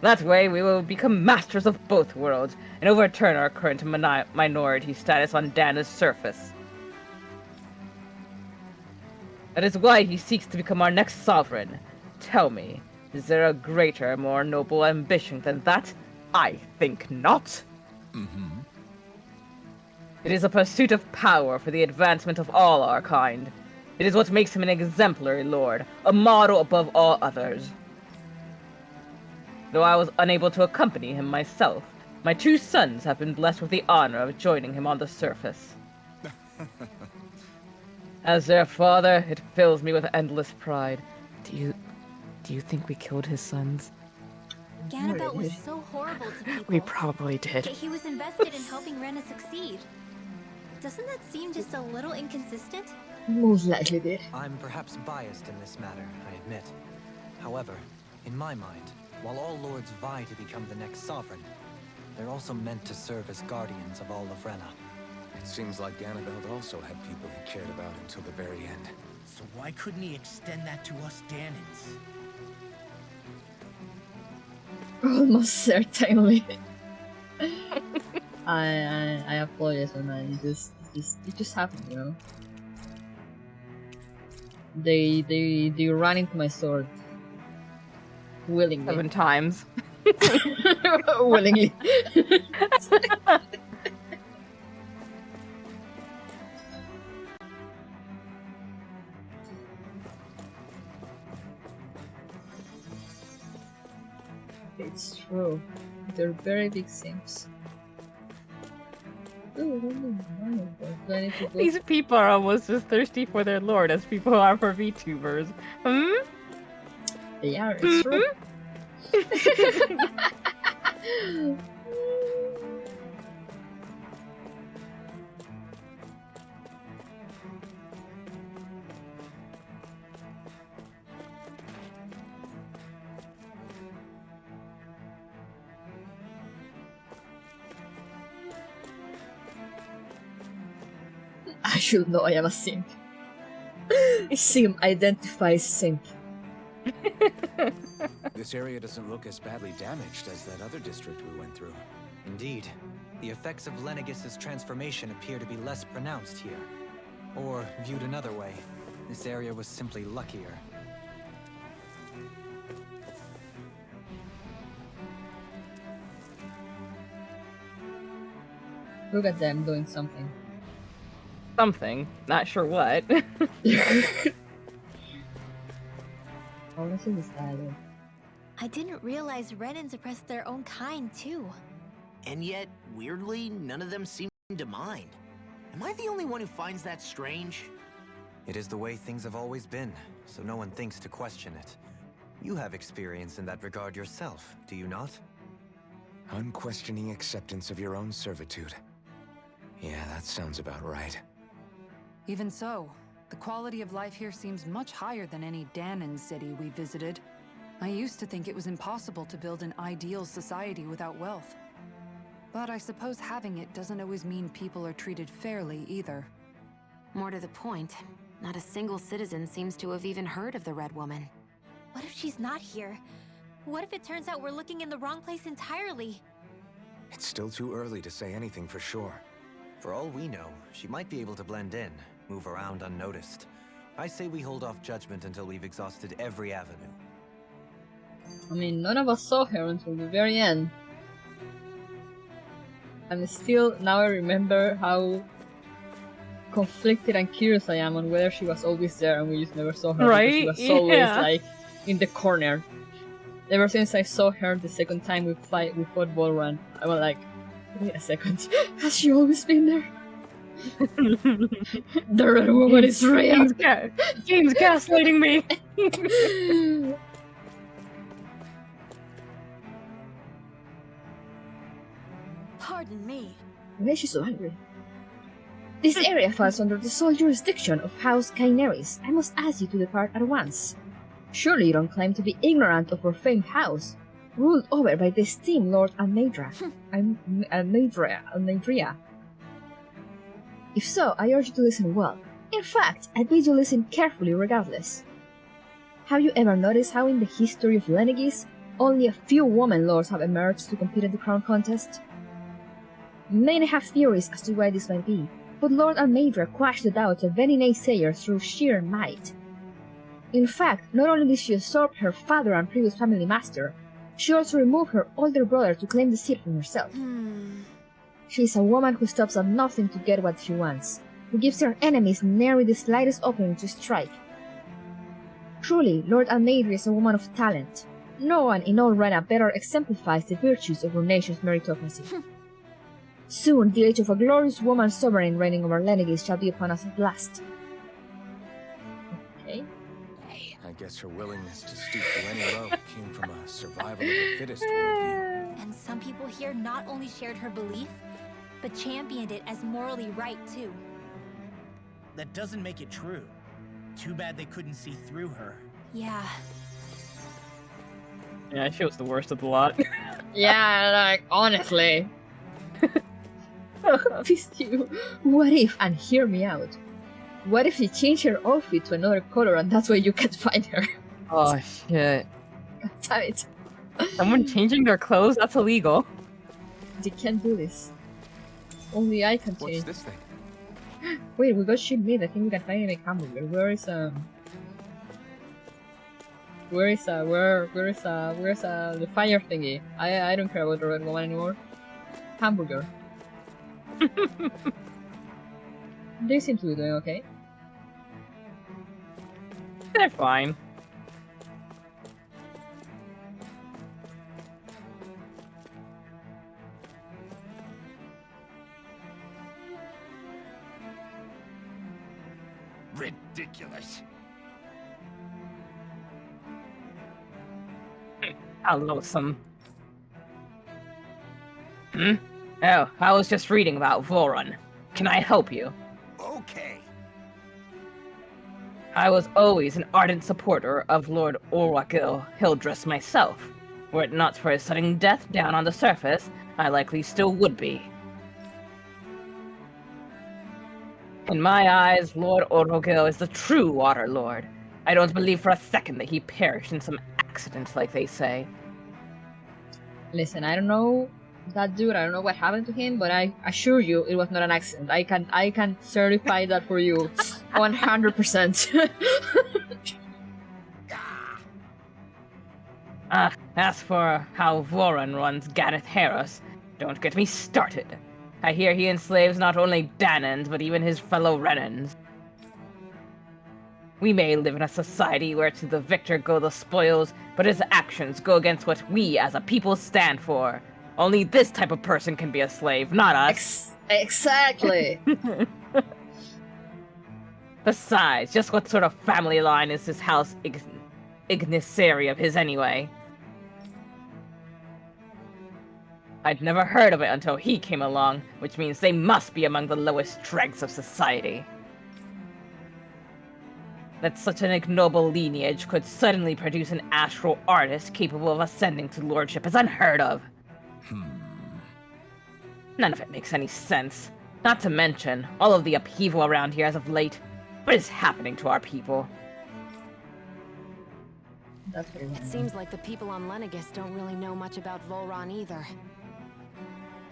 That way we will become masters of both worlds and overturn our current minority status on Dana's surface. That is why he seeks to become our next sovereign. Tell me, is there a greater, more noble ambition than that? I think not. It is a pursuit of power for the advancement of all our kind. It is what makes him an exemplary lord, a model above all others. Though I was unable to accompany him myself, my two sons have been blessed with the honor of joining him on the surface. As their father, it fills me with endless pride. Do you think we killed his sons? Ganabelt was so horrible to people. We probably did. Yet he was invested in helping Rena succeed. Doesn't that seem just a little inconsistent? Most likely did. I'm perhaps biased in this matter, I admit. However, In my mind, while all lords vie to become the next sovereign, they're also meant to serve as guardians of all of Rena. It seems like Ganabelt also had people he cared about until the very end. So why couldn't he extend that to us Danans? Almost certainly. I apologize, man. It just happened, you know. They ran into my sword willingly. 7 times. Willingly. It's true. They're very big simps. These people are almost as thirsty for their lord as people are for VTubers. Hmm? They are, it's true. I should know I am a simp. Simp identifies simp. This area doesn't look as badly damaged as that other district we went through. Indeed. The effects of Lenegis' transformation appear to be less pronounced here. Or, viewed another way, this area was simply luckier. Look at them doing something. Something. Not sure what. Honestly, this dialogue. I didn't realize Renans oppressed their own kind, too. And yet, weirdly, none of them seem to mind. Am I the only one who finds that strange? It is the way things have always been, so no one thinks to question it. You have experience in that regard yourself, do you not? Unquestioning acceptance of your own servitude. Yeah, that sounds about right. Even so, the quality of life here seems much higher than any Danon city we visited. I used to think it was impossible to build an ideal society without wealth. But I suppose having it doesn't always mean people are treated fairly either. More to the point, not a single citizen seems to have even heard of the Red Woman. What if she's not here? What if it turns out we're looking in the wrong place entirely? It's still too early to say anything for sure. For all we know, she might be able to blend in, move around unnoticed. I say we hold off judgment until we've exhausted every avenue. I mean, none of us saw her until the very end. And still, now I remember how conflicted and curious I am on whether she was always there and we just never saw her. Right? Because she was always, like, in the corner. Ever since I saw her the second time we fought Bull Run, I was like, wait a second, has she always been there? The Red Woman is real! James gaslighting me! Pardon me. Why is she so angry? This area falls under the sole jurisdiction of House Kaineris. I must ask you to depart at once. Surely you don't claim to be ignorant of our famed house, ruled over by the esteemed Lord Almeidra. Almeidria. If so, I urge you to listen well. In fact, I bid you listen carefully regardless. Have you ever noticed how in the history of Lenegis, only a few woman lords have emerged to compete in the crown contest? Many have theories as to why this might be, but Lord Almeidra quashed the doubts of any naysayer through sheer might. In fact, not only did she usurp her father and previous family master, she also removed her older brother to claim the seat for herself. She is a woman who stops at nothing to get what she wants, who gives her enemies nary the slightest opening to strike. Truly, Lord Almeidra is a woman of talent. No one in all Rena better exemplifies the virtues of our nation's meritocracy. Soon, the age of a glorious woman sovereign reigning over Lenegis shall be upon us at last. Okay. I guess her willingness to stoop to any low came from a survival of the fittest worldview. And some people here not only shared her belief, but championed it as morally right, too. That doesn't make it true. Too bad they couldn't see through her. Yeah. Yeah, she was the worst of the lot. Yeah, like, honestly. These two. What if, and hear me out, what if she changed her outfit to another color and that's why you can't find her? Oh shit. God damn it. Someone changing their clothes? That's illegal. You can't do this. Only I can What's change. this thing? Wait, we got shit made. I think we can finally make hamburger. Where's the fire thingy? I don't care about the red one anymore. Hamburger. They seem to be doing okay. They're fine. Ridiculous. How loathsome. Hmm? Oh, I was just reading about Voron. Can I help you? Okay. I was always an ardent supporter of Lord Orwakil Hildress myself. Were it not for his sudden death down on the surface, I likely still would be. In my eyes, Lord Orwakil is the true Water Lord. I don't believe for a second that he perished in some accident like they say. Listen, I don't know that dude. I don't know what happened to him, but I assure you, it was not an accident. I can certify that for you, 100%. As for how Voron runs Gareth Harris, don't get me started. I hear he enslaves not only Danans, but even his fellow Renans. We may live in a society where to the victor go the spoils, but his actions go against what we as a people stand for. Only this type of person can be a slave, not us. Exactly. Besides, just what sort of family line is this house Ignissary of his anyway? I'd never heard of it until he came along, which means they must be among the lowest dregs of society. That such an ignoble lineage could suddenly produce an astral artist capable of ascending to lordship is unheard of. None of it makes any sense. Not to mention, all of the upheaval around here as of late. What is happening to our people? That's very It seems like the people on Lenegis don't really know much about Volron either.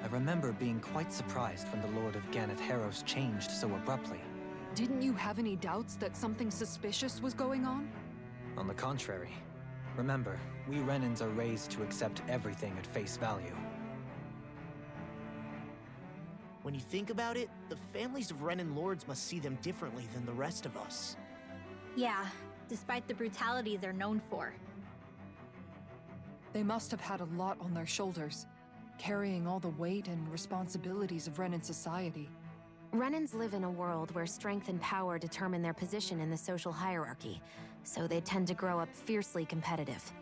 I remember being quite surprised when the Lord of Ganeth Harros changed so abruptly. Didn't you have any doubts that something suspicious was going on? On the contrary. Remember, we Renans are raised to accept everything at face value. When you think about it, the families of Renan lords must see them differently than the rest of us. Yeah, despite the brutality they're known for. They must have had a lot on their shoulders, carrying all the weight and responsibilities of Renan society. Renans live in a world where strength and power determine their position in the social hierarchy, so they tend to grow up fiercely competitive.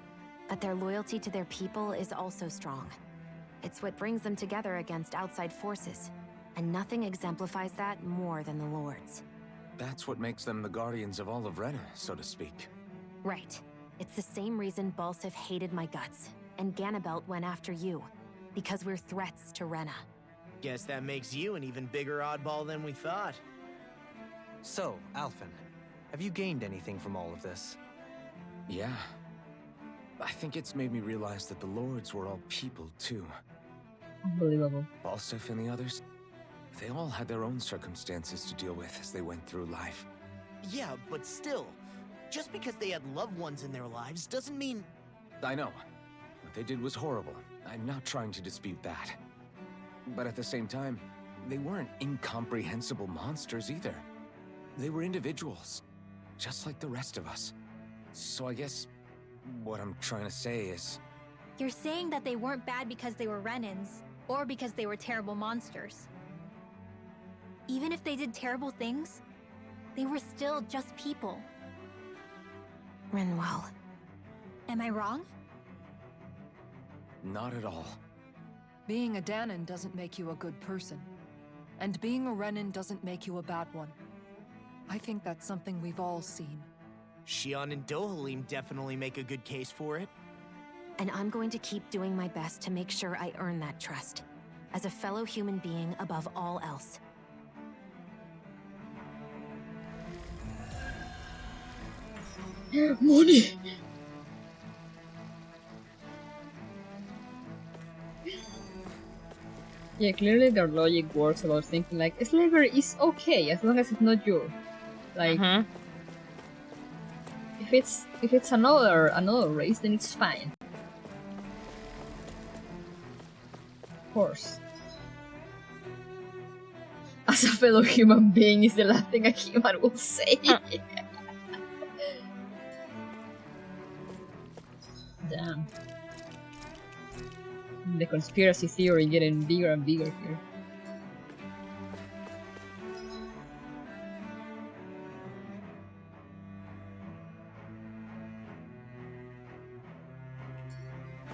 But their loyalty to their people is also strong. It's what brings them together against outside forces, and nothing exemplifies that more than the Lords. That's what makes them the guardians of all of Rena, so to speak. Right. It's the same reason Balsif hated my guts, and Ganabelt went after you. Because we're threats to Rena. Guess that makes you an even bigger oddball than we thought. So, Alphen, have you gained anything from all of this? Yeah. I think it's made me realize that the Lords were all people, too. unbelievable. Balsif and the others, they all had their own circumstances to deal with as they went through life. Yeah, but still, just because they had loved ones in their lives doesn't mean... I know. What they did was horrible. I'm not trying to dispute that. But at the same time, they weren't incomprehensible monsters either. They were individuals, just like the rest of us. So I guess what I'm trying to say is... You're saying that they weren't bad because they were Renans, or because they were terrible monsters. Even if they did terrible things, they were still just people. Rinwell. Am I wrong? Not at all. Being a Danan doesn't make you a good person. And being a Renan doesn't make you a bad one. I think that's something we've all seen. Shion and Dohalim definitely make a good case for it. And I'm going to keep doing my best to make sure I earn that trust. As a fellow human being above all else. Money! Yeah, clearly their logic works about thinking like slavery is okay as long as it's not you. Like if it's another race, then it's fine. Of course. As a fellow human being is the last thing a human will say. Damn. The conspiracy theory getting bigger and bigger here.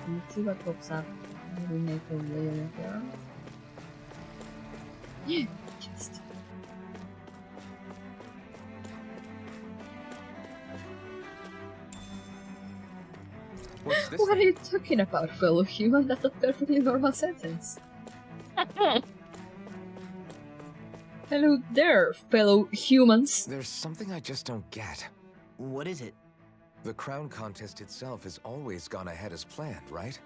Let's see what pops up. Maybe make a layer there. Yeah, just. What's this? What are you talking about, fellow human? That's a perfectly normal sentence. Hello there, fellow humans. There's something I just don't get. What is it? The crown contest itself has always gone ahead as planned, right?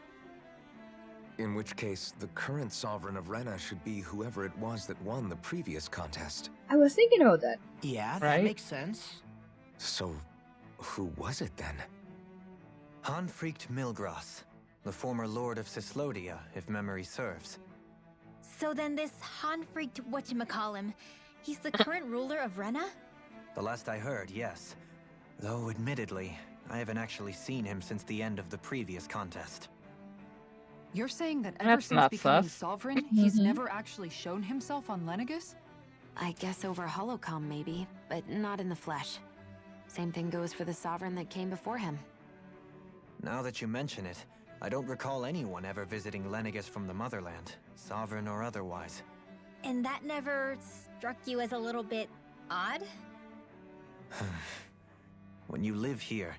In which case, the current sovereign of Rena should be whoever it was that won the previous contest. I was thinking about that. Yeah, that Right? makes sense. So, who was it then? Hanfried Milgras, the former lord of Cislodia, if memory serves. So then this Hanfried whatchamacallem, he's the current ruler of Rena? The last I heard, yes. Though, admittedly, I haven't actually seen him since the end of the previous contest. You're saying that ever That's since not becoming sus. sovereign, he's never actually shown himself on Lenegus? I guess over holocom maybe, but not in the flesh. Same thing goes for the sovereign that came before him. Now that you mention it, I don't recall anyone ever visiting Lenegus from the motherland, sovereign or otherwise. And that never struck you as a little bit odd? When you live here,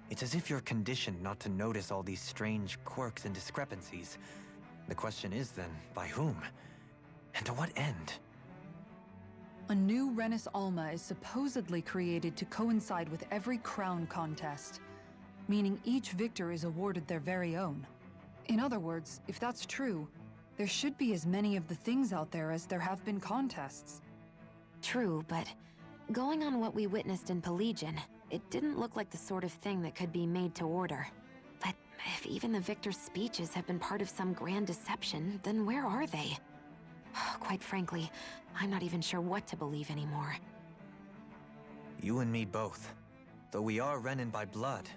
it's as if you're conditioned not to notice all these strange quirks and discrepancies. The question is then, by whom? And to what end? A new Renis Alma is supposedly created to coincide with every crown contest, meaning each victor is awarded their very own. In other words, if that's true, there should be as many of the things out there as there have been contests. True, but going on what we witnessed in Pelagian, it didn't look like the sort of thing that could be made to order. But if even the victor's speeches have been part of some grand deception, then where are they? Quite frankly, I'm not even sure what to believe anymore. You and me both. Though we are Renin by blood,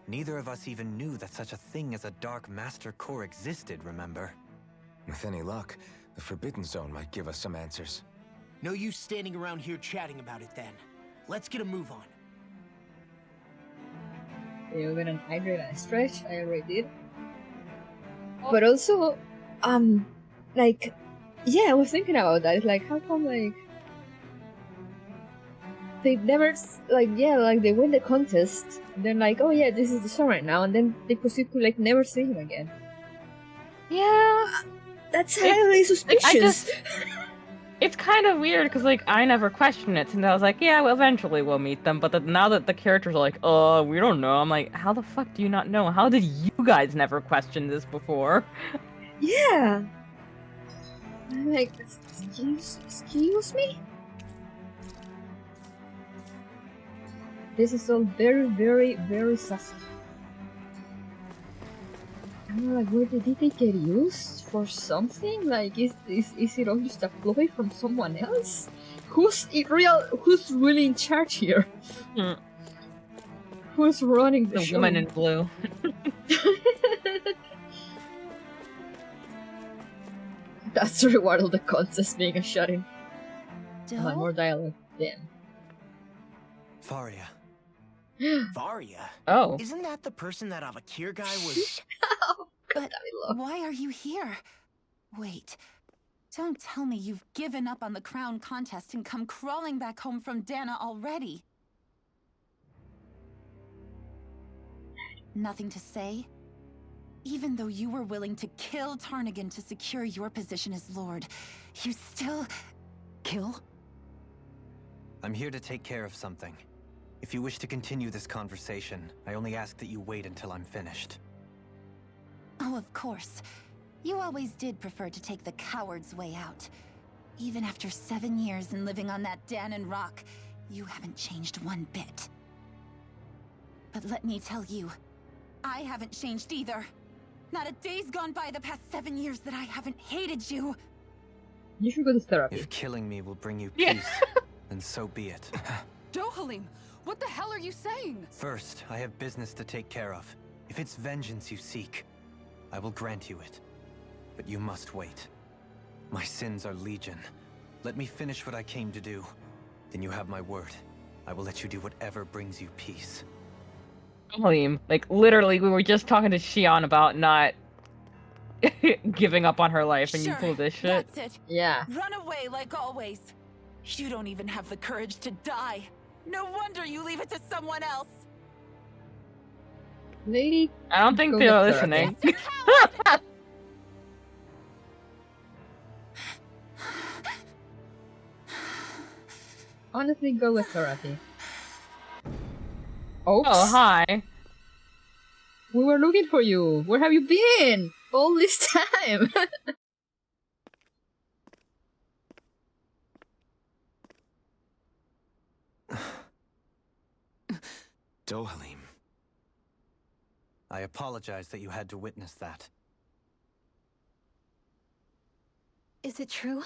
neither of us even knew that such a thing as a Dark Master Core existed, remember? With any luck, the Forbidden Zone might give us some answers. No use standing around here chatting about it then. Let's get a move on. You get an hydrate and a stretch, I already did. But also, like, yeah, I was thinking about that. It's like, how come, like, they never, like, yeah, like, they win the contest, and then, like, oh yeah, this is the song right now, and then they proceed to, like, never see him again. Yeah. That's highly suspicious. It's kind of weird because, like, I never questioned it, and I was like, yeah, well, eventually we'll meet them. But now that the characters are like, oh, we don't know, I'm like, how the fuck do you not know? How did you guys never question this before? Yeah. I'm like, excuse me? This is all very, very, very sussy. I'm like, where did they get used for something? Like, is it all just a ploy from someone else? Who's really in charge here? Who's running the show? Woman in blue. That's the reward of the contest, being a shut-in. Dill? More dialogue. Damn. Faria. Varia? Oh. Isn't that the person that Avakir guy was... But why are you here? Wait. Don't tell me you've given up on the crown contest and come crawling back home from Dana already. Nothing to say? Even though you were willing to kill Tarnigan to secure your position as Lord, you still... Kill? I'm here to take care of something. If you wish to continue this conversation, I only ask that you wait until I'm finished. Oh, of course. You always did prefer to take the coward's way out. Even after 7 years and living on that Danon rock, you haven't changed one bit. But let me tell you, I haven't changed either. Not a day's gone by the past 7 years that I haven't hated you. You should go to therapy. If killing me will bring you peace, then so be it. Dohalim, what the hell are you saying? First, I have business to take care of. If it's vengeance you seek, I will grant you it. But you must wait. My sins are legion. Let me finish what I came to do. Then you have my word. I will let you do whatever brings you peace. Like, literally, we were just talking to Xion about not giving up on her life, and you pulled this shit. That's it. Yeah. Run away like always. You don't even have the courage to die. No wonder you leave it to someone else. Lady, I don't think they're listening. Honestly, go with therapy. Oops. Oh, hi. We were looking for you. Where have you been? All this time. Dohalim. I apologize that you had to witness that. Is it true?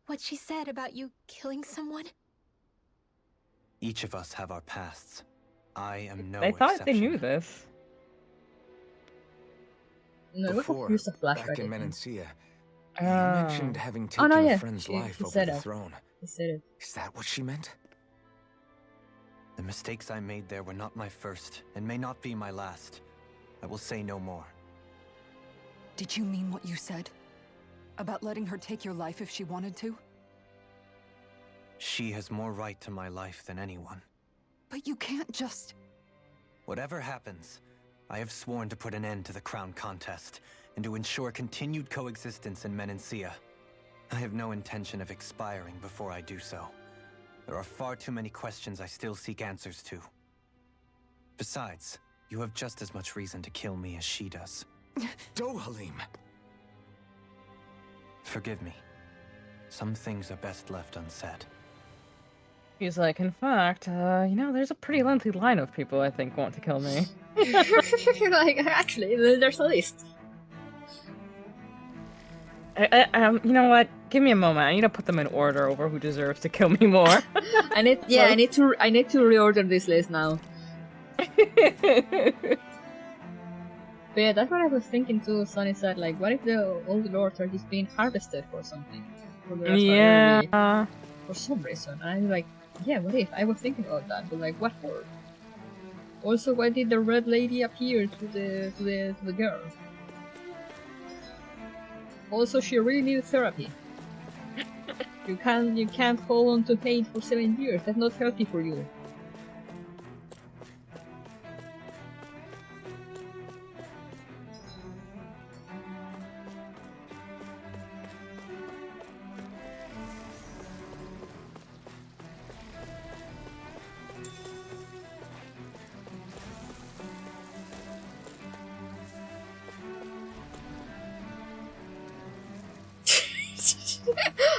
What she said about you killing someone? Each of us have our pasts. I am no I thought exception. they knew this. No, it was Before, just a flashback. back in I think. Menancia, you mentioned having Oh, taken no, yeah. a friend's life She over said the it. throne. He said it. Is that what she meant? The mistakes I made there were not my first, and may not be my last. I will say no more. Did you mean what you said? About letting her take your life if she wanted to? She has more right to my life than anyone. But you can't just... Whatever happens, I have sworn to put an end to the crown contest, and to ensure continued coexistence in Menancia. I have no intention of expiring before I do so. There are far too many questions I still seek answers to. Besides, you have just as much reason to kill me as she does. Dohalim! Forgive me. Some things are best left unsaid. He's like, in fact, you know, there's a pretty lengthy line of people I think want to kill me. Like, actually, there's a list. You know what? Give me a moment. I need to put them in order over who deserves to kill me more. I need to reorder this list now. But yeah, that's what I was thinking too. Sonny said, like, what if the old lords are just being harvested for something? For the rest of Yeah. for some reason. And I'm like, yeah, what if? I was thinking about that, but like, what for? Also, why did the red lady appear to the girl? Also, she really needs therapy. You can't hold on to hate for 7 years. That's not healthy for you.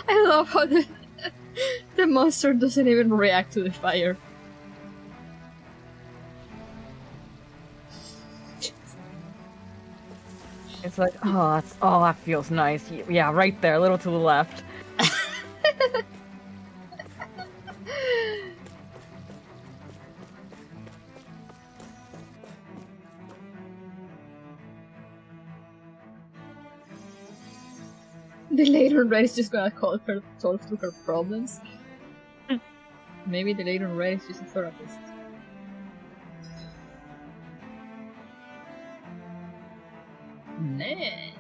I love how the monster doesn't even react to the fire. It's like, oh, that feels nice. Yeah, right there, a little to the left. The later red is just gonna call her talk through her problems. Maybe the later red is just a therapist. Man.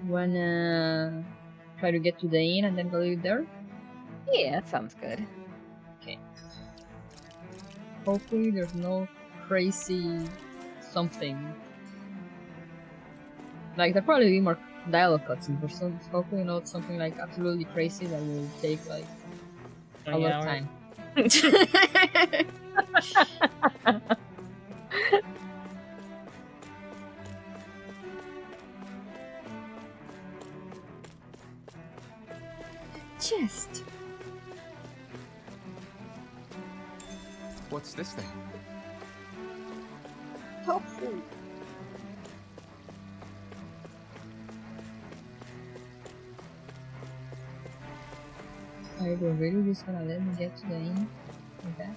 Wanna try to get to the inn and then go live there? Yeah, that sounds good. Okay. Hopefully there's no crazy something. Like, there'll probably be more dialogue cutscenes, but hopefully not something like absolutely crazy that will take like a lot of time. Chest. What's this thing? Helpful. Are you really just gonna let me get to the end? Okay.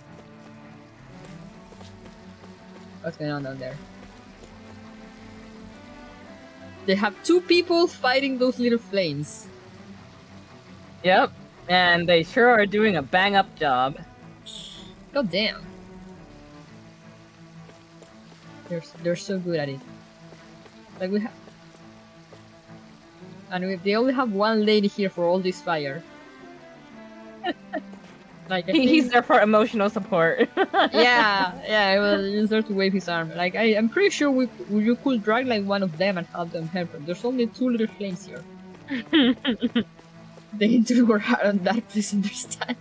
What's going on down there? They have two people fighting those little flames. Yep, and they sure are doing a bang-up job. God damn. They're so good at it. Like we have, and they only have one lady here for all this fire. Like He's there for emotional support. yeah. Well, he's there to wave his arm. Like I'm pretty sure you could drag like one of them and have them help him. There's only two little flames here. They need to work hard on that. Please understand.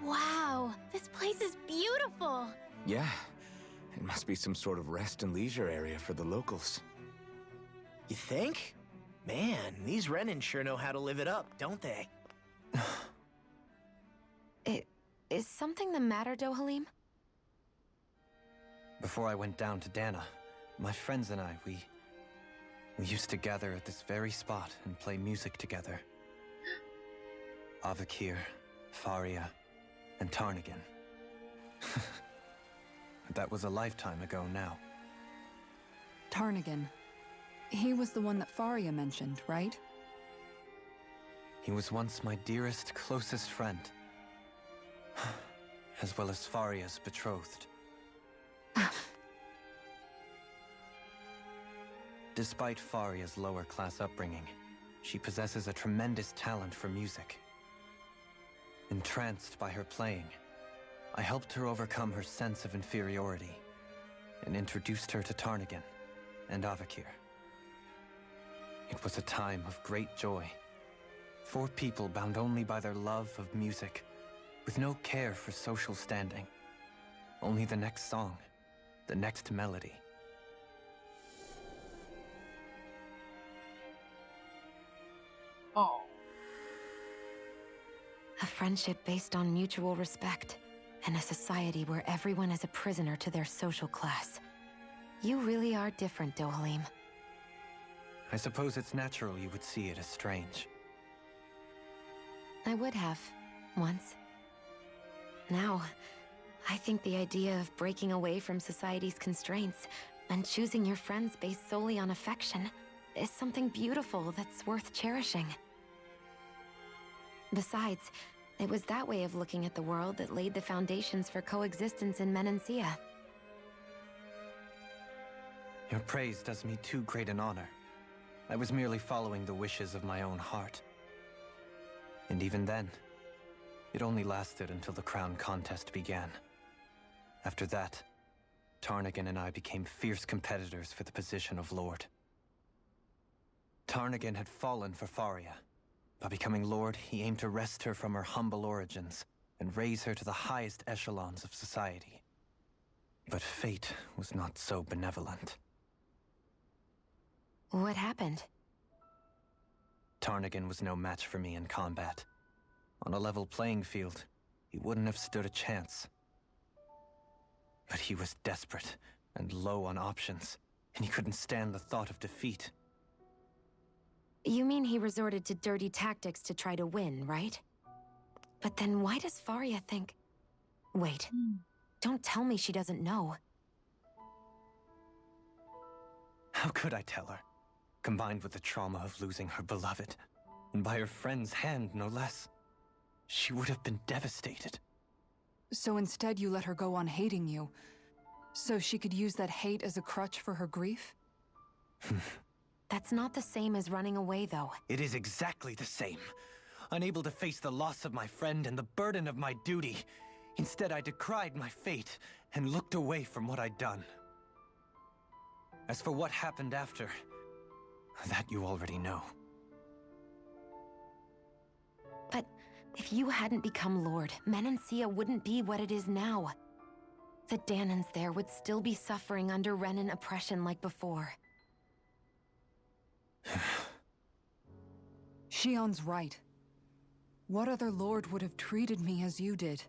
Wow, this place is beautiful. Yeah, it must be some sort of rest and leisure area for the locals. You think? Man, these Renin sure know how to live it up, don't they? Is something the matter, Dohalim? Before I went down to Dana, my friends and I, we used to gather at this very spot and play music together. Avakir, Faria, and Tarnigan. That was a lifetime ago now. Tarnigan. He was the one that Faria mentioned, right? He was once my dearest, closest friend. As well as Faria's betrothed. Despite Faria's lower-class upbringing, she possesses a tremendous talent for music. Entranced by her playing, I helped her overcome her sense of inferiority and introduced her to Tarnigan and Avakir. It was a time of great joy. 4 people bound only by their love of music, with no care for social standing. Only the next song, the next melody. Oh. A friendship based on mutual respect, and a society where everyone is a prisoner to their social class. You really are different, Dohalim. I suppose it's natural you would see it as strange. I would have, once. Now, I think the idea of breaking away from society's constraints and choosing your friends based solely on affection is something beautiful that's worth cherishing. Besides, it was that way of looking at the world that laid the foundations for coexistence in Menancia. Your praise does me too great an honor. I was merely following the wishes of my own heart. And even then, it only lasted until the crown contest began. After that, Tarnigan and I became fierce competitors for the position of Lord. Tarnigan had fallen for Faria. By becoming Lord, he aimed to wrest her from her humble origins and raise her to the highest echelons of society. But fate was not so benevolent. What happened? Tarnigan was no match for me in combat. On a level playing field, he wouldn't have stood a chance. But he was desperate and low on options, and he couldn't stand the thought of defeat. You mean he resorted to dirty tactics to try to win, right? But then why does Faria think... Wait, don't tell me she doesn't know. How could I tell her? Combined with the trauma of losing her beloved, and by her friend's hand, no less. She would have been devastated. So instead you let her go on hating you, so she could use that hate as a crutch for her grief? That's not the same as running away, though. It is exactly the same. Unable to face the loss of my friend and the burden of my duty. Instead, I decried my fate and looked away from what I'd done. As for what happened after, that you already know. But if you hadn't become Lord, Menancia wouldn't be what it is now. The Danans there would still be suffering under Renan oppression like before. Shion's right. What other lord would have treated me as you did?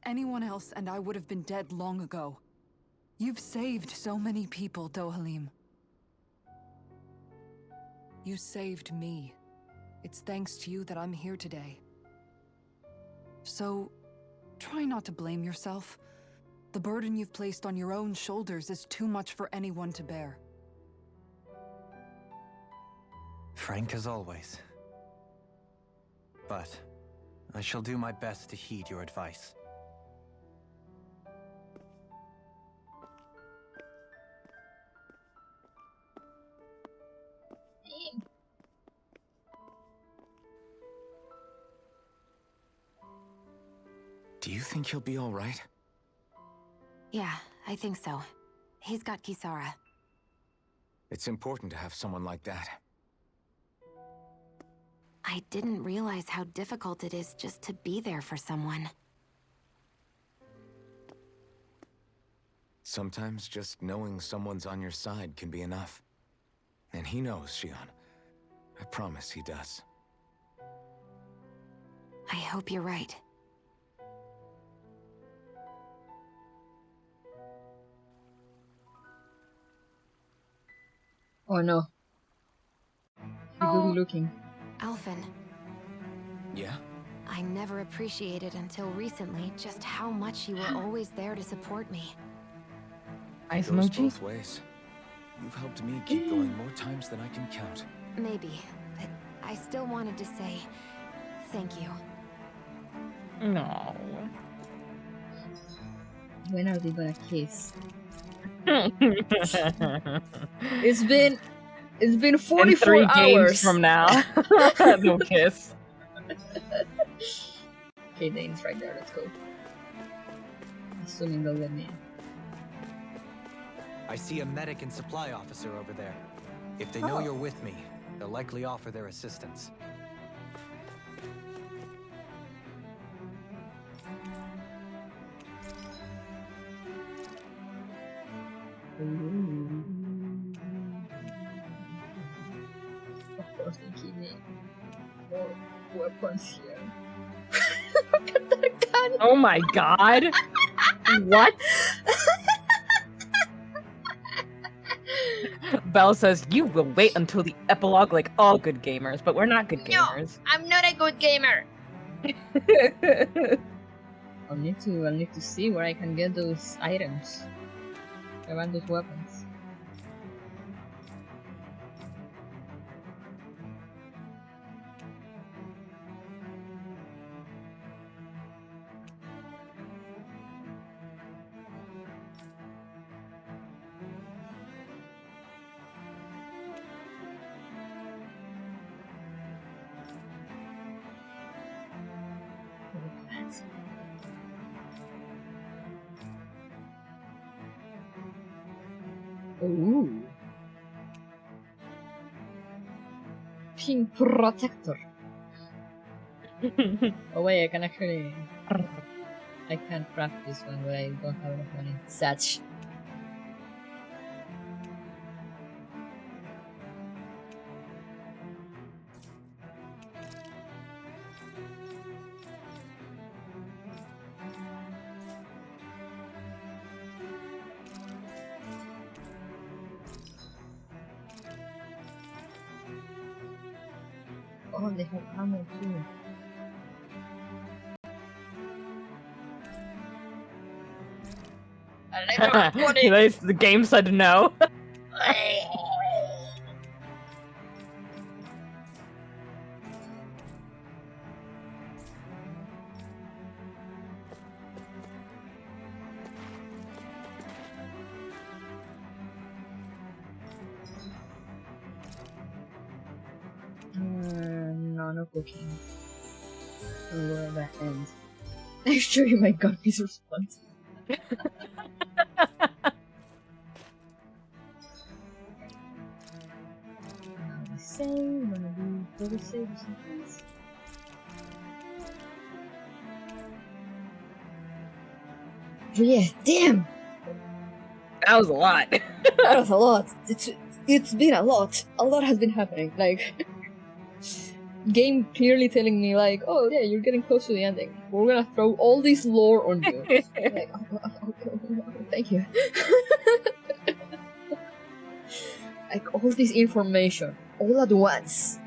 Anyone else and I would have been dead long ago. You've saved so many people, Dohalim. You saved me. It's thanks to you that I'm here today. So, try not to blame yourself. The burden you've placed on your own shoulders is too much for anyone to bear. Frank as always. But I shall do my best to heed your advice. Do you think he'll be all right? Yeah, I think so. He's got Kisara. It's important to have someone like that. I didn't realize how difficult it is just to be there for someone. Sometimes just knowing someone's on your side can be enough. And he knows, Shion. I promise he does. I hope you're right. Oh no. You're good looking. Alphen. Yeah? I never appreciated until recently just how much you were always there to support me. It goes both ways. You've helped me keep going more times than I can count. Maybe, but I still wanted to say thank you. No. When are they gonna kiss? It's been 44 In 3 hours games from now. No kiss. Okay, Dane's right there. Let's go. Assuming they'll let me in. I see a medic and supply officer over there. If they know you're with me, they'll likely offer their assistance. Of course, they keep me more weapons here. Look at that gun! Oh my god! What? Belle says, you will wait until the epilogue like all good gamers, but we're not good gamers. I'm not a good gamer! I'll need to see where I can get those items. I want those weapons. Ooh. Pink protector. Oh wait, I can actually... I can't craft this one, but I don't have enough money. Such. Oh, they have ammo too. The game said no. no cooking. Where that ends. I'm sure you might got this response. Save, gonna do double save or something. Yeah, damn! That was a lot. That was a lot. It's been a lot. A lot has been happening. Like, game clearly telling me like, oh yeah, you're getting close to the ending. We're gonna throw all this lore on you. Like, thank you. Like all this information, all at once.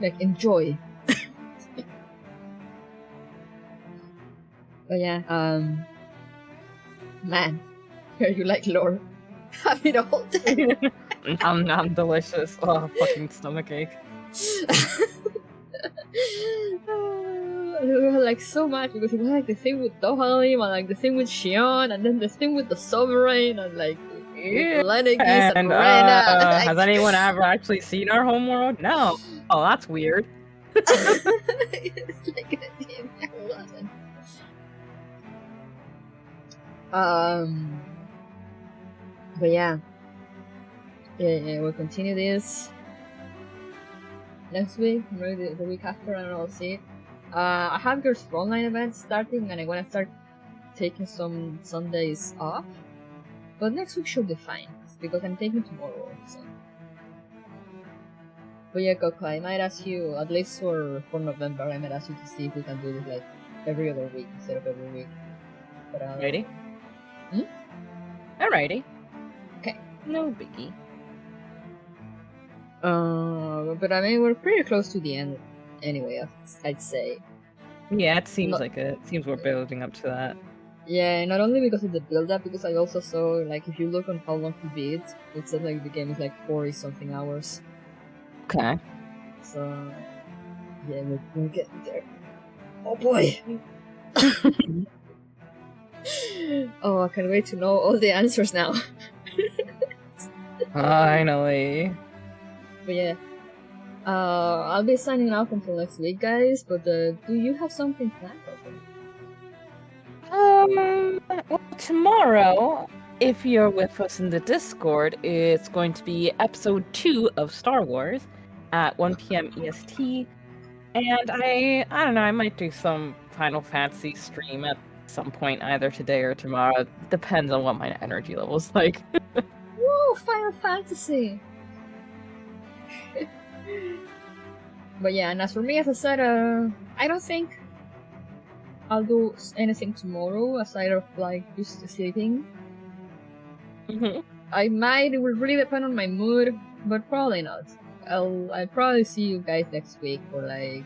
Like enjoy. But yeah, man, you like lore? Have it all day. I'm delicious. Oh, fucking stomachache. Like so much because it was like the thing with Dohalim and like the thing with Shion and then the thing with the Sovereign and like Lenegis and Rena. Like... Has anyone ever actually seen our homeworld? No. Oh, that's weird. It's like but yeah, we'll continue this next week, maybe the week after, I don't know, I'll see. I have girls frontline events starting, and I want to start taking some Sundays off. But next week should be fine, because I'm taking tomorrow off, so. But yeah, Coco, I might ask you, at least for November, I might ask you to see if we can do this like every other week instead of every week. But Ready? Alrighty. Okay. No biggie. But I mean, we're pretty close to the end anyway, I'd say. Yeah, it seems like it. It seems we're building up to that. Yeah, not only because of the build-up, because I also saw, like, if you look on how long to beat, it said, like, the game is, like, 40-something hours. Okay. So, yeah, we're getting there. Oh, boy! Oh, I can't wait to know all the answers now. Finally. But yeah. I'll be signing off until next week, guys, but do you have something planned? Well, tomorrow, if you're with us in the Discord, it's going to be episode 2 of Star Wars at 1 p.m. EST. And I don't know, I might do some Final Fantasy stream at some point, either today or tomorrow. Depends on what my energy level's like. Woo, Final Fantasy! But yeah, and as for me, as I said, I don't think I'll do anything tomorrow aside of like just sleeping. I might, it will really depend on my mood, but probably not. I'll probably see you guys next week for like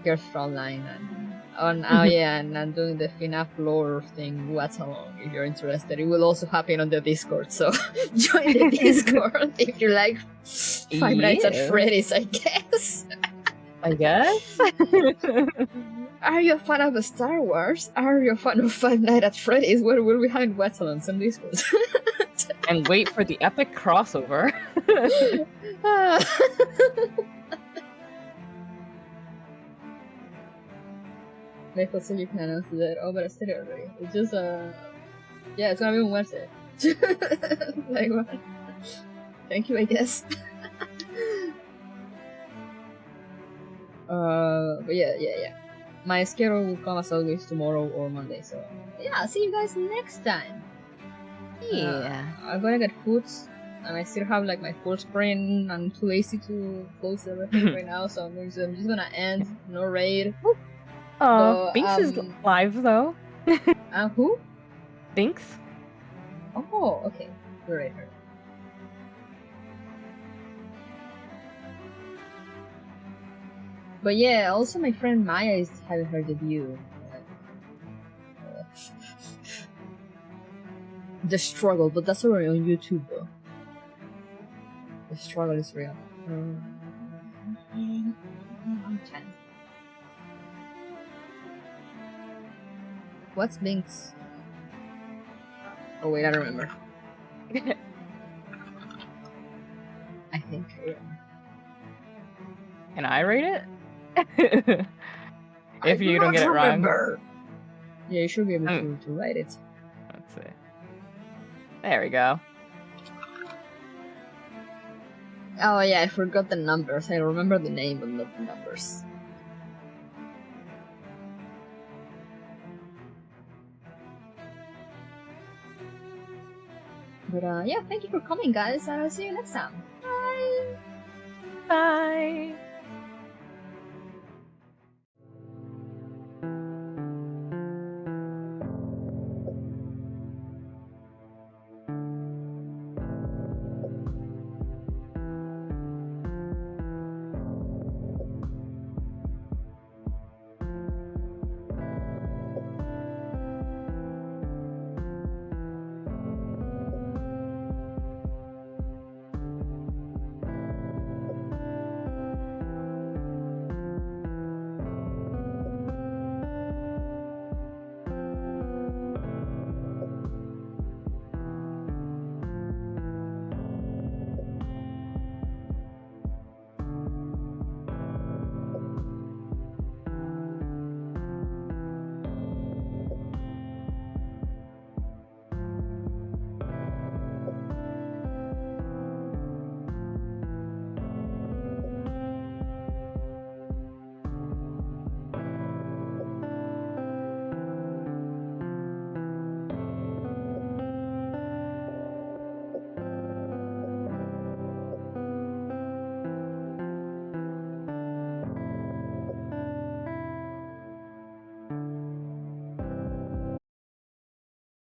Girls Frontline and and doing the FNAF lore thing, watch along if you're interested. It will also happen on the Discord, so join the Discord if you like Five Nights at Freddy's, I guess. I guess? Are you a fan of Star Wars? Are you a fan of Five Nights at Freddy's? Well, we're behind Wetlands on Discord. And wait for the epic crossover. Maple said you can announce that. Oh, but I said it already. It's just, yeah, it's gonna be on Wednesday. Like, what? Thank you, I guess. But yeah. My schedule will come as always tomorrow or Monday, so yeah, I'll see you guys next time. Yeah. I'm gonna get food, and I still have like my full sprint. I'm too lazy to close everything right now, so I'm just gonna end, no raid. Oh, Binks is live though. Who? Binks. Oh, okay. Right. But yeah, also my friend Maya is having her debut. The struggle, but that's already on YouTube though. The struggle is real. I'm 10. What's Binks? Oh wait, I don't remember. I think I remember. Can I rate it? If you don't get it wrong. Yeah, you should be able to write it. Let's see. There we go. Oh yeah, I forgot the numbers. I remember the name but not the numbers. But yeah, thank you for coming, guys. I'll see you next time. Bye! Bye!